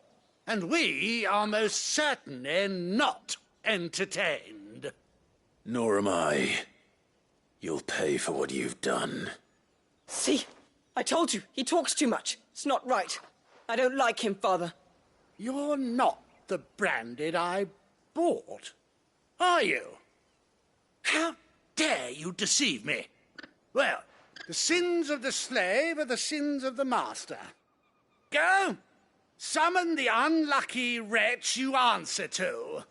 And we are most certainly not entertained. Nor am I. You'll pay for what you've done. See? I told you. He talks too much. It's not right. I don't like him, Father. You're not the Branded I bought, are you? How dare you deceive me? Well, the sins of the slave are the sins of the master. Go! Summon the unlucky wretch you answer to.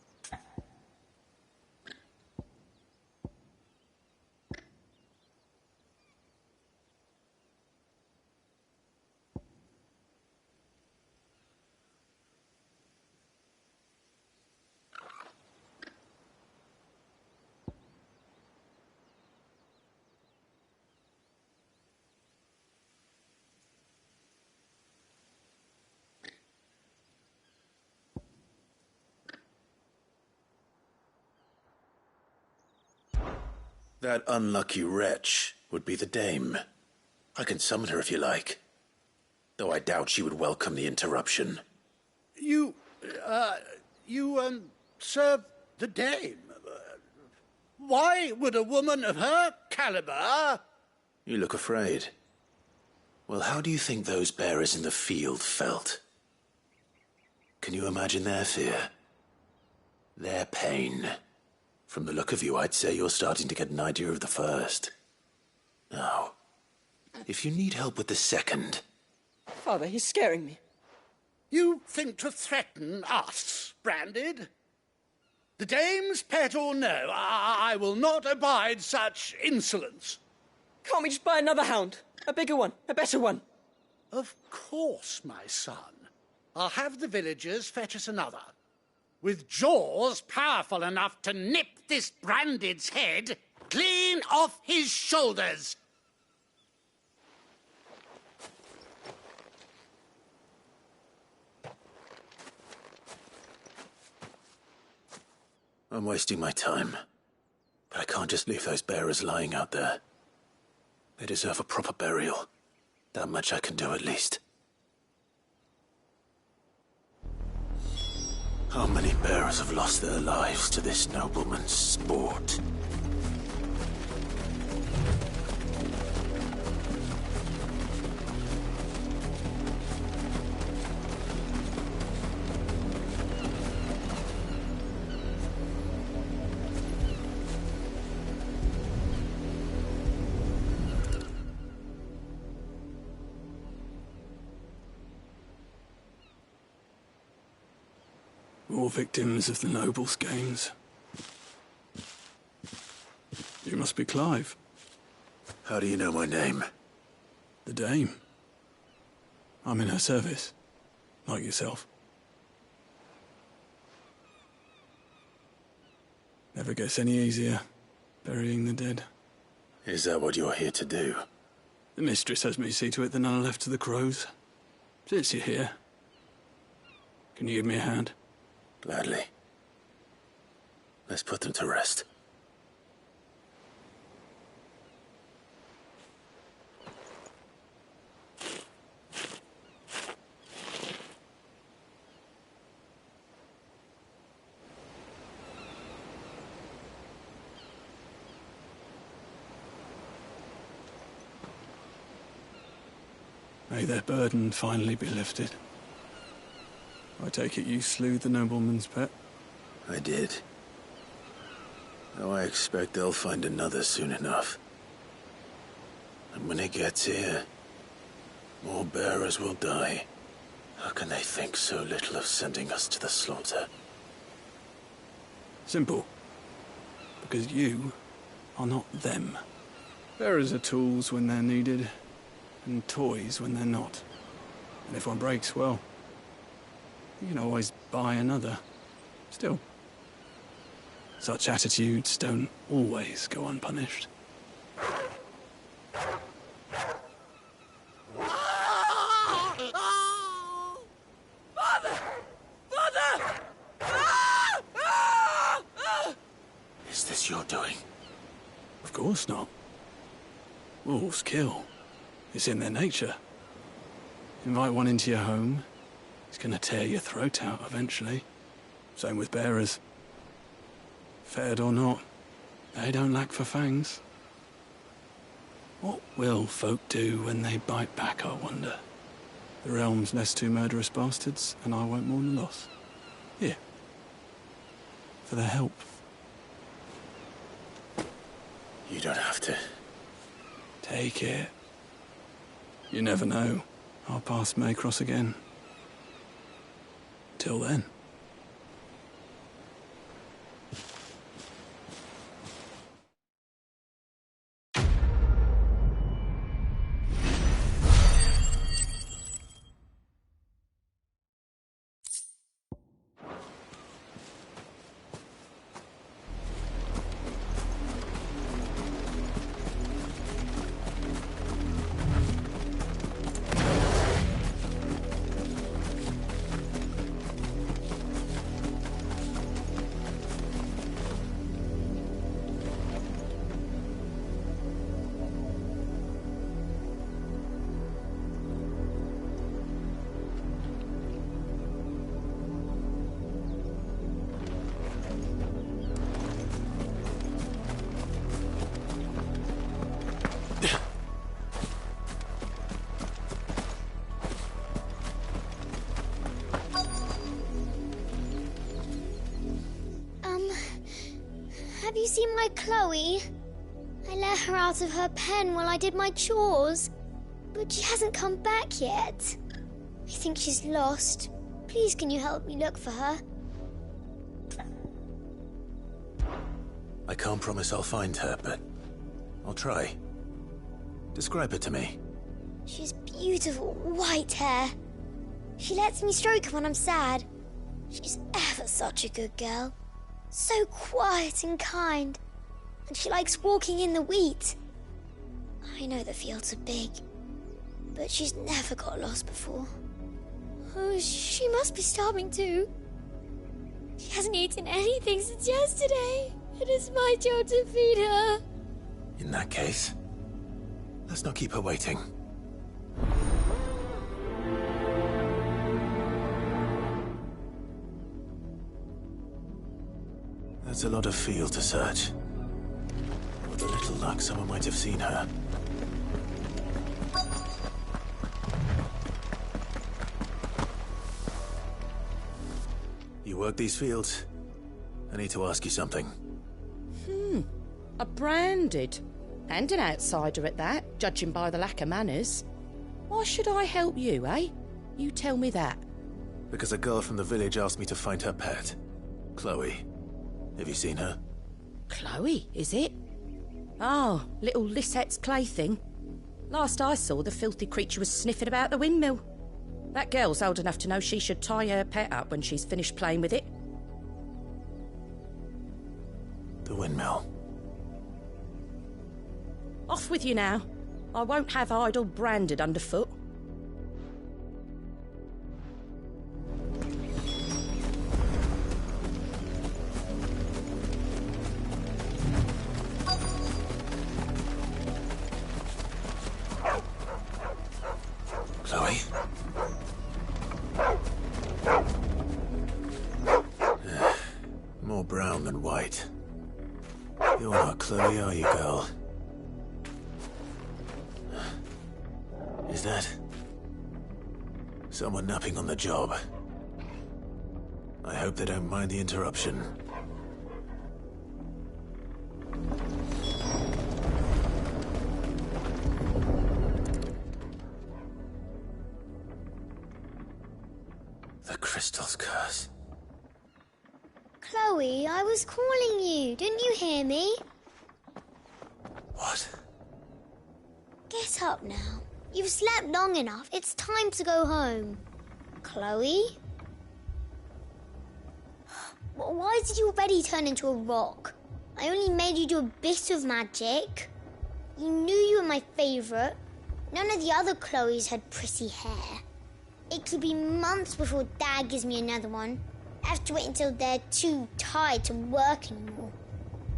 That unlucky wretch would be the dame. I can summon her if you like. Though I doubt she would welcome the interruption. You serve the dame. Why would a woman of her caliber... You look afraid. Well, how do you think those bearers in the field felt? Can you imagine their fear? Their pain. From the look of you, I'd say you're starting to get an idea of the first. Now, if you need help with the second... Father, he's scaring me. You think to threaten us, Branded? The dame's pet or no, I will not abide such insolence. Can't we just buy another hound? A bigger one, a better one. Of course, my son. I'll have the villagers fetch us another. With jaws powerful enough to nip this Branded's head clean off his shoulders. I'm wasting my time. But I can't just leave those bearers lying out there. They deserve a proper burial. That much I can do at least. How many bearers have lost their lives to this nobleman's sport? More victims of the nobles' games. You must be Clive. How do you know my name? The Dame. I'm in her service, like yourself. Never gets any easier, burying the dead. Is that what you're here to do? The mistress has me see to it that none are left to the crows. Since you're here, can you give me a hand? Gladly. Let's put them to rest. May their burden finally be lifted. I take it you slew the nobleman's pet? I did. Now I expect they'll find another soon enough. And when it gets here, more bearers will die. How can they think so little of sending us to the slaughter? Simple. Because you are not them. Bearers are tools when they're needed, and toys when they're not. And if one breaks, well, you can always buy another. Still, such attitudes don't always go unpunished. Father! Father! Is this your doing? Of course not. Wolves kill. It's in their nature. Invite one into your home, he's gonna tear your throat out eventually. Same with bearers. Fed or not, they don't lack for fangs. What will folk do when they bite back, I wonder? The realm's less two murderous bastards, and I won't mourn the loss. Here. For their help. You don't have to. Take it. You never know. Our paths may cross again. Till then. Have you seen my Chloe? I let her out of her pen while I did my chores, but she hasn't come back yet. I think she's lost. Please, can you help me look for her? I can't promise I'll find her, but I'll try. Describe her to me. She's beautiful white hair. She lets me stroke her when I'm sad. She's ever such a good girl. So quiet and kind. And she likes walking in the wheat. I know the fields are big, but she's never got lost before. Oh, she must be starving too. She hasn't eaten anything since yesterday. It is my job to feed her. In that case, let's not keep her waiting. That's a lot of field to search. With a little luck, someone might have seen her. You work these fields? I need to ask you something. A branded. And an outsider at that, judging by the lack of manners. Why should I help you, eh? You tell me that. Because a girl from the village asked me to find her pet, Chloe. Have you seen her? Chloe, is it? Oh, little Lisette's plaything. Last I saw, the filthy creature was sniffing about the windmill. That girl's old enough to know she should tie her pet up when she's finished playing with it. The windmill. Off with you now. I won't have idle branded underfoot. Chloe? More brown than white. You're not Chloe, are you, girl? Is that someone napping on the job? I hope they don't mind the interruption. The crystal's curse. Chloe, I was calling you. Didn't you hear me? What? Get up now. You've slept long enough. It's time to go home. Chloe? Why did you already turn into a rock? I only made you do a bit of magic. You knew you were my favourite. None of the other Chloes had pretty hair. It could be months before Dad gives me another one. I have to wait until they're too tired to work anymore.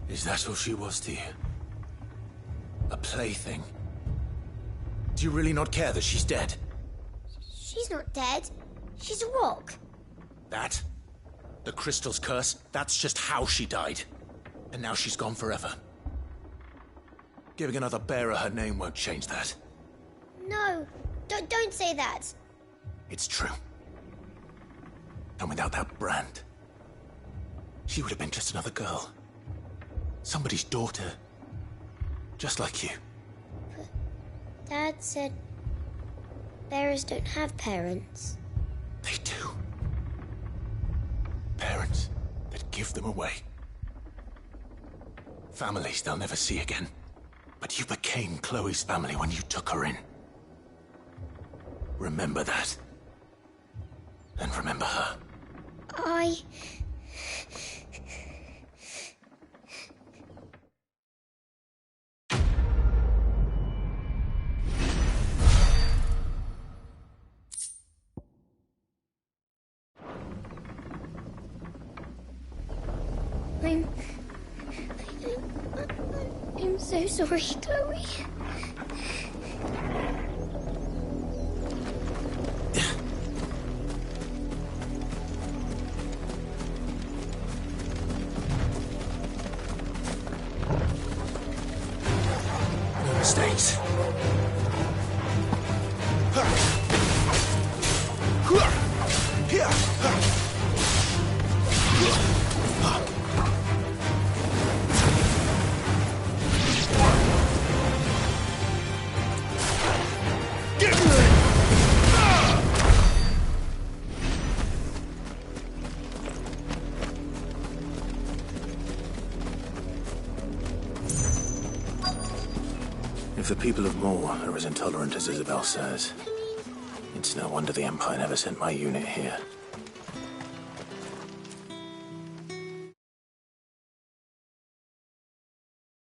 Is that all she was to you? A plaything? Do you really not care that she's dead? She's not dead. She's a rock. That? The crystal's curse? That's just how she died. And now she's gone forever. Giving another bearer her name won't change that. No, don't say that. It's true. And without that brand, she would have been just another girl. Somebody's daughter. Just like you. But Dad said bearers don't have parents. They do. Parents that give them away. Families they'll never see again. But you became Chloe's family when you took her in. Remember that. And remember her. I'm so sorry, Chloe. No mistakes. If the people of Moor are as intolerant as Isabel says, it's no wonder the Empire never sent my unit here.